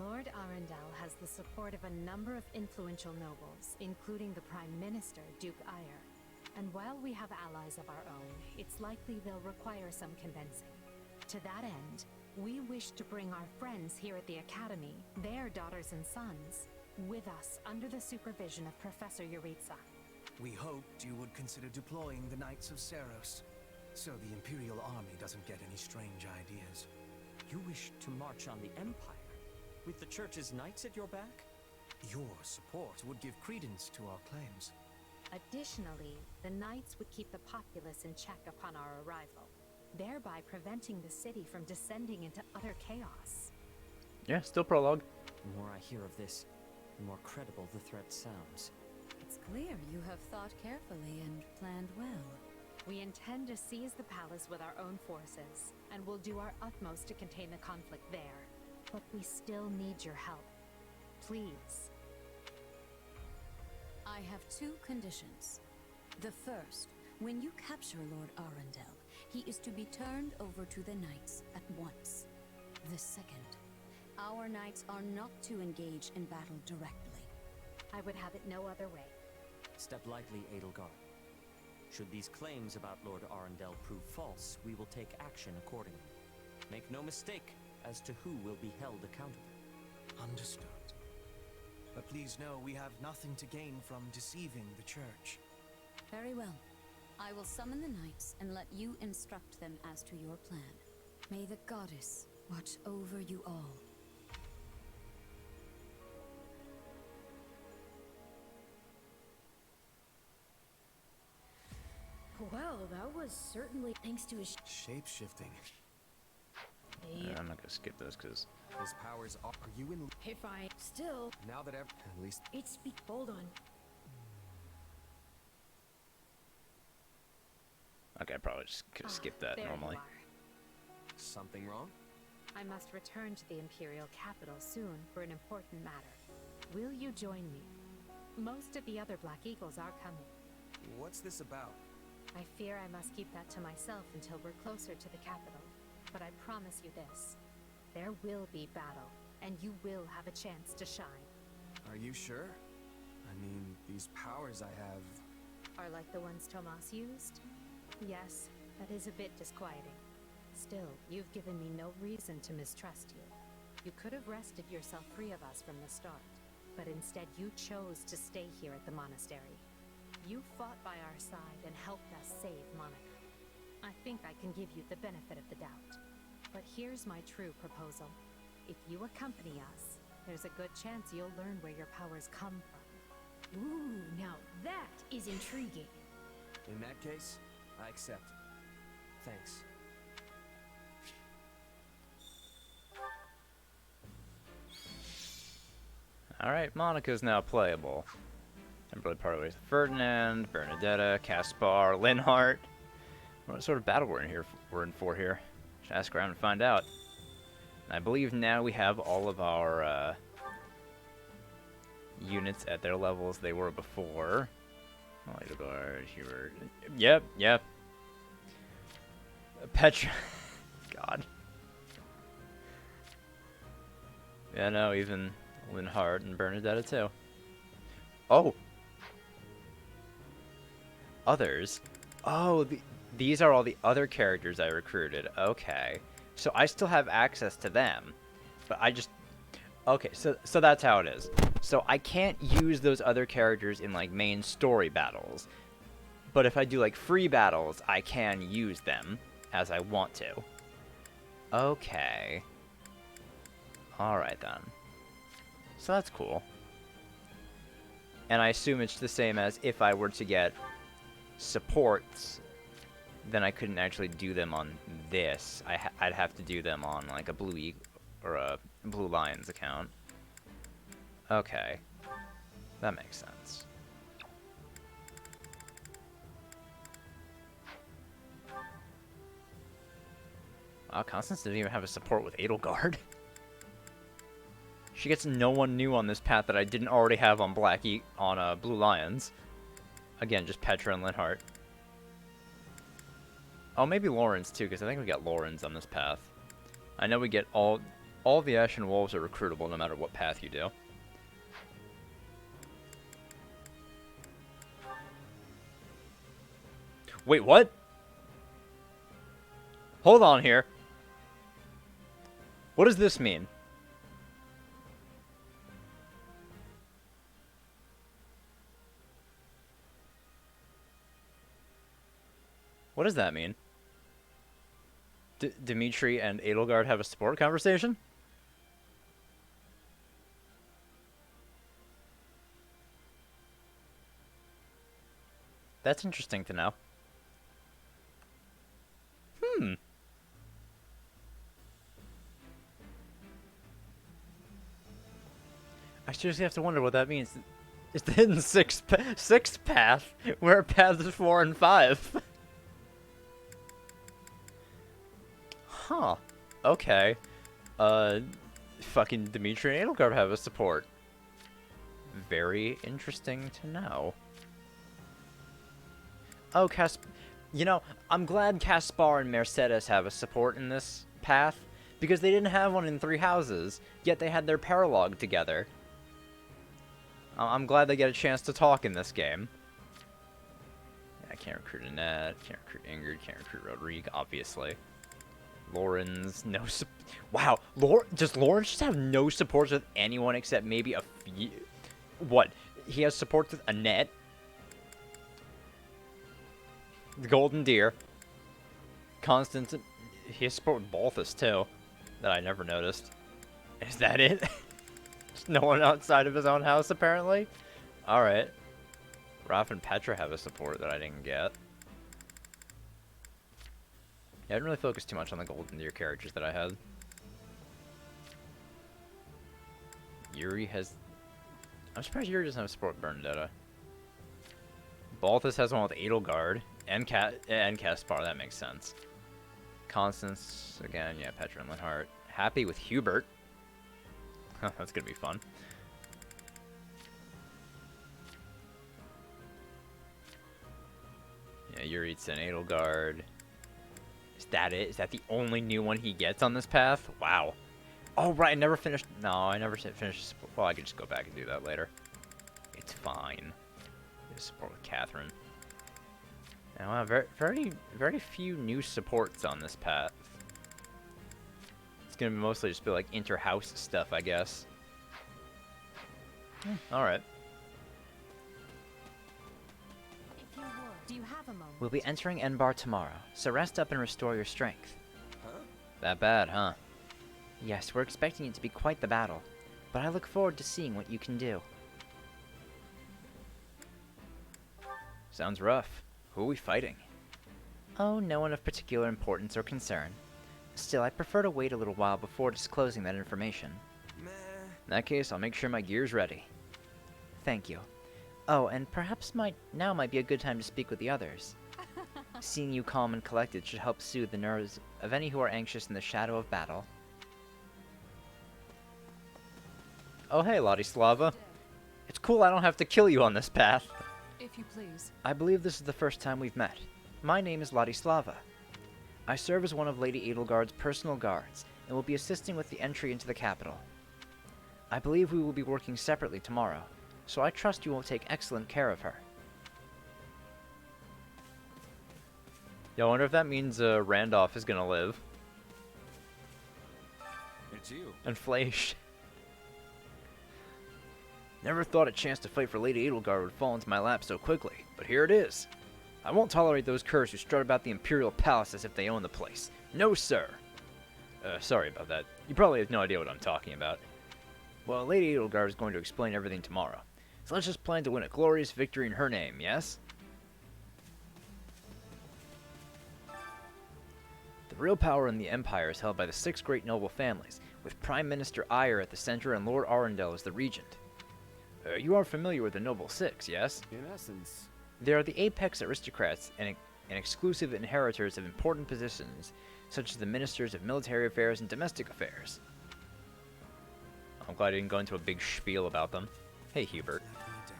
Lord Arundel has the support of a number of influential nobles, including the Prime Minister, Duke Eyre. And while we have allies of our own, it's likely they'll require some convincing. To that end, we wish to bring our friends here at the Academy, their daughters and sons, with us under the supervision of Professor Yuritsa. We hoped you would consider deploying the Knights of Saras, so the Imperial Army doesn't get any strange ideas. You wish to march on the Empire? With the Church's knights at your back? Your support would give credence to our claims. Additionally, the Knights would keep the populace in check upon our arrival, thereby preventing the city from descending into utter chaos. Yeah, still prologue. The more I hear of this, the more credible the threat sounds. It's clear you have thought carefully and planned well. We intend to seize the palace with our own forces, and will do our utmost to contain the conflict there. But we still need your help. Please. I have two conditions. The first, when you capture Lord Arundel, he is to be turned over to the Knights at once. The second, our Knights are not to engage in battle directly. I would have it no other way. Step lightly, Edelgard. Should these claims about Lord Arundel prove false, we will take action accordingly. Make no mistake as to who will be held accountable. Understood. But please know we have nothing to gain from deceiving the Church. Very well. I will summon the Knights and let you instruct them as to your plan. May the Goddess watch over you all. Well, that was certainly thanks to his shape-shifting. Yeah, I'm not gonna skip this because his powers are you in. If I still Now that at least it's hold on. okay, I probably just could have skipped that there normally. You are. Something wrong? I must return to the Imperial capital soon for an important matter. Will you join me? Most of the other Black Eagles are coming. What's this about? I fear I must keep that to myself until we're closer to the capital. But I promise you this. There will be battle, and you will have a chance to shine. Are you sure? I mean, these powers I have... Are like the ones Tomas used? Yes, that is a bit disquieting. Still, you've given me no reason to mistrust you. You could have wrested yourself free of us from the start, but instead you chose to stay here at the monastery. You fought by our side and helped us save Monica. I think I can give you the benefit of the doubt. But here's my true proposal. If you accompany us, there's a good chance you'll learn where your powers come from. Ooh, now that is intriguing. In that case, I accept. Thanks. Alright, Monica's now playable. Temporarily part with Ferdinand, Bernadetta, Caspar, Linhart. What sort of battle we're in for here? Should ask around and find out. And I believe now we have all of our units at their levels they were before. Oh, Edelgard, Hubert. Yep. Petra. God. Yeah, no, even Linhart and Bernadetta too. Oh! Others? Oh, these are all the other characters I recruited. Okay. So I still have access to them. But I just... Okay, so that's how it is. So I can't use those other characters in, like, main story battles. But if I do, like, free battles, I can use them as I want to. Okay. Alright, then. So that's cool. And I assume it's the same as if I were to get supports, then I couldn't actually do them on this. I'd have to do them on like a Blue Eagle or a Blue Lions account. Okay, that makes sense. Wow, Constance didn't even have a support with Edelgard. She gets no one new on this path that I didn't already have on Blue Lions. Again, just Petra and Linhart. Oh, maybe Lawrence too, because I think we got Lawrence on this path. I know we get all the Ashen Wolves are recruitable no matter what path you do. Wait, what? Hold on here. What does this mean? What does that mean? Dimitri and Edelgard have a support conversation? That's interesting to know. I seriously have to wonder what that means. It's the hidden sixth path, where paths 4 and 5. Huh. Okay. Fucking Dimitri and Edelgard have a support. Very interesting to know. Oh, you know, I'm glad Caspar and Mercedes have a support in this path, because they didn't have one in 3 houses, yet they had their paralogue together. I'm glad they get a chance to talk in this game. I can't recruit Annette, can't recruit Ingrid, can't recruit Rodrigue, obviously. Lawrence, no wow, does Lawrence just have no supports with anyone except maybe a few? What? He has supports with Annette? The Golden Deer. Constance. He has support with Balthus, too. That I never noticed. Is that it? Just no one outside of his own house, apparently? Alright. Raph and Petra have a support that I didn't get. Yeah, I didn't really focus too much on the Golden Deer characters that I had. Yuri has... I'm surprised Yuri doesn't have support with Bernadetta. Balthus has one with Edelgard. And Caspar, that makes sense. Constance, again, yeah, Petra and Linhart. Happy with Hubert. That's gonna be fun. Yeah, Yurit's an Edelgard. Is that it? Is that the only new one he gets on this path? Wow. Oh, right, I never finished... No, I never finished... Well, I could just go back and do that later. It's fine. Support with Catherine. Now, very few new supports on this path. It's gonna mostly just be like inter-house stuff, I guess. Alright. Do you have a moment? We'll be entering Enbar tomorrow, so rest up and restore your strength. Huh? That bad, huh? Yes, we're expecting it to be quite the battle, but I look forward to seeing what you can do. Sounds rough. Who are we fighting? Oh, no one of particular importance or concern. Still, I prefer to wait a little while before disclosing that information. Meh. In that case, I'll make sure my gear's ready. Thank you. Oh, and perhaps now might be a good time to speak with the others. Seeing you calm and collected should help soothe the nerves of any who are anxious in the shadow of battle. Oh hey, Ladislava. It's cool I don't have to kill you on this path. If you please. I believe this is the first time we've met. My name is Ladislava. I serve as one of Lady Edelgard's personal guards, and will be assisting with the entry into the capital. I believe we will be working separately tomorrow, so I trust you will take excellent care of her. Yeah, I wonder if that means Randolph is gonna live. It's you. And Fleisch. Never thought a chance to fight for Lady Edelgard would fall into my lap so quickly, but here it is. I won't tolerate those curs who strut about the Imperial Palace as if they own the place. No, sir. Sorry about that. You probably have no idea what I'm talking about. Well, Lady Edelgard is going to explain everything tomorrow, so let's just plan to win a glorious victory in her name, yes? The real power in the Empire is held by the 6 great noble families, with Prime Minister Ayer at the center and Lord Arundel as the regent. You are familiar with the Noble Six, yes? In essence. They are the apex aristocrats and exclusive inheritors of important positions, such as the Ministers of Military Affairs and Domestic Affairs. I'm glad I didn't go into a big spiel about them. Hey, Hubert.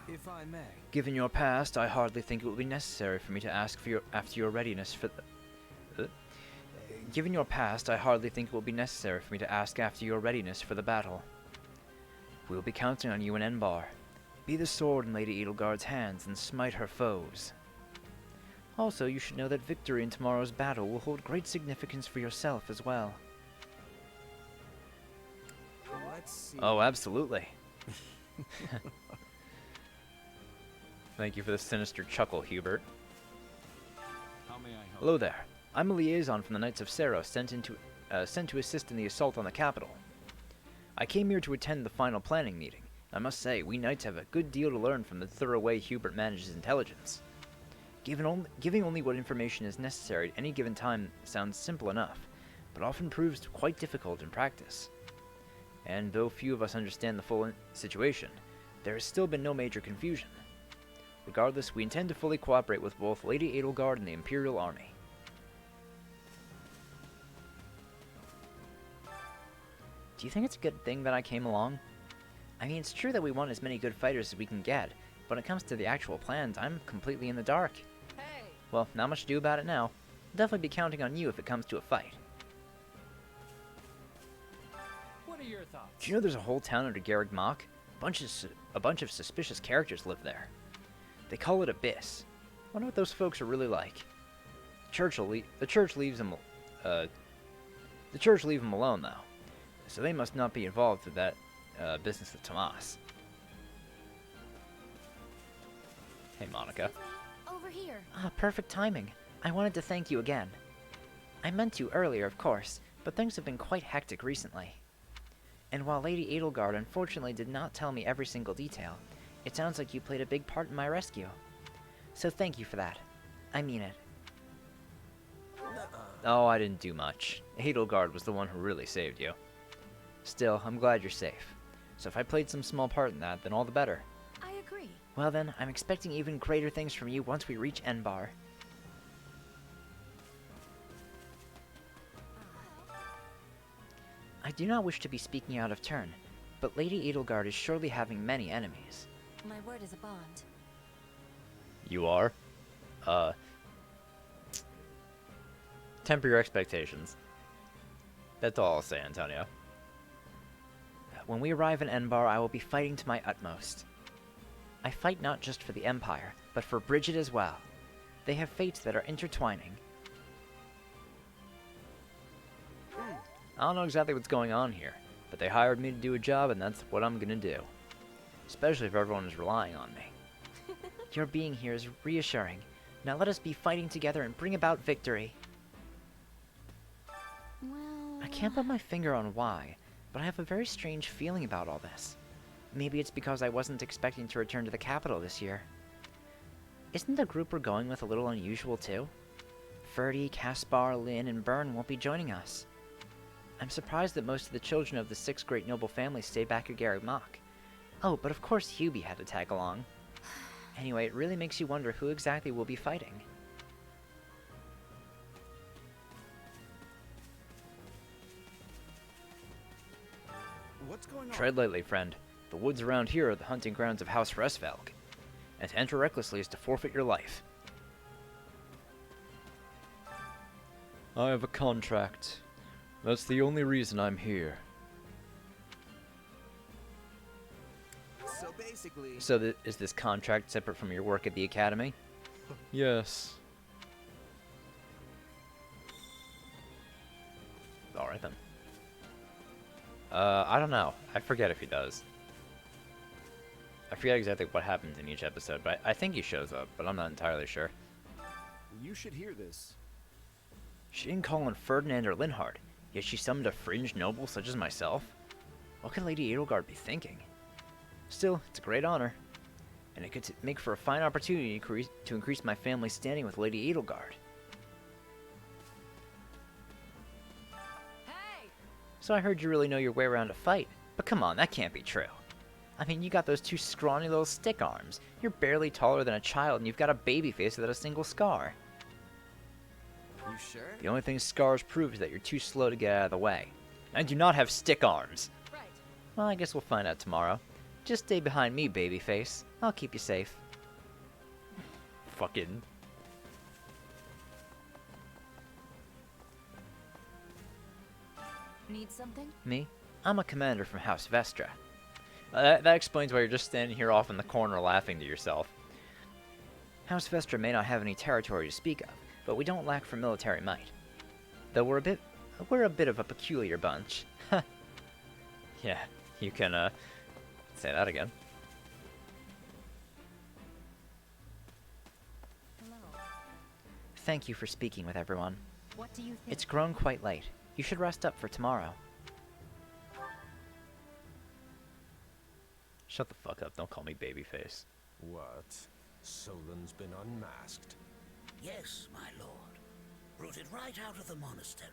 If I may. Given your past, I hardly think it will be necessary for me to ask for after your readiness for Given your past, I hardly think it will be necessary for me to ask after your readiness for the battle. We will be counting on you in Enbar. Be the sword in Lady Edelgard's hands and smite her foes. Also, you should know that victory in tomorrow's battle will hold great significance for yourself as well. Let's see. Oh, absolutely. Thank you for the sinister chuckle, Hubert. How may I help? Hello there. I'm a liaison from the Knights of Saras sent to assist in the assault on the capital. I came here to attend the final planning meeting. I must say, we Knights have a good deal to learn from the thorough way Hubert manages intelligence. Giving only what information is necessary at any given time sounds simple enough, but often proves quite difficult in practice. And though few of us understand the full situation, there has still been no major confusion. Regardless, we intend to fully cooperate with both Lady Edelgard and the Imperial Army. Do you think it's a good thing that I came along? I mean, it's true that we want as many good fighters as we can get, but when it comes to the actual plans, I'm completely in the dark. Hey! Well, not much to do about it now. I'll definitely be counting on you if it comes to a fight. What are your thoughts? Do you know there's a whole town under Garreg Mach? A bunch of suspicious characters live there. They call it Abyss. Wonder what those folks are really like. The church leaves them alone, though. So they must not be involved with that business with Tomas. Hey, Monica. Over here. Ah, perfect timing. I wanted to thank you again. I meant to earlier, of course, but things have been quite hectic recently. And while Lady Edelgard unfortunately did not tell me every single detail, it sounds like you played a big part in my rescue. So thank you for that. I mean it. Oh, I didn't do much. Edelgard was the one who really saved you. Still, I'm glad you're safe. So if I played some small part in that, then all the better. I agree. Well then, I'm expecting even greater things from you once we reach Enbar. I do not wish to be speaking out of turn, but Lady Edelgard is surely having many enemies. My word is a bond. You are? Temper your expectations. That's all I'll say, Antonio. When we arrive in Enbar, I will be fighting to my utmost. I fight not just for the Empire, but for Bridget as well. They have fates that are intertwining. I don't know exactly what's going on here, but they hired me to do a job, and that's what I'm gonna do. Especially if everyone is relying on me. Your being here is reassuring. Now let us be fighting together and bring about victory. Well... I can't put my finger on why, but I have a very strange feeling about all this. Maybe it's because I wasn't expecting to return to the capital this year. Isn't the group we're going with a little unusual too? Ferdy, Caspar, Lynn, and Byrne won't be joining us. I'm surprised that most of the children of the 6 great noble families stay back at Garreg Mach. Oh, but of course Hubie had to tag along. Anyway, it really makes you wonder who exactly will be fighting. What's going on? Tread lightly, friend. The woods around here are the hunting grounds of House Resvelg. And to enter recklessly is to forfeit your life. I have a contract. That's the only reason I'm here. So basically... So is this contract separate from your work at the Academy? Yes. Alright then. I don't know. I forget if he does. I forget exactly what happens in each episode, but I think he shows up, but I'm not entirely sure. You should hear this. She didn't call on Ferdinand or Linhard, yet she summoned a fringe noble such as myself? What could Lady Edelgard be thinking? Still, it's a great honor, and it could make for a fine opportunity to increase my family's standing with Lady Edelgard. Hey! So I heard you really know your way around a fight, but come on, that can't be true. I mean, you got those 2 scrawny little stick arms. You're barely taller than a child, and you've got a baby face without a single scar. You sure? The only thing scars prove is that you're too slow to get out of the way. I do not have stick arms. Right. Well, I guess we'll find out tomorrow. Just stay behind me, babyface. I'll keep you safe. Fucking... Need something? Me? I'm a commander from House Vestra. That explains why you're just standing here off in the corner laughing to yourself. House Vestra may not have any territory to speak of, but we don't lack for military might. Though we're a bit of a peculiar bunch. Yeah, you can say that again. Hello. Thank you for speaking with everyone. What do you think? It's grown quite late. You should rest up for tomorrow. Shut the fuck up, don't call me babyface. What? Solon's been unmasked? Yes, my lord. Rooted right out of the monastery.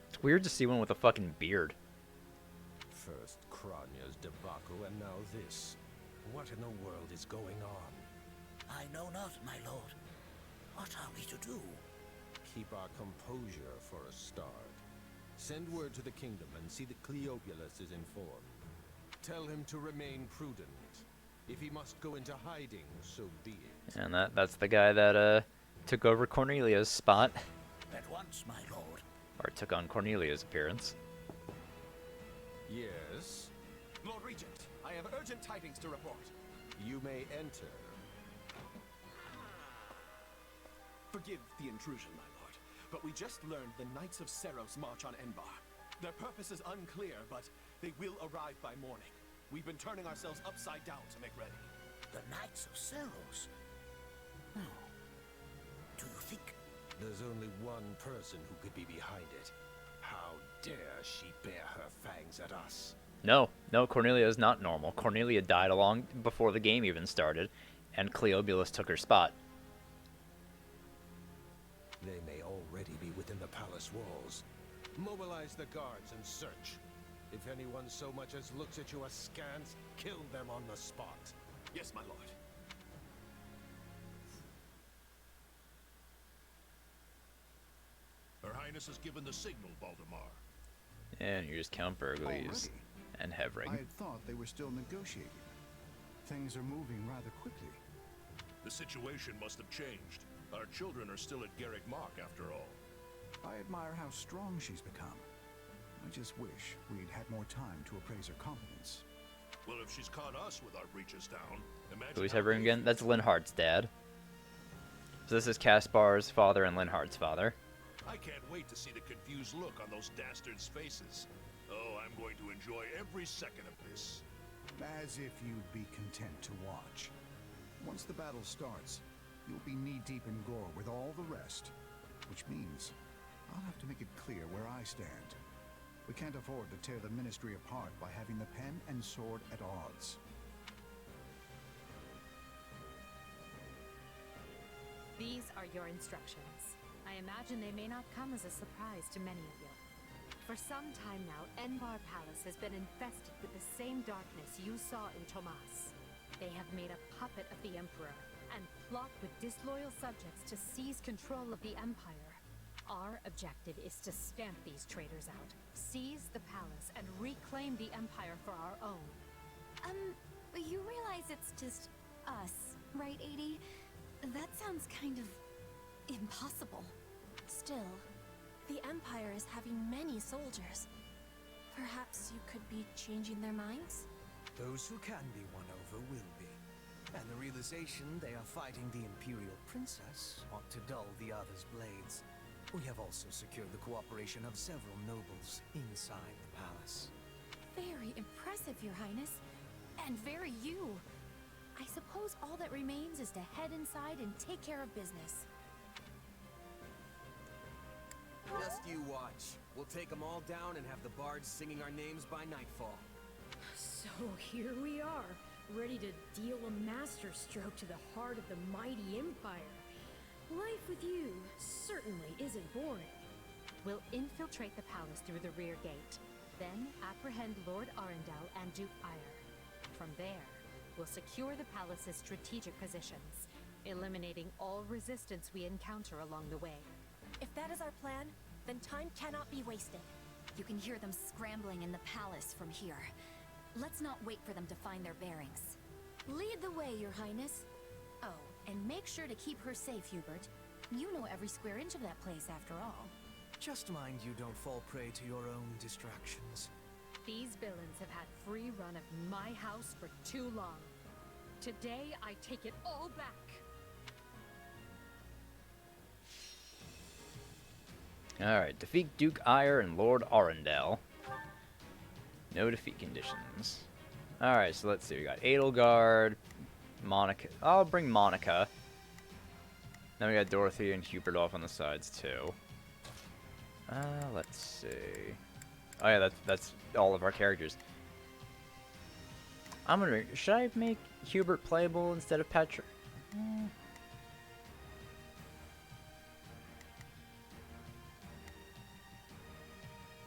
It's weird to see one with a fucking beard. First Kronya's debacle and now this. What in the world is going on? I know not, my lord. What are we to do? Keep our composure for a start. Send word to the kingdom and see that Cleobulus is informed. Tell him to remain prudent. If he must go into hiding, so be it. And that's the guy that took over Cornelia's spot. At once, my lord. Or took on Cornelia's appearance. Yes? Lord Regent, I have urgent tidings to report. You may enter. Forgive the intrusion, my lord, but we just learned the Knights of Saras march on Enbar. Their purpose is unclear, but they will arrive by morning. We've been turning ourselves upside down to make ready. The Knights of Saras? No. Do you think? There's only one person who could be behind it. How dare she bare her fangs at us? No, Cornelia is not normal. Cornelia died long before the game even started, and Cleobulus took her spot. They may already be within the palace walls. Mobilize the guards and search. If anyone so much as looks at you askance, kill them on the spot. Yes, my lord. Her Highness has given the signal, Valdemar. And you just count burglaries and Hevring. I had thought they were still negotiating. Things are moving rather quickly. The situation must have changed. Our children are still at Garrick Mach, after all. I admire how strong she's become. I just wish we'd had more time to appraise her competence. Well, if she's caught us with our breaches down, imagine Who's how Hevring they again? That's Linhardt's dad. So this is Caspar's father and Linhardt's father. I can't wait to see the confused look on those dastards' faces. Oh, I'm going to enjoy every second of this. As if you'd be content to watch. Once the battle starts, you'll be knee-deep in gore with all the rest. Which means I'll have to make it clear where I stand. We can't afford to tear the Ministry apart by having the pen and sword at odds. These are your instructions. I imagine they may not come as a surprise to many of you. For some time now, Enbar Palace has been infested with the same darkness you saw in Tomas. They have made a puppet of the Emperor and plot with disloyal subjects to seize control of the Empire. Our objective is to stamp these traitors out, seize the palace, and reclaim the Empire for our own. You realize it's just us, right, Edie? That sounds kind of impossible. Still, the Empire is having many soldiers. Perhaps you could be changing their minds? Those who can be won over will be. And the realization they are fighting the Imperial Princess ought to dull the others' blades. We have also secured the cooperation of several nobles inside the palace. Very impressive, Your Highness. And very you. I suppose all that remains is to head inside and take care of business. Just you watch. We'll take them all down and have the bards singing our names by nightfall. So here we are, ready to deal a masterstroke to the heart of the mighty Empire. Life with you certainly isn't boring. We'll infiltrate the palace through the rear gate, then apprehend Lord Arundel and Duke Ire. From there, we'll secure the palace's strategic positions, eliminating all resistance we encounter along the way. If that is our plan, then time cannot be wasted. You can hear them scrambling in the palace from here. Let's not wait for them to find their bearings. Lead the way, Your Highness. Oh, and make sure to keep her safe, Hubert. You know every square inch of that place, after all. Just mind you don't fall prey to your own distractions. These villains have had free run of my house for too long. Today, I take it all back. Alright, defeat Duke Ire and Lord Arundel. No defeat conditions. Alright, so let's see. We got Edelgard, Monica. I'll bring Monica. Then we got Dorothy and Hubert off on the sides, too. Let's see. Oh yeah, that's all of our characters. I'm wondering, should I make Hubert playable instead of Petra?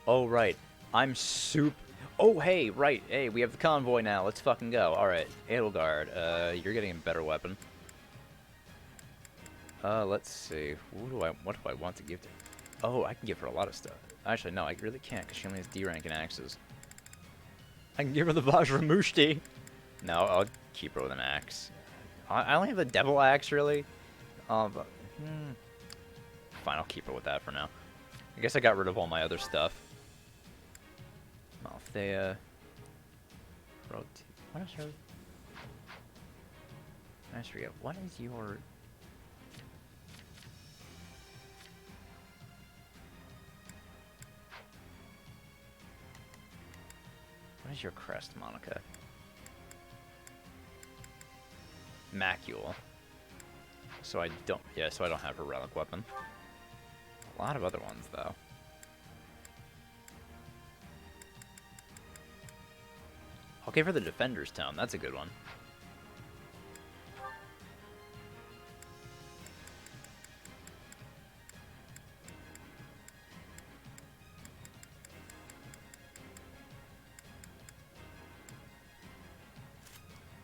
Oh, right. I'm super... Oh, hey, right. Hey, we have the convoy now. Let's fucking go. Alright, Edelgard, you're getting a better weapon. Let's see. What do I want to give to her? Oh, I can give her a lot of stuff. Actually, no, I really can't, because she only has D rank and axes. I can give her the Vajramushti. No, I'll keep her with an axe. I only have a devil axe, really. But, fine, I'll keep her with that for now. I guess I got rid of all my other stuff. Malthea. What is her? I just forget. What is your... What is your crest, Monica? Macule. So I don't... Yeah, so I don't have her relic weapon. A lot of other ones, though. I'll give her the Defender's Tome. That's a good one.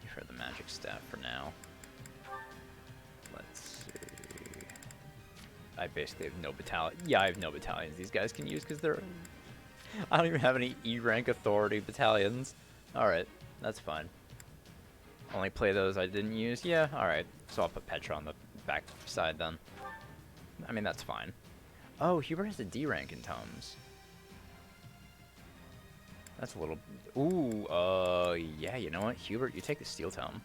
Give her the magic staff for now. Let's see. I basically have no battalion. Yeah, I have no battalions these guys can use because they're... I don't even have any E rank authority battalions. Alright, that's fine. Only play those I didn't use? Yeah, alright. So I'll put Petra on the back side then. I mean, that's fine. Oh, Hubert has a D rank in tomes. That's a little... Ooh, yeah, you know what? Hubert, you take the steel tome.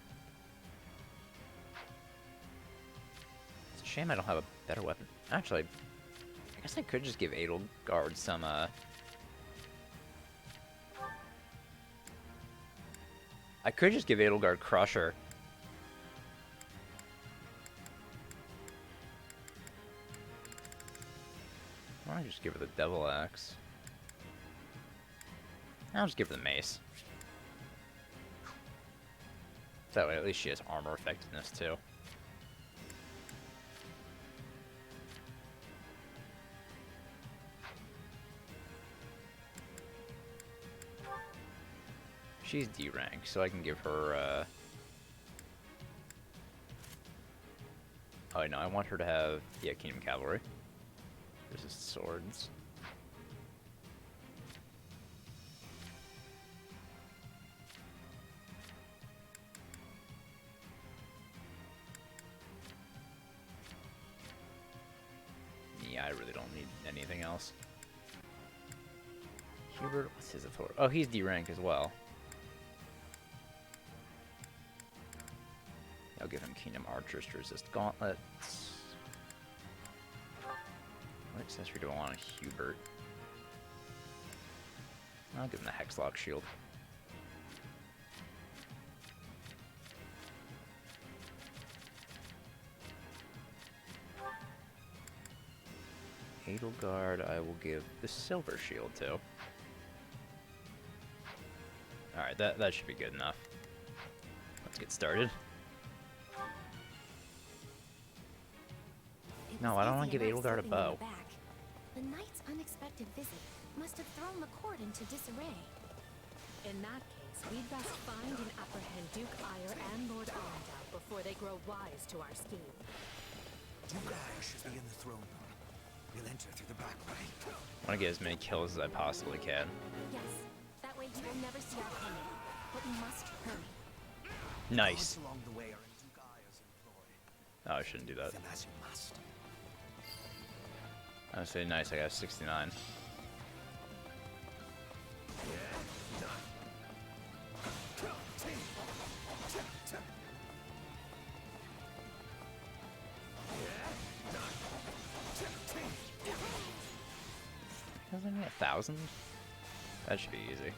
It's a shame I don't have a better weapon. Actually, I guess I could just give Edelgard some, I could just give Edelgard Crusher. Why don't I just give her the Devil Axe? I'll just give her the Mace. That way at least she has armor effectiveness too. She's D rank, so I can give her, Oh, no, I want her to have, yeah, Kingdom Cavalry. Resist swords. Yeah, I really don't need anything else. Hubert, what's his authority? Oh, he's D rank as well. I'll give him Kingdom Archers to resist gauntlets. What accessory do I want on Hubert? I'll give him the Hexlock Shield. Edelgard, I will give the Silver Shield to. Alright, that should be good enough. Let's get started. No, I don't want to give Edelgard a bow. The knight's unexpected visit must have thrown the court into disarray. In that case, we'd best find and apprehend Duke Ire and Lord Arundel before they grow wise to our scheme. Duke Ire should be in the throne room. We'll enter through the back way. I want to get as many kills as I possibly can. Yes, that way he will never see our coming. But we must hurry. Nice. Along the way are in Duke Ire's employ. Oh, I shouldn't do that. Then as you must. I say nice, I got 69. Doesn't he 1,000? That should be easy.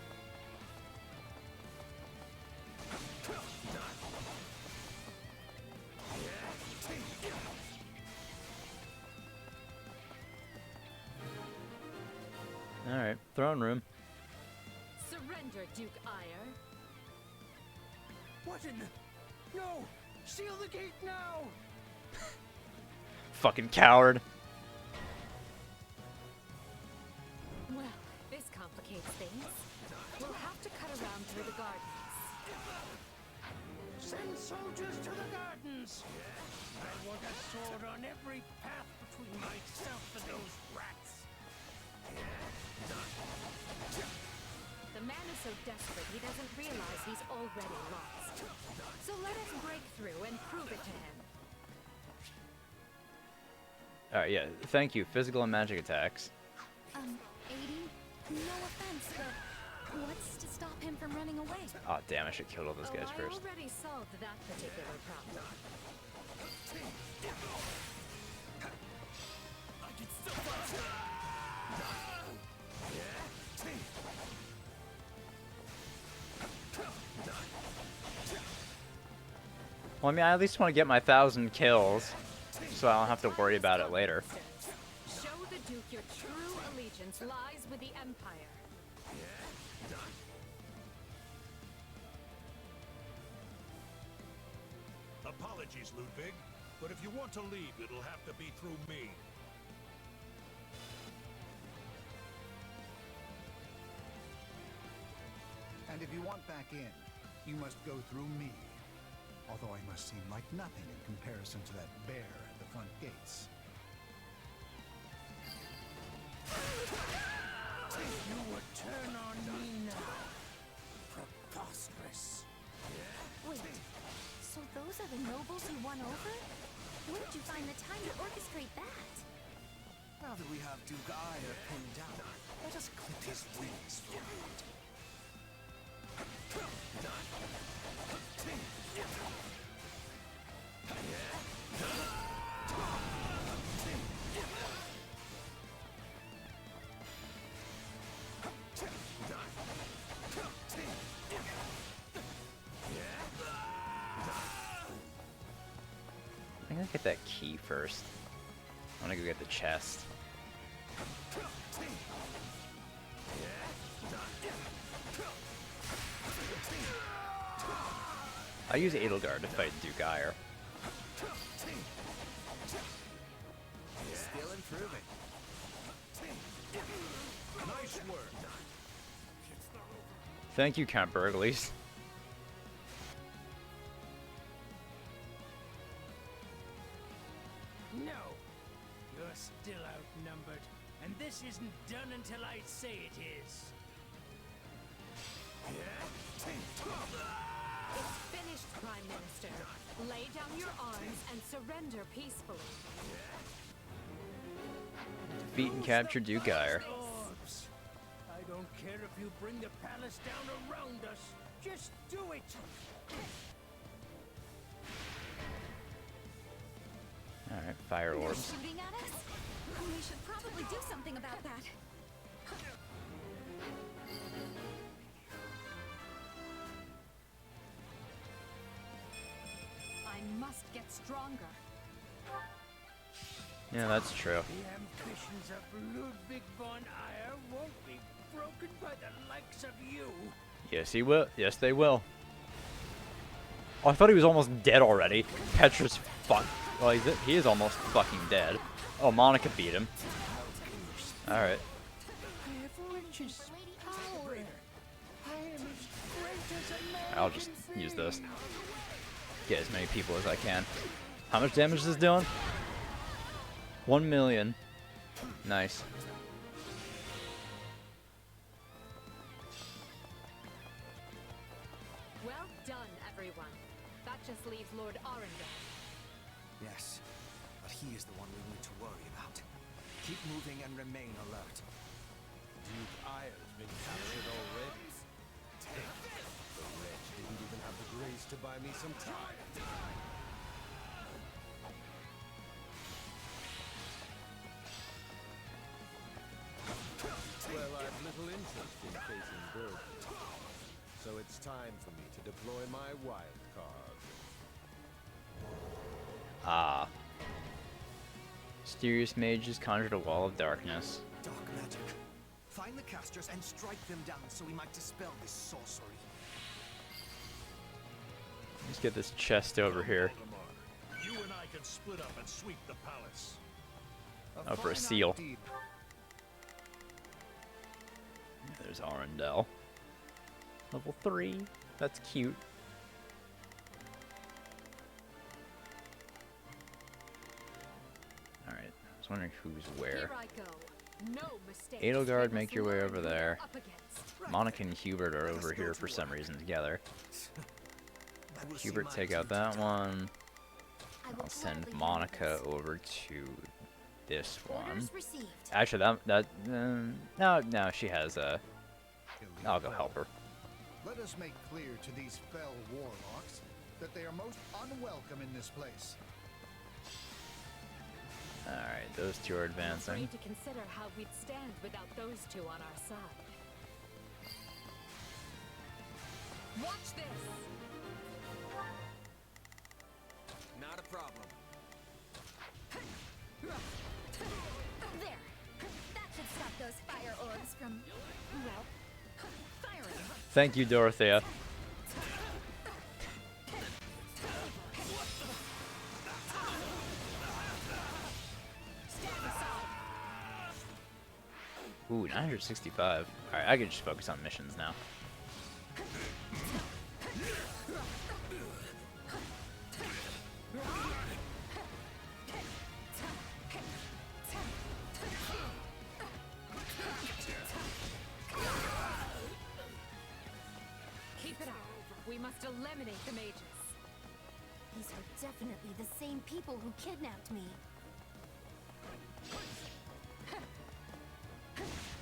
Alright, throne room. Surrender, Duke Ire. What in the... No! Seal the gate now! Fucking coward. Well, this complicates things. We'll have to cut around through the gardens. Send soldiers to the gardens! I want a sword on every path between myself and those rats. The man is so desperate he doesn't realize he's already lost. So let us break through and prove it to him. Alright, yeah, thank you. Physical and magic attacks. 80? No offense, but what's to stop him from running away? Oh damn, I should kill all those guys I first. already solved that particular problem. Well, I mean, I at least want to get my 1,000 kills, so I don't have to worry about it later. Show the Duke your true allegiance lies with the Empire. Apologies, Ludwig, but if you want to leave, it'll have to be through me. And if you want back in, you must go through me. Although I must seem like nothing in comparison to that bear at the front gates. You would turn on me now. Preposterous. Wait, so those are the nobles you won over? Where did you find the time to orchestrate that? Now that we have Duke Ire pinned down, let us clip his wings for a moment. I'm gonna get that key first. I wanna go get the chest. I use Edelgard to fight Duke Ire. Still improving. Nice work. Thank you, Count Burgleys. No. You're still outnumbered. And this isn't done until I say it is. It's finished, Prime Minister. Lay down your arms and surrender peacefully. Defeat and capture Duke Ire. Orbs. I don't care if you bring the palace down around us. Just do it. Alright, fire They're orbs. shooting at us? We should probably do something about that. I must get stronger. Yeah, that's true. The ambitions of Ludwig von Ire won't be broken by the likes of you. Yes, he will. Yes, they will. Oh, I thought he was almost dead already. Petra's fuck. Well, he is almost fucking dead. Oh, Monica beat him. Alright. I have riches, power. I am as great as a man. I'll just use this. Get as many people as I can. How much damage is this doing? 1 million. Nice. Well done, everyone. That just leaves Lord Arundel. Yes, but he is the one we need to worry about. Keep moving and remain alert. Duke Aya's been captured already. The wretch didn't even have the grace to buy me some time. Well, I've little interest in facing Burgundy, so it's time for me to deploy my wild card. Ah. Mysterious mages conjured a wall of darkness. Dark magic. Find the casters and strike them down so we might dispel this sorcery. Let's get this chest over here. You and I can split up and sweep the palace. Oh, for a seal. There's Arundel. Level 3. That's cute. Alright, I was wondering who's where. Here I go. No mistakes. Edelgard, make your way over there. Monica and Hubert are over here for some reason together. Hubert, take out that one. I'll send Monica over to this one. Actually, no, she has a. I'll go help her. Let us make clear to these fell warlocks that they are most unwelcome in this place. Alright, those two are advancing. Afraid to consider how we'd stand without those two on our side. Watch this. Not a problem. There. That should stop those fire orbs from, well, firing. Thank you, Dorothea. Ooh, 965. Alright, I can just focus on missions now. Keep it up. We must eliminate the mages. These are definitely the same people who kidnapped me.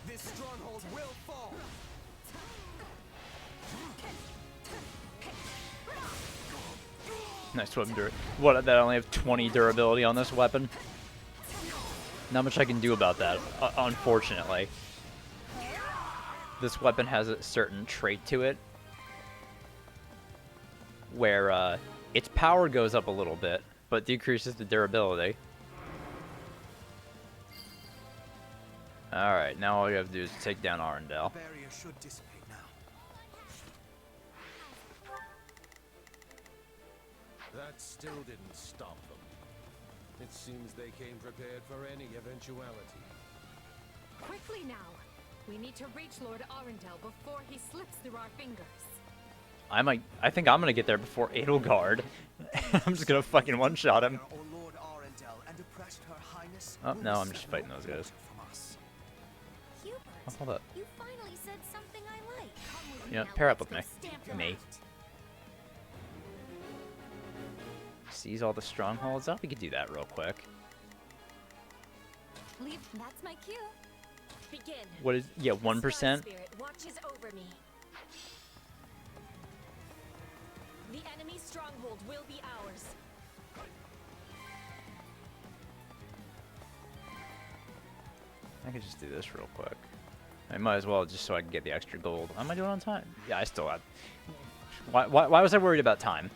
This stronghold will fall. Nice weapon durability. What? That I only have 20 durability on this weapon. Not much I can do about that, unfortunately. This weapon has a certain trait to it where its power goes up a little bit, but decreases the durability. Alright, now all you have to do is take down Arundel. The barrier should dissipate now. That still didn't stop them. It seems they came prepared for any eventuality. Quickly now. We need to reach Lord Arundel before he slips through our fingers. I think I'm gonna get there before Edelgard. I'm just gonna fucking one-shot him. Oh, no, I'm just fighting those guys. Hubert, Oh, hold up. you finally said something I like. Yeah, Now pair up let's with me. go stamp them Me. out. Seize all the strongholds. Oh, we could do that real quick. Leave. That's my cue. Begin. What is? Yeah, 1%. Spirit watches over me. The enemy's stronghold will be ours. I could just do this real quick. I might as well just so I can get the extra gold. Am I doing on time? Yeah, I still have. Why was I worried about time?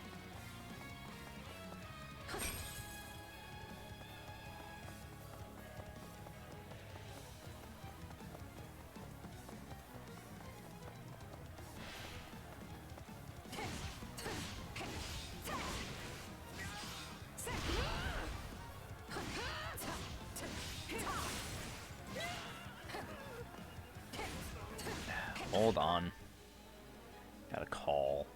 Hold on. Got a call.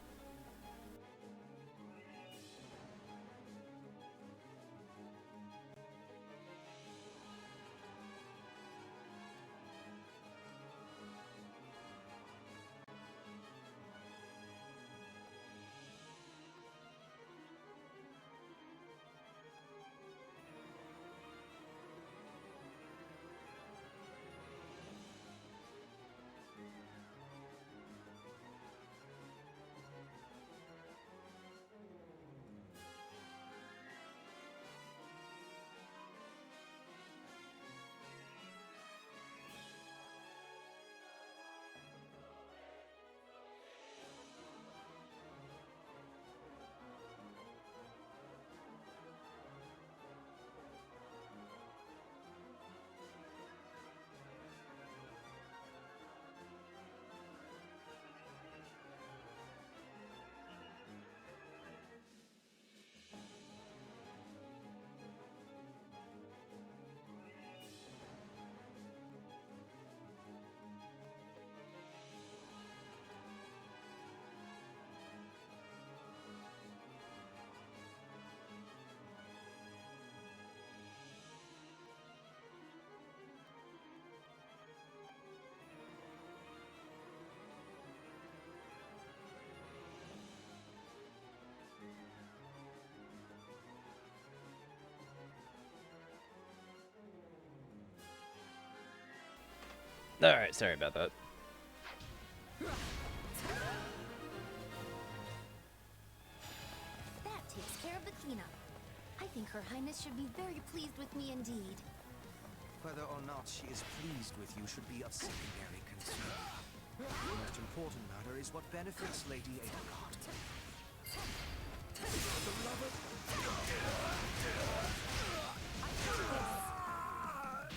Alright, sorry about that. That takes care of the cleanup. I think Her Highness should be very pleased with me indeed. Whether or not she is pleased with you should be of secondary concern. The most important matter is what benefits Lady Edelgard.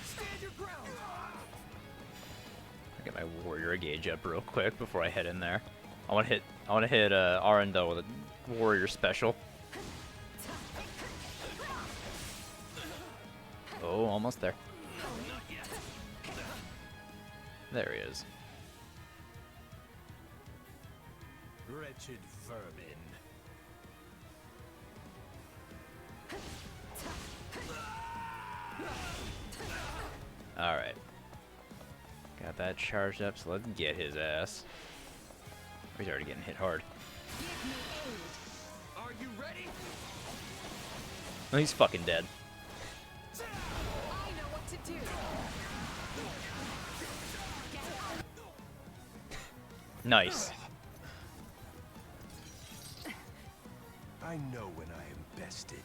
Stand your ground! I'll get my warrior gauge up real quick before I head in there. I want to hit Arundel with a warrior special. Oh, almost there. There he is. Wretched vermin. Alright. Got that charged up, so let's get his ass. He's already getting hit hard. Are you ready? Oh, he's fucking dead. I know what to do. Nice. I know when I am bested.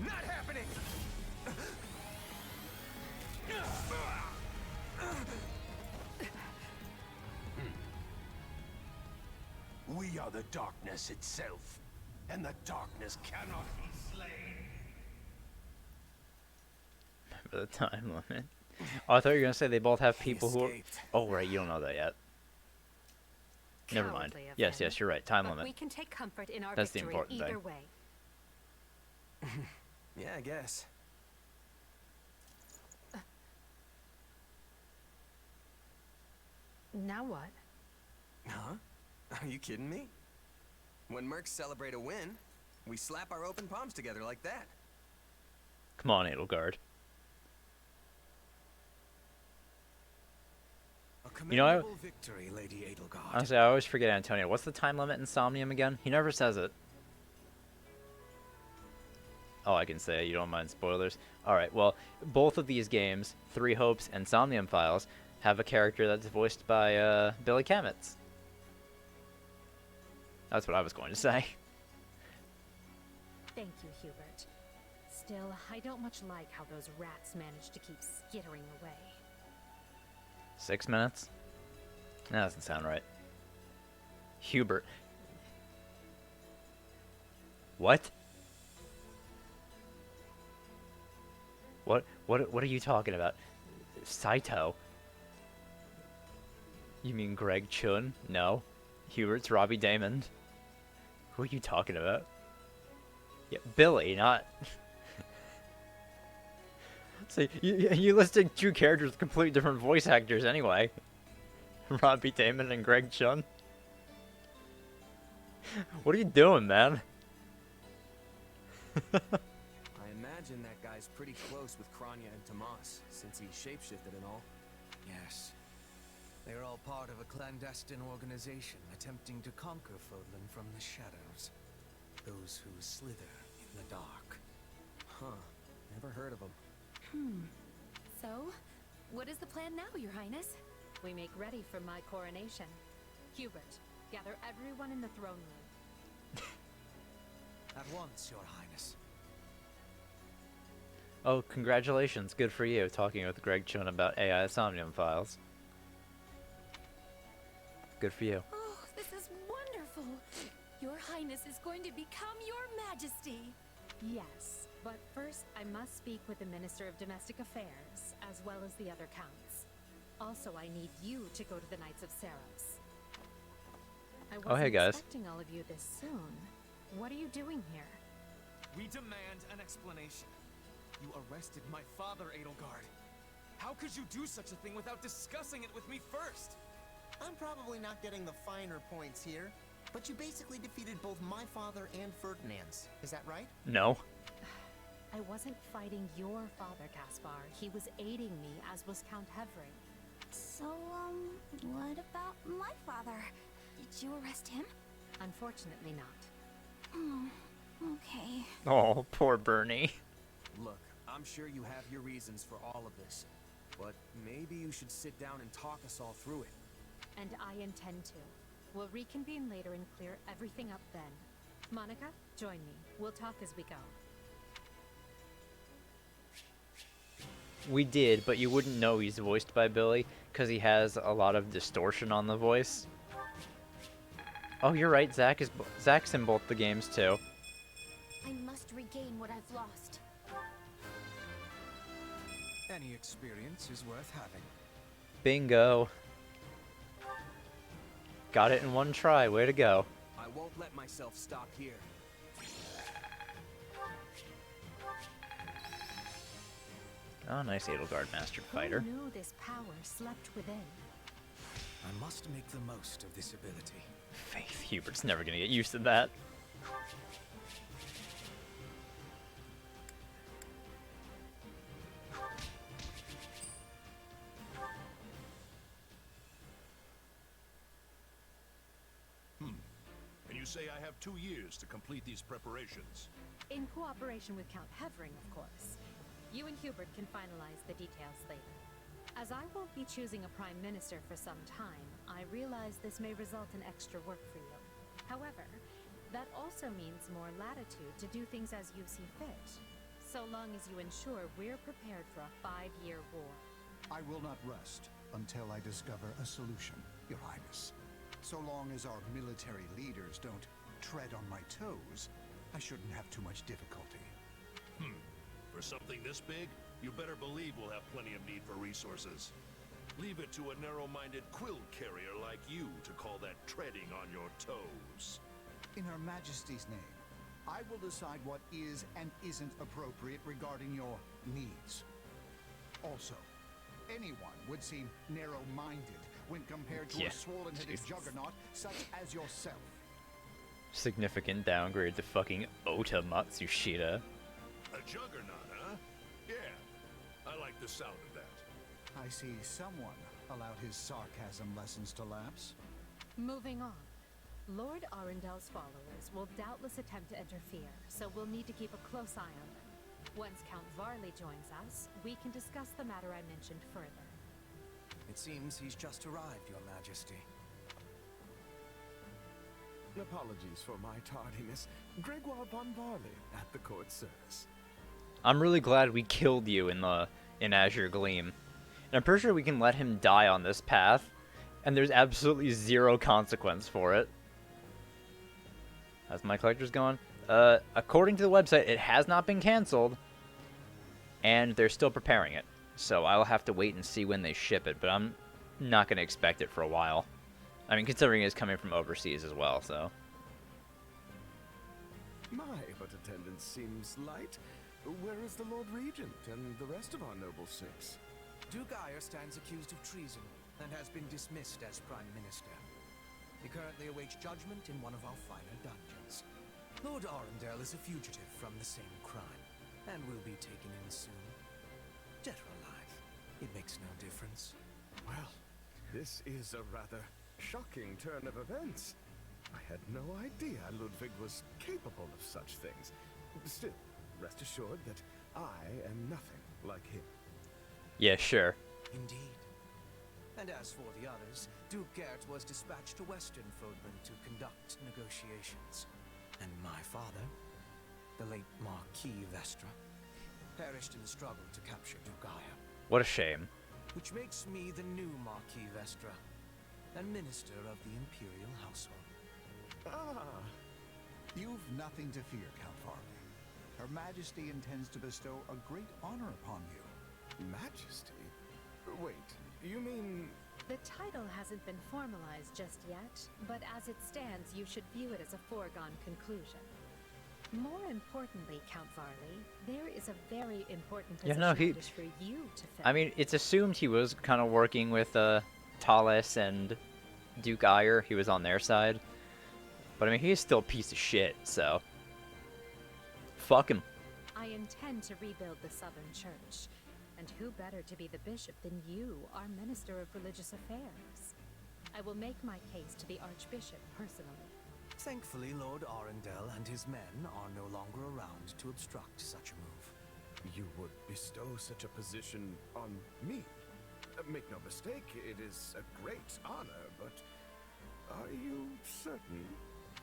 Not happening! We are the darkness itself, and the darkness cannot be slain. Remember the time limit. Oh, I thought you were gonna say they both have people who. Oh, right, you don't know that yet. Never mind. Cowardly of Yes, him. yes, you're right. Time But limit. we can take comfort in our That's the victory important either thing. way. Yeah, I guess. Now what? Huh? Are you kidding me? When mercs celebrate a win, we slap our open palms together like that. Come on, Edelgard. You know, Commendable victory, Lady Edelgard. honestly, I always forget Antonio. What's the time limit in Somnium again? He never says it. Oh, I can say, you don't mind spoilers? Alright, well, both of these games, Three Hopes and Somnium Files, have a character that's voiced by Billy Kametz. That's what I was going to say. Thank you, Hubert. Still, I don't much like how those rats managed to keep skittering away. 6 minutes? That doesn't sound right. Hubert. What? What are you talking about? Saito? You mean Greg Chun? No. Hubert's Robbie Damon. Who are you talking about? Yeah, Billy, not... See, you listed two characters with completely different voice actors anyway. Robbie Damon and Greg Chun. What are you doing, man? I imagine that guy's pretty close with Kranya and Tomas, since he shapeshifted and all. Yes. They are all part of a clandestine organization attempting to conquer Fodlan from the shadows. Those who slither in the dark. Huh. Never heard of them. So, what is the plan now, Your Highness? We make ready for my coronation. Hubert, gather everyone in the throne room. At once, Your Highness. Oh, congratulations. Good for you, talking with Greg Chun about AI Somnium Files. Good for you. Oh, this is wonderful! Your Highness is going to become Your Majesty! Yes, but first I must speak with the Minister of Domestic Affairs, as well as the other counts. Also, I need you to go to the Knights of Saras. I wasn't Oh, hey, guys. expecting all of you this soon. What are you doing here? We demand an explanation. You arrested my father, Edelgard. How could you do such a thing without discussing it with me first? I'm probably not getting the finer points here, but you basically defeated both my father and Ferdinand's. Is that right? No. I wasn't fighting your father, Caspar. He was aiding me, as was Count Hevering. So, what about my father? Did you arrest him? Unfortunately not. Oh, okay. Oh, poor Bernie. Look, I'm sure you have your reasons for all of this, but maybe you should sit down and talk us all through it. And I intend to. We'll reconvene later and clear everything up then. Monica, join me. We'll talk as we go. We did, but you wouldn't know he's voiced by Billy, because he has a lot of distortion on the voice. Oh, you're right, Zach's in both the games, too. I must regain what I've lost. Any experience is worth having. Bingo. Got it in one try, way to go. I won't let myself stop here. Oh, nice Edelgard Master Fighter. Who knew this power slept within? I must make the most of this ability. Faith, Hubert's never gonna get used to that. And you say I have 2 years to complete these preparations. In cooperation with Count Hevering, of course. You and Hubert can finalize the details later. As I won't be choosing a prime minister for some time, I realize this may result in extra work for you. However, that also means more latitude to do things as you see fit, so long as you ensure we're prepared for a 5-year war. I will not rest until I discover a solution, Your Highness. So long as our military leaders don't tread on my toes, I shouldn't have too much difficulty. For something this big, you better believe we'll have plenty of need for resources. Leave it to a narrow-minded quill carrier like you to call that treading on your toes. In Her Majesty's name, I will decide what is and isn't appropriate regarding your needs. Also, anyone would seem narrow-minded when compared to a swollen-headed juggernaut such as yourself. Significant downgrade to fucking Ota Matsushita. A juggernaut, huh? Yeah, I like the sound of that. I see someone allowed his sarcasm lessons to lapse. Moving on. Lord Arendel's followers will doubtless attempt to interfere, so we'll need to keep a close eye on them. Once Count Varley joins us, we can discuss the matter I mentioned further. It seems he's just arrived, Your Majesty. Apologies for my tardiness. Gregoire von Varley at the court service. I'm really glad we killed you in Azure Gleam. And I'm pretty sure we can let him die on this path, and there's absolutely zero consequence for it. How's my collector's going? According to the website, it has not been canceled, and they're still preparing it. So I'll have to wait and see when they ship it, but I'm not going to expect it for a while. I mean, considering it's coming from overseas as well, so. My, but attendance seems light. Where is the Lord Regent and the rest of our noble six? Duke Ire stands accused of treason and has been dismissed as Prime Minister. He currently awaits judgment in one of our finer dungeons. Lord Arundel is a fugitive from the same crime, and will be taken in soon. Dead or alive, it makes no difference. Well, this is a rather shocking turn of events. I had no idea Ludwig was capable of such things. Still, rest assured that I am nothing like him. Yeah, sure. Indeed. And as for the others, Duke Gert was dispatched to Western Fodland to conduct negotiations. And my father, the late Marquis Vestra, perished in the struggle to capture Duke Ire. What a shame. Which makes me the new Marquis Vestra, and Minister of the Imperial Household. Ah! You've nothing to fear, Count Varley. Her Majesty intends to bestow a great honor upon you. Majesty? Wait, you mean... The title hasn't been formalized just yet, but as it stands, you should view it as a foregone conclusion. More importantly, Count Varley, there is a very important position for you to fill. I mean, it's assumed he was kind of working with Tallis and Duke Ire. He was on their side. But I mean, he's still a piece of shit, so... Fuck him. I intend to rebuild the Southern Church. And who better to be the bishop than you, our Minister of Religious Affairs? I will make my case to the Archbishop personally. Thankfully, Lord Arundel and his men are no longer around to obstruct such a move. You would bestow such a position on me? Make no mistake, it is a great honor, but are you certain?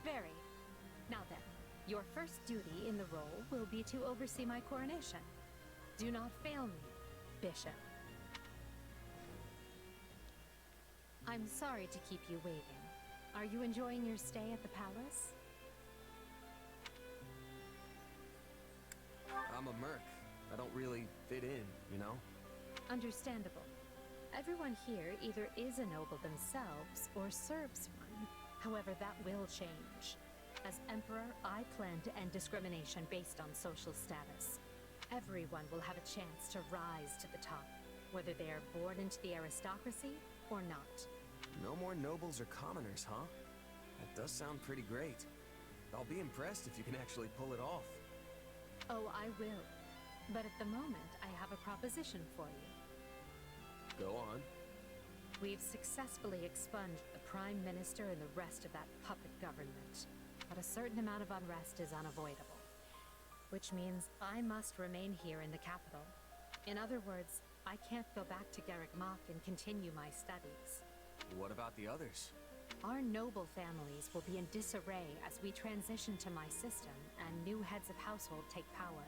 Very. Now then, your first duty in the role will be to oversee my coronation. Do not fail me, Bishop. I'm sorry to keep you waiting. Are you enjoying your stay at the palace? I'm a merc. I don't really fit in, you know? Understandable. Everyone here either is a noble themselves or serves one. However, that will change. As Emperor, I plan to end discrimination based on social status. Everyone will have a chance to rise to the top, whether they are born into the aristocracy or not. No more nobles or commoners, huh? That does sound pretty great. I'll be impressed if you can actually pull it off. Oh, I will. But at the moment, I have a proposition for you. Go on. We've successfully expunged the Prime Minister and the rest of that puppet government. But a certain amount of unrest is unavoidable. Which means I must remain here in the capital. In other words, I can't go back to Garrick Mach and continue my studies. What about the others? Our noble families will be in disarray as we transition to my system and new heads of household take power.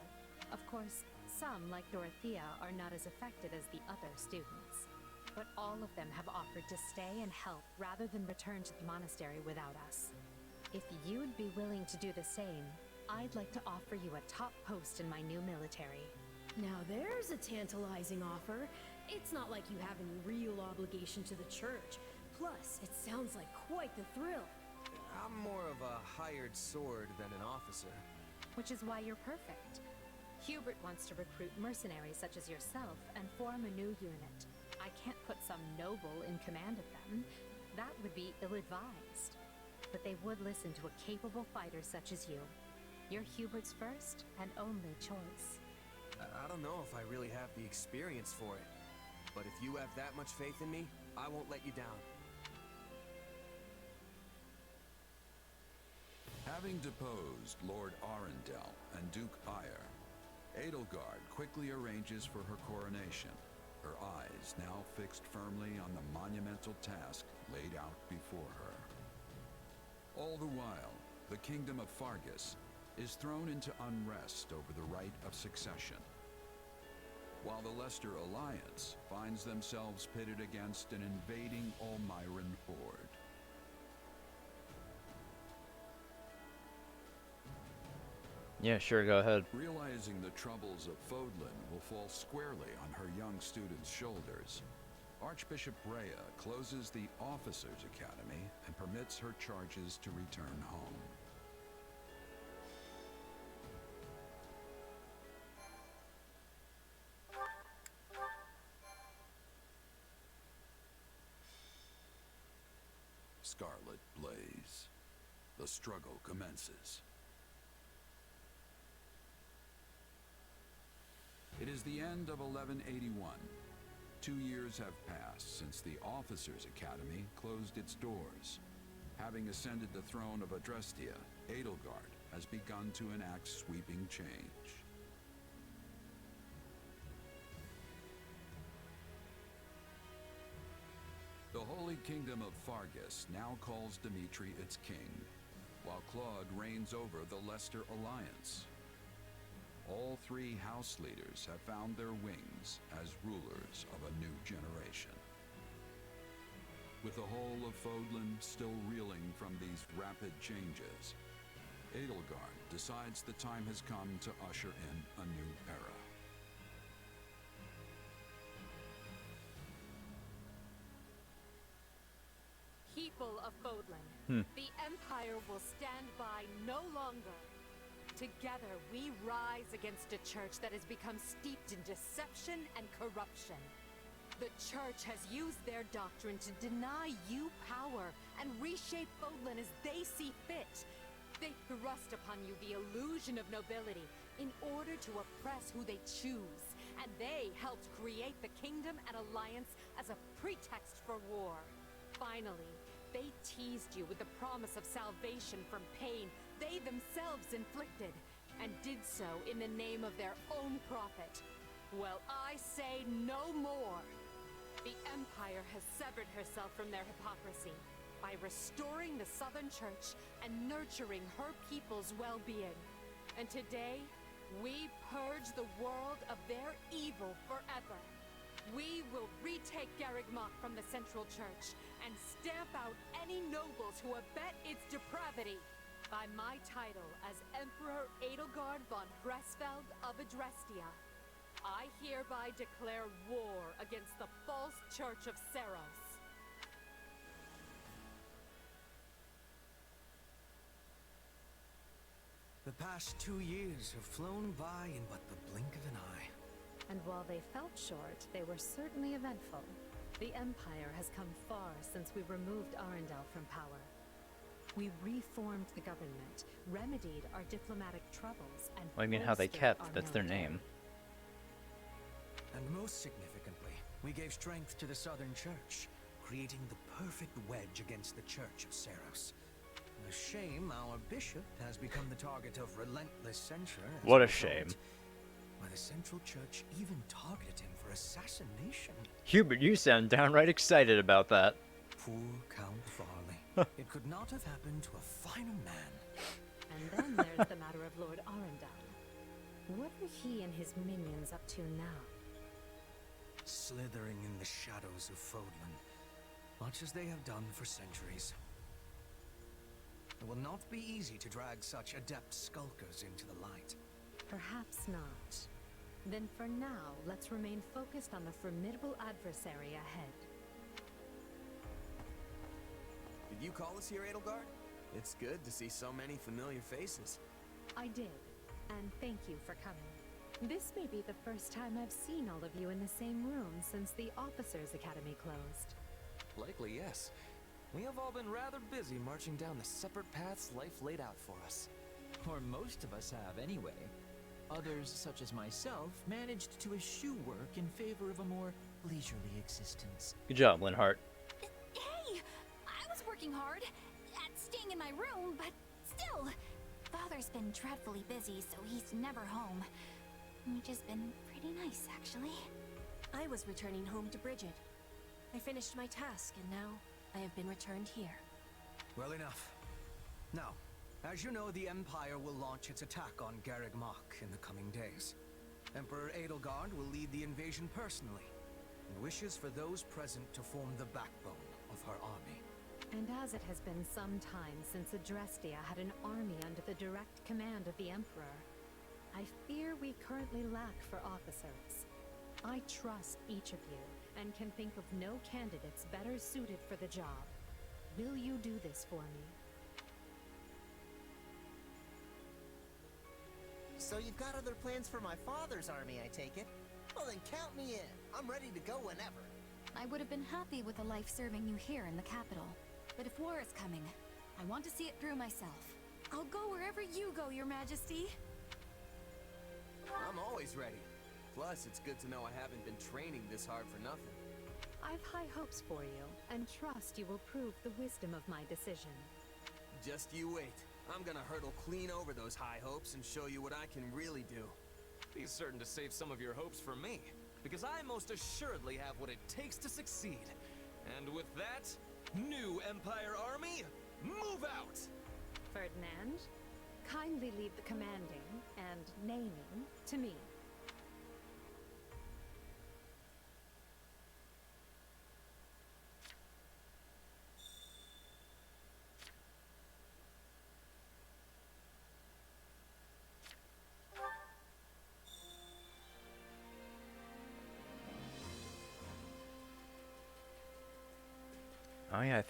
Of course, some, like Dorothea, are not as affected as the other students. But all of them have offered to stay and help rather than return to the monastery without us. If you'd be willing to do the same, I'd like to offer you a top post in my new military. Now there's a tantalizing offer. It's not like you have any real obligation to the church. Plus, it sounds like quite the thrill. I'm more of a hired sword than an officer. Which is why you're perfect. Hubert wants to recruit mercenaries such as yourself and form a new unit. I can't put some noble in command of them. That would be ill-advised. But they would listen to a capable fighter such as you. You're Hubert's first and only choice. I don't know if I really have the experience for it. But if you have that much faith in me, I won't let you down. Having deposed Lord Arundel and Duke Ire, Edelgard quickly arranges for her coronation, her eyes now fixed firmly on the monumental task laid out before her. All the while, the kingdom of Fargus is thrown into unrest over the right of succession, while the Leicester Alliance finds themselves pitted against an invading Almiran horde. Yeah, sure, go ahead. Realizing the troubles of Fodlan will fall squarely on her young students' shoulders, Archbishop Rhea closes the Officers' Academy and permits her charges to return home. Scarlet blaze. The struggle commences. It is the end of 1181. 2 years have passed since the Officers' Academy closed its doors. Having ascended the throne of Adrestia, Edelgard has begun to enact sweeping change. The Holy Kingdom of Fargus now calls Dimitri its king, while Claude reigns over the Leicester Alliance. All three house leaders have found their wings as rulers of a new generation. With the whole of Fodlan still reeling from these rapid changes, Edelgard decides the time has come to usher in a new era. People of Fodlan, the Empire will stand by no longer. Together, we rise against a church that has become steeped in deception and corruption. The church has used their doctrine to deny you power and reshape Fodlan as they see fit. They thrust upon you the illusion of nobility in order to oppress who they choose, and they helped create the Kingdom and Alliance as a pretext for war. Finally, they teased you with the promise of salvation from pain they themselves inflicted, and did so in the name of their own prophet. Well, I say no more. The Empire has severed herself from their hypocrisy by restoring the Southern Church and nurturing her people's well-being. And today, we purge the world of their evil forever. We will retake Garreg Mach from the Central Church and stamp out any nobles who abet its depravity. By my title as Emperor Edelgard von Hresfeld of Adrestia, I hereby declare war against the false Church of Saras. The past 2 years have flown by in but the blink of an eye. And while they felt short, they were certainly eventful. The Empire has come far since we removed Arundel from power. We reformed the government, remedied our diplomatic troubles, and Well, I mean, how they bolstered kept. our That's their military. name. And most significantly, we gave strength to the Southern Church, creating the perfect wedge against the Church of Saros. A shame our bishop has become the target of relentless censure. as What a result, shame. Why the Central Church even targeted him for assassination. Hubert, you sound downright excited about that. Poor Count Farley. It could not have happened to a finer man. And then there's the matter of Lord Arundel. What are he and his minions up to now? Slithering in the shadows of Fodlan, much as they have done for centuries. It will not be easy to drag such adept skulkers into the light. Perhaps not. Then for now, let's remain focused on the formidable adversary ahead. Did you call us here, Edelgard? It's good to see so many familiar faces. I did, and thank you for coming. This may be the first time I've seen all of you in the same room since the Officers' Academy closed. Likely, yes. We have all been rather busy marching down the separate paths life laid out for us. Or most of us have, anyway. Others, such as myself, managed to eschew work in favor of a more leisurely existence. Good job, Linhart. Hey! I was working hard at staying in my room, but still. Father's been dreadfully busy, so he's never home. Which has been pretty nice, actually. I was returning home to Bridget. I finished my task, and now I have been returned here. Well enough. Now, as you know, the Empire will launch its attack on Garreg Mach in the coming days. Emperor Edelgard will lead the invasion personally, and wishes for those present to form the backbone of her army. And as it has been some time since Adrestia had an army under the direct command of the Emperor, I fear we currently lack for officers. I trust each of you, and can think of no candidates better suited for the job. Will you do this for me? So you've got other plans for my father's army, I take it? Well then count me in. I'm ready to go whenever. I would have been happy with a life serving you here in the capital. But if war is coming, I want to see it through myself. I'll go wherever you go, Your Majesty. I'm always ready. Plus, it's good to know I haven't been training this hard for nothing. I've high hopes for you, and trust you will prove the wisdom of my decision. Just you wait. I'm gonna hurdle clean over those high hopes and show you what I can really do. Be certain to save some of your hopes for me, because I most assuredly have what it takes to succeed. And with that, new Empire Army, move out! Ferdinand, kindly leave the commanding and naming to me. Oh yeah,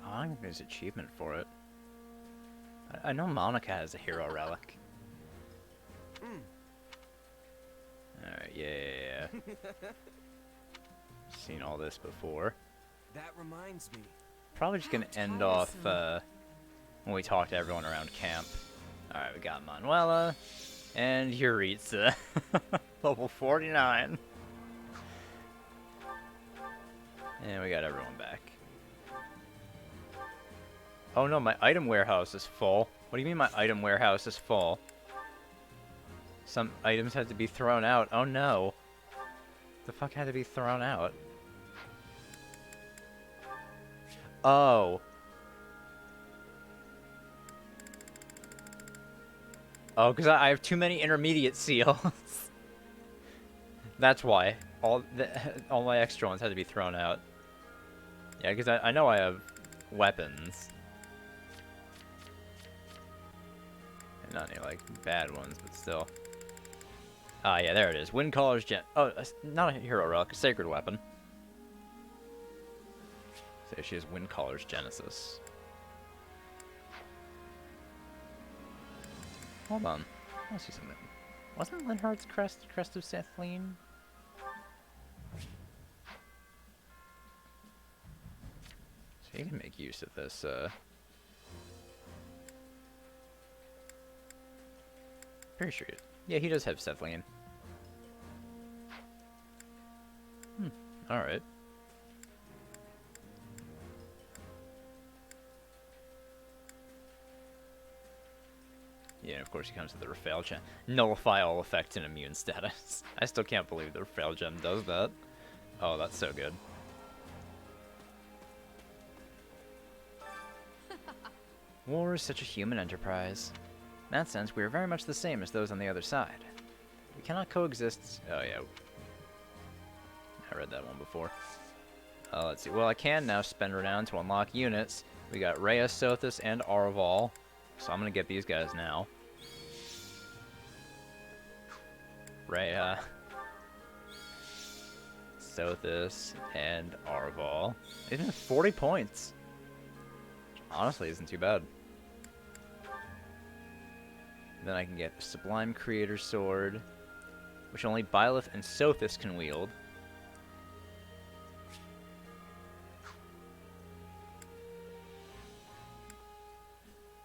I don't think there's achievement for it. I know Monica has a hero relic. Alright, yeah. Seen all this before. That reminds me. Probably just gonna end off when we talk to everyone around camp. Alright, we got Manuela and Yuritsa. Level 49. And we got everyone back. Oh no, my item warehouse is full. What do you mean my item warehouse is full? Some items had to be thrown out. Oh no. The fuck had to be thrown out? Oh. Oh, because I have too many intermediate seals. That's why. All my extra ones had to be thrown out. Yeah, because I know I have weapons. And not any, like, bad ones, but still. Ah, yeah, there it is. Windcaller's Gen... Oh, not a hero relic, a sacred weapon. So she has Windcaller's Genesis. Hold on. I want to see something. Wasn't Linhardt's crest Crest of Sethline? So you can make use of this, Pretty sure yeah, he does have Sethline. Alright. Yeah, and of course he comes with the Raphael gem. Nullify all effects and immune status. I still can't believe the Raphael gem does that. Oh, that's so good. War is such a human enterprise. In that sense, we are very much the same as those on the other side. We cannot coexist... Oh, yeah. I read that one before. Let's see. Well, I can now spend renown to unlock units. We got Rhea, Sothis, and Arval. So I'm going to get these guys now. Rhea, Sothis, and Arval. Even 40 points. Honestly, isn't too bad. Then I can get the Sublime Creator Sword, which only Byleth and Sothis can wield.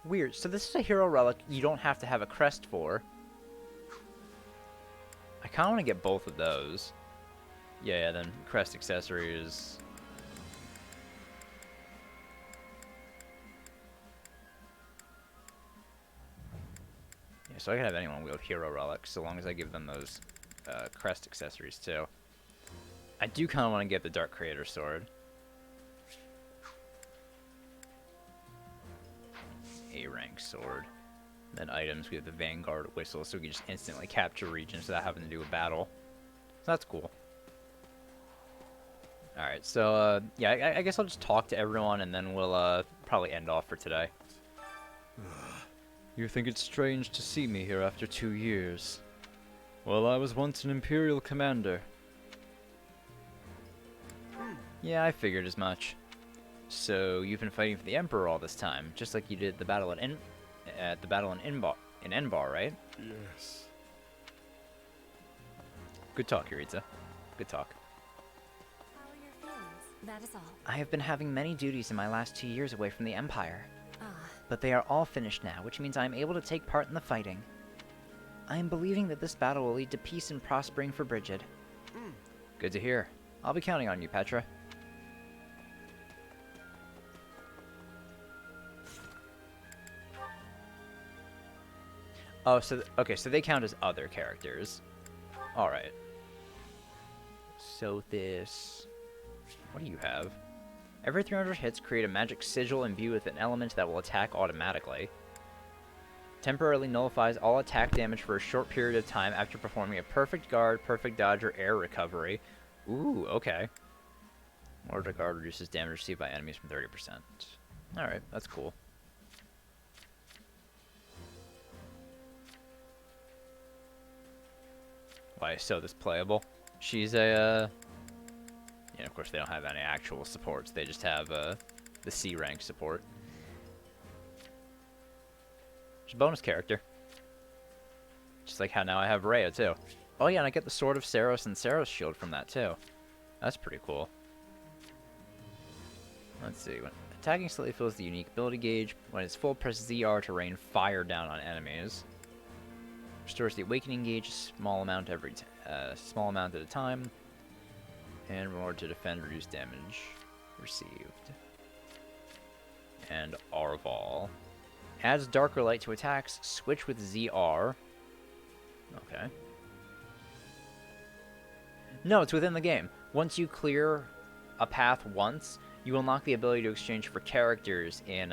Weird. So this is a hero relic you don't have to have a crest for. I kind of want to get both of those. Yeah, then crest accessories. Yeah, so I can have anyone wield hero relics so long as I give them those crest accessories too. I do kind of want to get the Dark Creator Sword. A-rank sword. Then items, we have the Vanguard Whistle, so we can just instantly capture regions without having to do a battle. So that's cool. Alright, so, yeah, I guess I'll just talk to everyone, and then we'll, probably end off for today. You think it's strange to see me here after 2 years? Well, I was once an Imperial commander. Yeah, I figured as much. So you've been fighting for the Emperor all this time, just like you did the battle in Enbar, right? Yes. Good talk, Yuritsa. Good talk. How are your feelings? That is all. I have been having many duties in my last 2 years away from the Empire. Ah. But they are all finished now, which means I am able to take part in the fighting. I am believing that this battle will lead to peace and prospering for Brigid. Good to hear. I'll be counting on you, Petra. Oh, so okay, so they count as other characters. All right. Sothis. What do you have? Every 300 hits, create a magic sigil imbued with an element that will attack automatically. Temporarily nullifies all attack damage for a short period of time after performing a perfect guard, perfect dodge, or air recovery. Ooh, okay. Mortar guard reduces damage received by enemies from 30%. Alright, that's cool. Why is Sothis playable? She's a, yeah, of course they don't have any actual supports. They just have, the C rank support. She's a bonus character. Just like how now I have Rhea, too. Oh yeah, and I get the Sword of Saros and Saros Shield from that, too. That's pretty cool. Let's see. When attacking slightly fills the unique ability gauge. When it's full, press ZR to rain fire down on enemies. Restores the awakening gauge a small amount at a time. And in order to defend, reduce damage received. And Arval. Adds darker light to attacks. Switch with ZR. Okay. No, it's within the game. Once you clear a path once, you unlock the ability to exchange for characters in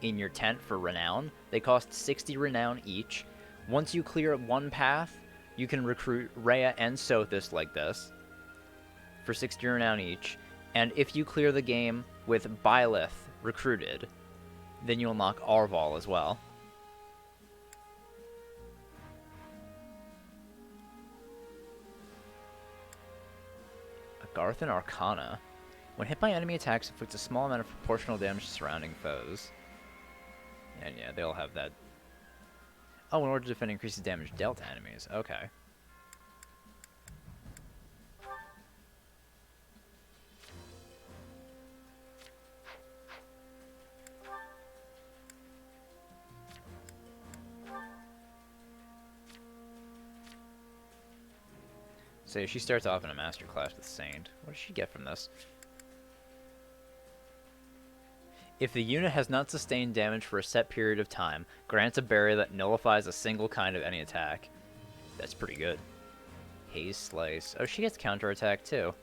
your tent for renown. They cost 60 renown each. Once you clear one path, you can recruit Rhea and Sothis like this for 60 renown each. And if you clear the game with Byleth recruited, then you unlock Arval as well. Garthan Arcana. When hit by enemy attacks, inflicts a small amount of proportional damage to surrounding foes. And yeah, they'll have that. Oh, in order to defend, increases damage dealt to enemies. Okay. So she starts off in a master class with Saint. What does she get from this? If the unit has not sustained damage for a set period of time, grants a barrier that nullifies a single kind of any attack. That's pretty good. Haze Slice. Oh, she gets counterattack too.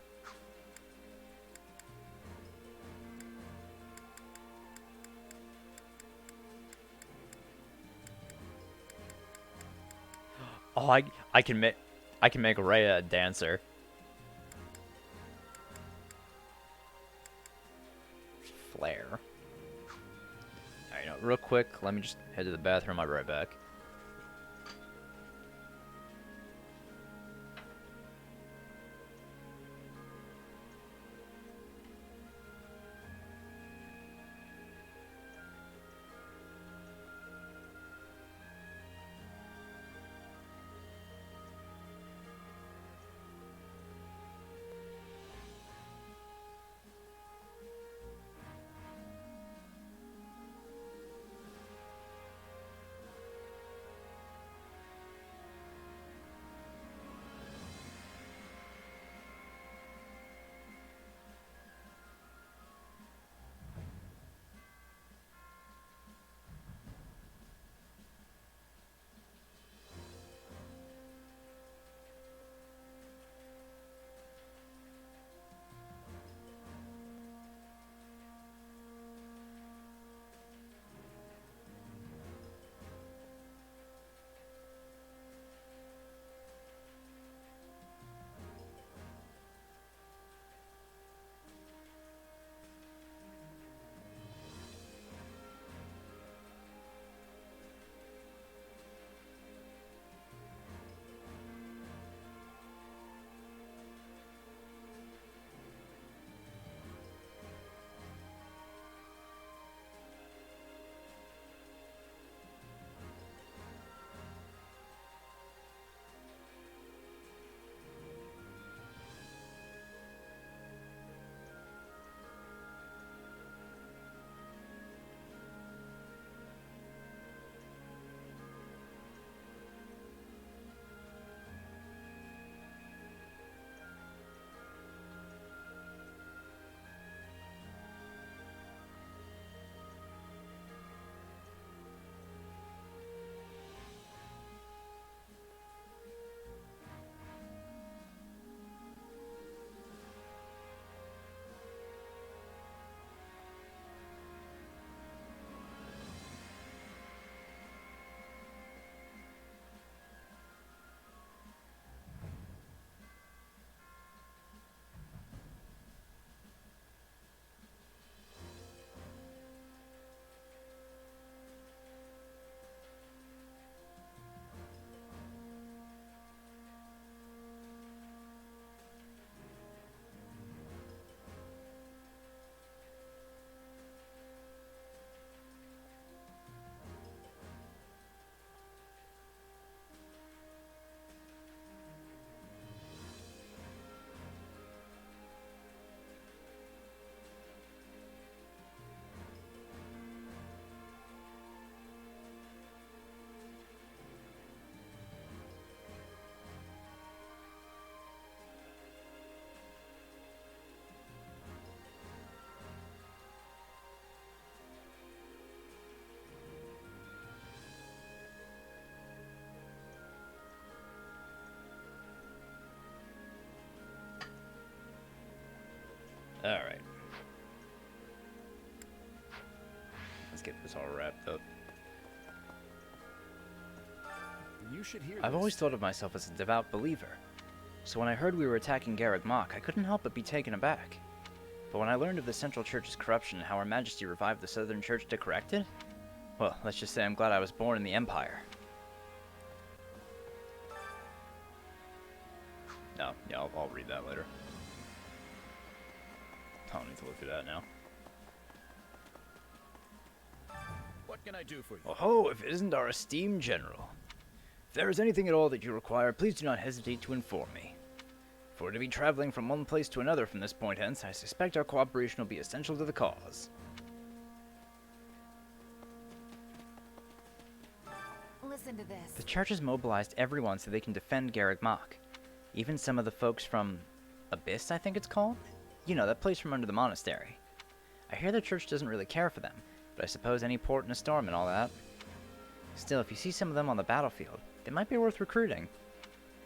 Oh, I can make Rhea a dancer. Flare. Alright, no, real quick, let me just head to the bathroom. I'll be right back. Alright. Let's get this all wrapped up. You should hear I've this. always thought of myself as a devout believer, so when I heard we were attacking Garreg Mach, I couldn't help but be taken aback. But when I learned of the Central Church's corruption and how Her Majesty revived the Southern Church to correct it, well, let's just say I'm glad I was born in the Empire. No, yeah, I'll read that later. I don't need to look through that now. What can I do for you? Oh ho, if it isn't our esteemed general. If there is anything at all that you require, please do not hesitate to inform me. For to be traveling from one place to another from this point hence, I suspect our cooperation will be essential to the cause. Listen to this. The church has mobilized everyone so they can defend Garreg Mach. Even some of the folks from Abyss, I think it's called? You know, that place from under the monastery. I hear the church doesn't really care for them, but I suppose any port in a storm and all that. Still, if you see some of them on the battlefield, they might be worth recruiting.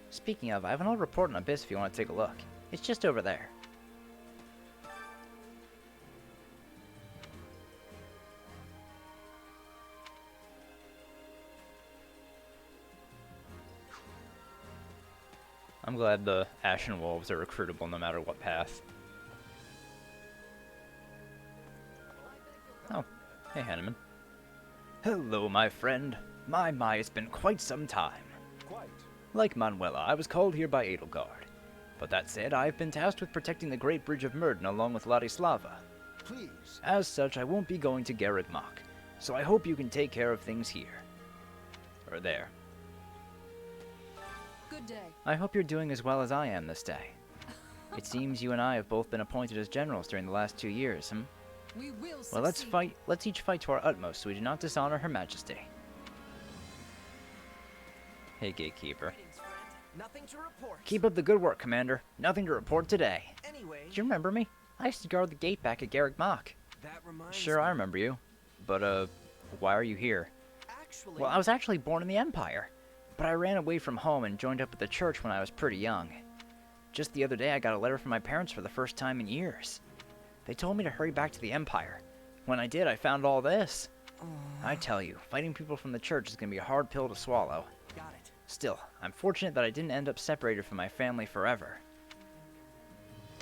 Speaking of, I have an old report on Abyss if you want to take a look. It's just over there. I'm glad the Ashen Wolves are recruitable no matter what path. Oh, hey Hanneman. Hello, my friend. My, it's been quite some time. Quite. Like Manuela, I was called here by Edelgard. But that said, I've been tasked with protecting the Great Bridge of Murden along with Ladislava. Please. As such, I won't be going to Garreg Mach, so I hope you can take care of things here. Or there. Good day. I hope you're doing as well as I am this day. It seems you and I have both been appointed as generals during the last 2 years, hmm? We will Well, let's each fight to our utmost so we do not dishonor Her Majesty. Hey, Gatekeeper. Nothing to report. Keep up the good work, Commander. Nothing to report today. Anyway, Do you remember me? I used to guard the gate back at Garreg Mach. that reminds Sure, I remember you. But, why are you here? Actually, Well, I was actually born in the Empire, but I ran away from home and joined up with the church when I was pretty young. Just the other day, I got a letter from my parents for the first time in years. They told me to hurry back to the Empire. When I did, I found all this. I tell you, fighting people from the church is going to be a hard pill to swallow. got it. Still, I'm fortunate that I didn't end up separated from my family forever.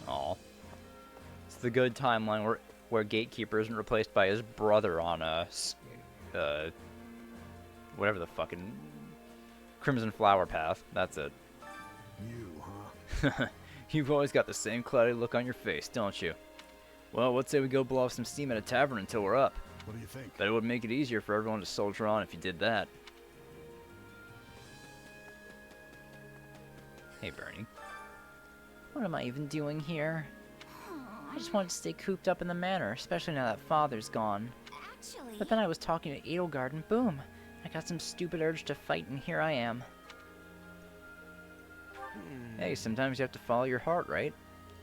Aw. It's the good timeline where Gatekeeper isn't replaced by his brother on whatever the fucking Crimson Flower path. That's it. You, huh? You've always got the same cloudy look on your face, don't you? Well, let's say we go blow off some steam at a tavern until we're up. What do you think? Bet it would make it easier for everyone to soldier on if you did that. Hey, Bernie. What am I even doing here? I just wanted to stay cooped up in the manor, especially now that Father's gone. Actually, But then I was talking to Edelgard and boom, I got some stupid urge to fight and here I am. Hey, sometimes you have to follow your heart, right?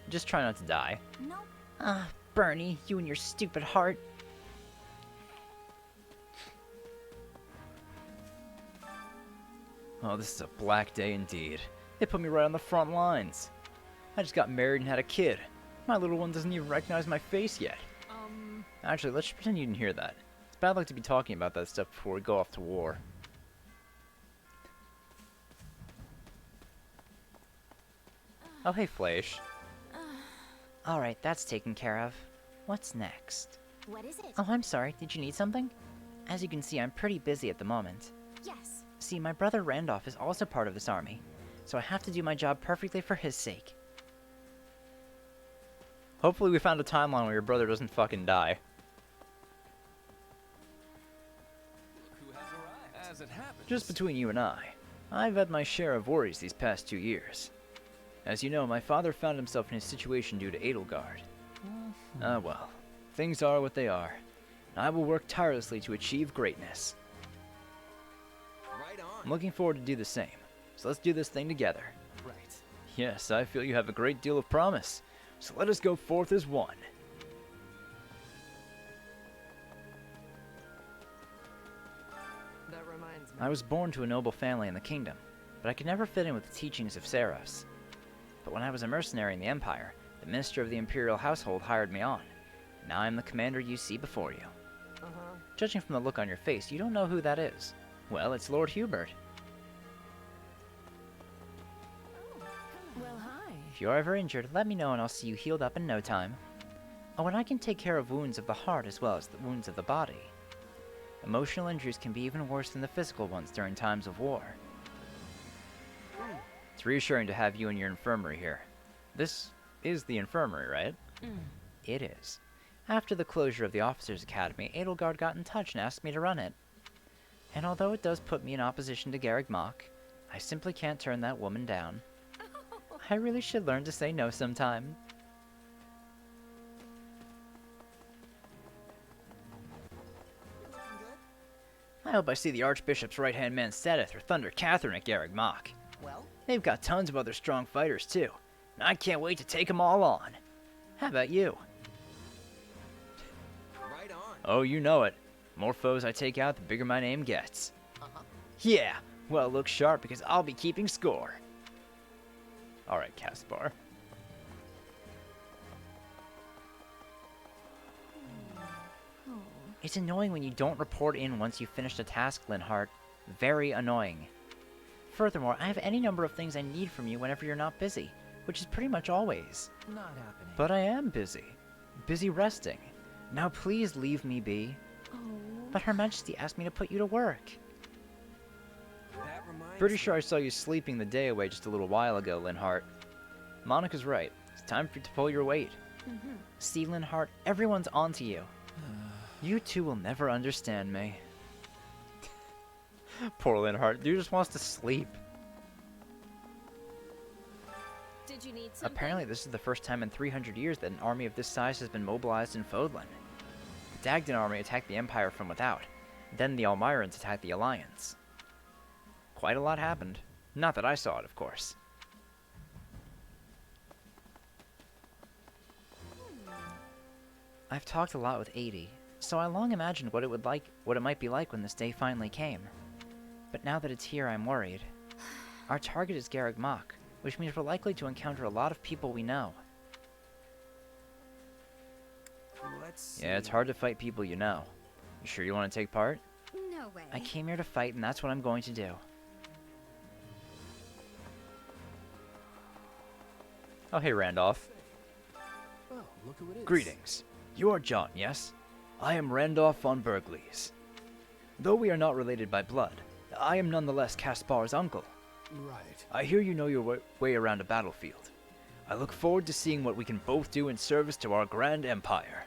Just try not to die. nope. Ah, Bernie, you and your stupid heart. Oh, this is a black day indeed. They put me right on the front lines. I just got married and had a kid. My little one doesn't even recognize my face yet. Actually, let's just pretend you didn't hear that. It's bad luck to be talking about that stuff before we go off to war. Oh, hey, Flash. Alright, that's taken care of. What's next? What is it? Oh, I'm sorry, did you need something? As you can see, I'm pretty busy at the moment. Yes. See, my brother Randolph is also part of this army, so I have to do my job perfectly for his sake. Hopefully we found a timeline where your brother doesn't fucking die. Who has arrived? As it happens. Just between you and I've had my share of worries these past 2 years. As you know, my father found himself in a situation due to Edelgard. Ah well, things are what they are. And I will work tirelessly to achieve greatness. Right on. I'm looking forward to do the same. So let's do this thing together. Right. Yes, I feel you have a great deal of promise. So let us go forth as one. That reminds me. I was born to a noble family in the kingdom, but I could never fit in with the teachings of Saras. But when I was a mercenary in the Empire, The minister of the imperial household hired me on. Now I am the commander you see before you. Judging from the look on your face, you don't know who that is. Well, it's Lord Hubert. Well, hi. If you're ever injured, let me know and I'll see you healed up in no time. Oh, and I can take care of wounds of the heart as well as the wounds of the body. Emotional injuries can be even worse than the physical ones during times of war. It's reassuring to have you in your infirmary here. This is the infirmary, right? It is. After the closure of the Officers' Academy, Edelgard got in touch and asked me to run it. And although it does put me in opposition to Garreg Mach, I simply can't turn that woman down. I really should learn to say no sometime. I hope I see the Archbishop's right-hand man Sedith or Thunder Catherine at Garreg Mach. Well? They've got tons of other strong fighters too, and I can't wait to take them all on. How about you? Right on. Oh, you know it. More foes I take out, the bigger my name gets. Yeah, well, look sharp because I'll be keeping score. Alright, Caspar. It's annoying when you don't report in once you've finished a task, Linhart. Very annoying. Furthermore, I have any number of things I need from you whenever you're not busy, which is pretty much always. Not happening. But I am busy. Busy resting. Now please leave me be. But Her Majesty asked me to put you to work. That reminds Pretty sure I saw you sleeping the day away just a little while ago, Linhart. Monica's right. It's time for you to pull your weight. See, Linhart, everyone's onto you. You two will never understand me. Poor Linhart, dude just wants to sleep. Did you need something? Apparently this is the first time in 300 years that an army of this size has been mobilized in Fodlan. The Dagdan army attacked the Empire from without. Then the Almirans attacked the Alliance. Quite a lot happened. Not that I saw it, of course. I've talked a lot with 80, so I long imagined what it might be like when this day finally came. But now that it's here, I'm worried. Our target is Garreg Mach, which means we're likely to encounter a lot of people we know. Let's see. Yeah, it's hard to fight people you know. You sure you want to take part? No way. I came here to fight, and that's what I'm going to do. Oh, hey, Randolph. Well, look who it is. Greetings. You are John, yes? I am Randolph von Bergleys. Though we are not related by blood, I am nonetheless Caspar's uncle. Right. I hear you know your way around a battlefield. I look forward to seeing what we can both do in service to our grand empire.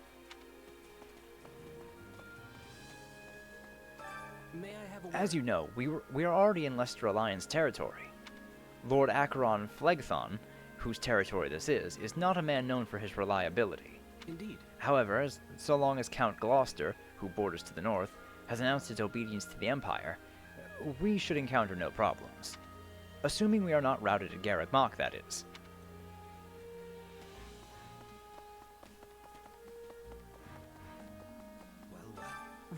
May I have a word? As you know, we are already in Leicester Alliance territory. Lord Acheron Phlegthon, whose territory this is not a man known for his reliability. Indeed. However, so long as Count Gloucester, who borders to the north, has announced his obedience to the Empire, we should encounter no problems. Assuming we are not routed at Garreg Mach, that is. Well,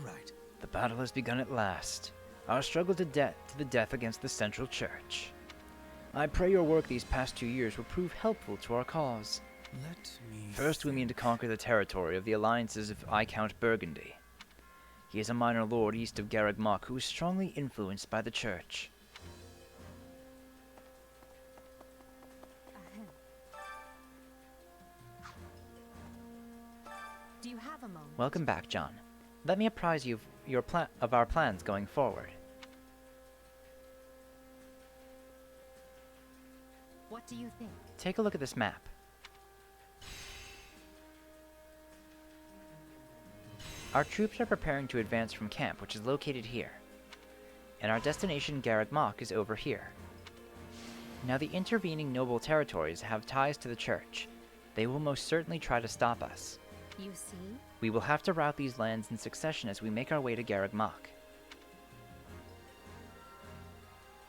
right. The battle has begun at last. Our struggle to the death against the Central Church. I pray your work these past 2 years will prove helpful to our cause. Let me... First, we mean to conquer the territory of the alliances of Viscount Burgundy. He is a minor lord east of Garreg Mach who is strongly influenced by the Church. Do you have a moment? Welcome back, John. Let me apprise you of our plans going forward. What do you think? Take a look at this map. Our troops are preparing to advance from camp, which is located here. And our destination, Garreg Mach, is over here. Now the intervening noble territories have ties to the Church. They will most certainly try to stop us. You see? We will have to route these lands in succession as we make our way to Garreg Mach.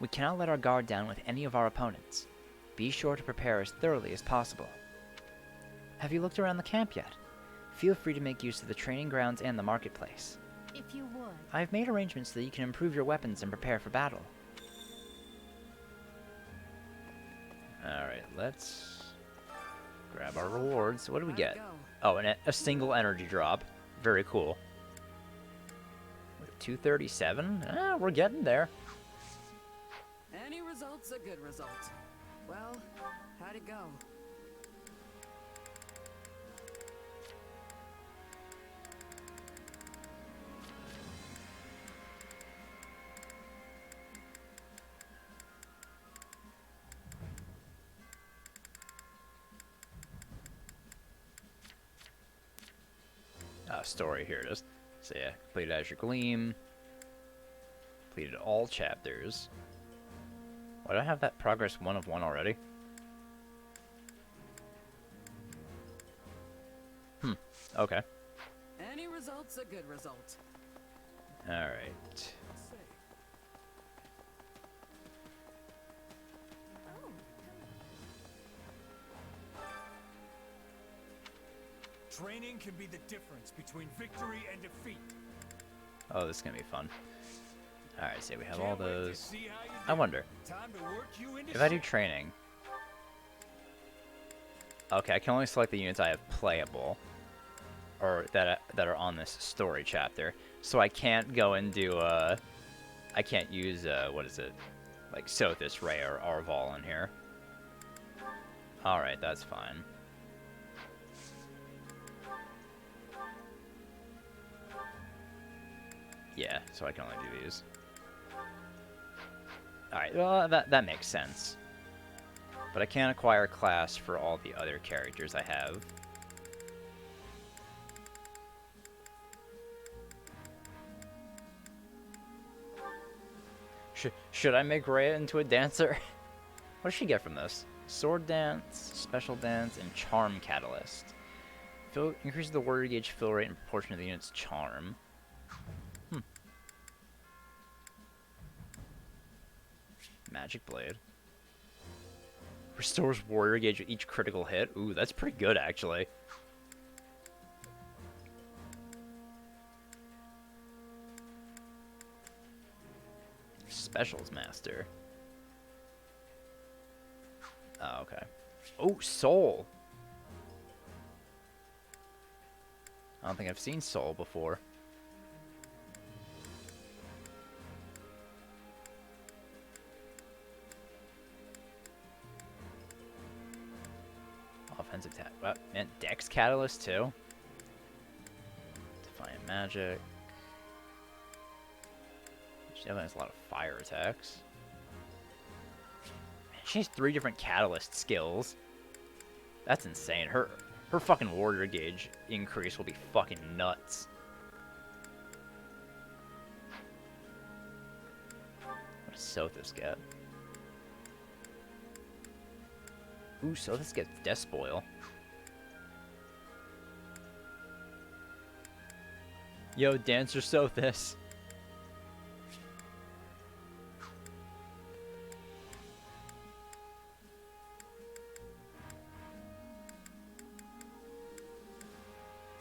We cannot let our guard down with any of our opponents. Be sure to prepare as thoroughly as possible. Have you looked around the camp yet? Feel free to make use of the training grounds and the marketplace. If you would. I have made arrangements so that you can improve your weapons and prepare for battle. Alright, let's grab our rewards. What do we get? Oh, a single energy drop. Very cool. 237? We're getting there. Any result's a good result. Well, how'd it go? Story, here it is. So yeah, completed Azure Gleam. Completed all chapters. Why do I have that progress 1 of 1 already? Okay. Any result's a good result. Alright. Training can be the difference between victory and defeat. Oh, this is gonna be fun. Alright, so we have all those. I wonder, if I do training... Okay, I can only select the units I have playable. Or that are on this story chapter. So I can't go and do, I can't use, what is it? Like Sothis, Ray, or Arval in here. Alright, that's fine. Yeah, so I can only do these. Alright, well, that makes sense. But I can't acquire a class for all the other characters I have. Should I make Rhea into a dancer? What does she get from this? Sword Dance, Special Dance, and Charm Catalyst. Increases the warrior gauge fill rate in proportion to the unit's charm. Magic Blade. Restores warrior gauge with each critical hit. Ooh, that's pretty good, actually. Specials Master. Oh, okay. Oh, Soul! I don't think I've seen Soul before. Offensive attack. What? And Dex Catalyst, too? Defiant Magic. She definitely has a lot of fire attacks. Man, she has 3 different Catalyst skills. That's insane. Her fucking warrior gauge increase will be fucking nuts. What does Sothis get? Ooh, Sothis gets Death Spoil. Yo, Dancer Sothis.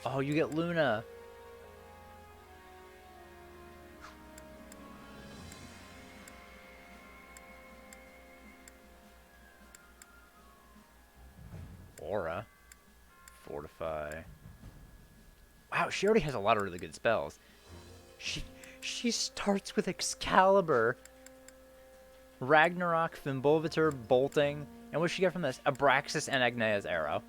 Oh, you get Luna. Aura. Fortify. Wow, she already has a lot of really good spells. She starts with Excalibur. Ragnarok, Fimbulvator, Bolting. And what does she get from this? Abraxas and Agnea's Arrow.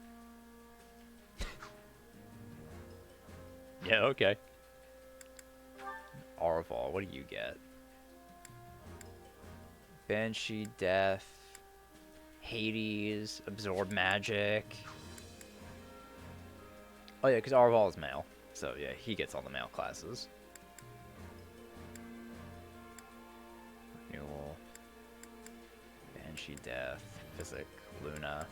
Yeah, okay. Arval, what do you get? Banshee, Death, Hades, Absorb Magic. Oh yeah, because Arval is male. So yeah, he gets all the male classes. Renewal. Banshee, Death, Physic, Luna.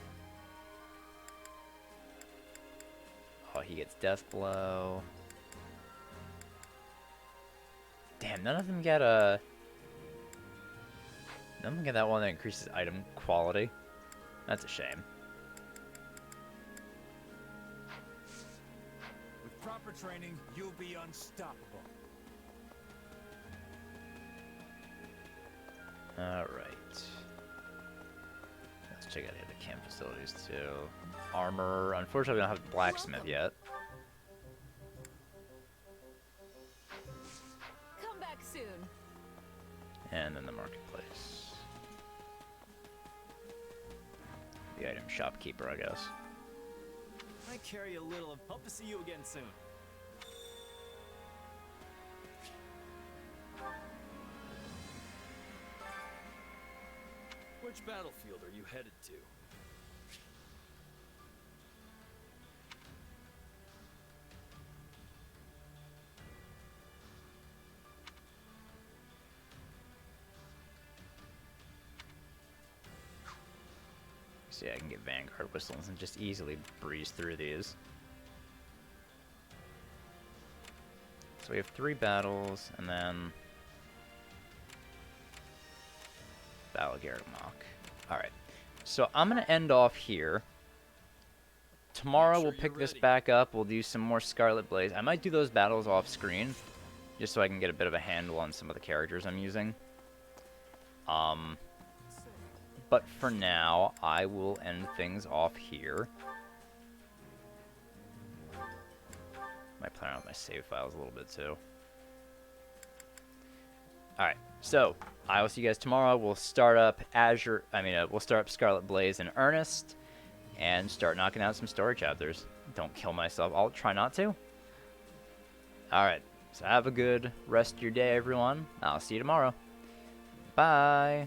Oh, he gets Death Blow. Damn, none of them get a... None of them get that one that increases item quality. That's a shame. With proper training, you'll be unstoppable. Alright. Let's check out the camp facilities too. Armor. Unfortunately, we don't have blacksmith yet. Come back soon. And then the marketplace. The item shopkeeper, I guess. I carry a little of hope to see you again soon. Which battlefield are you headed to? See, I can get Vanguard whistles and just easily breeze through these. So we have 3 battles, and then Edelgard. Alright, so I'm going to end off here. Tomorrow we'll pick this back up. We'll do some more Scarlet Blaze. I might do those battles off screen, just so I can get a bit of a handle on some of the characters I'm using. But for now, I will end things off here. Might play around with my save files a little bit too. Alright, so I will see you guys tomorrow. We'll start up Azure. We'll start up Scarlet Blaze in earnest and start knocking out some story chapters. Don't kill myself. I'll try not to. Alright, so have a good rest of your day, everyone. I'll see you tomorrow. Bye.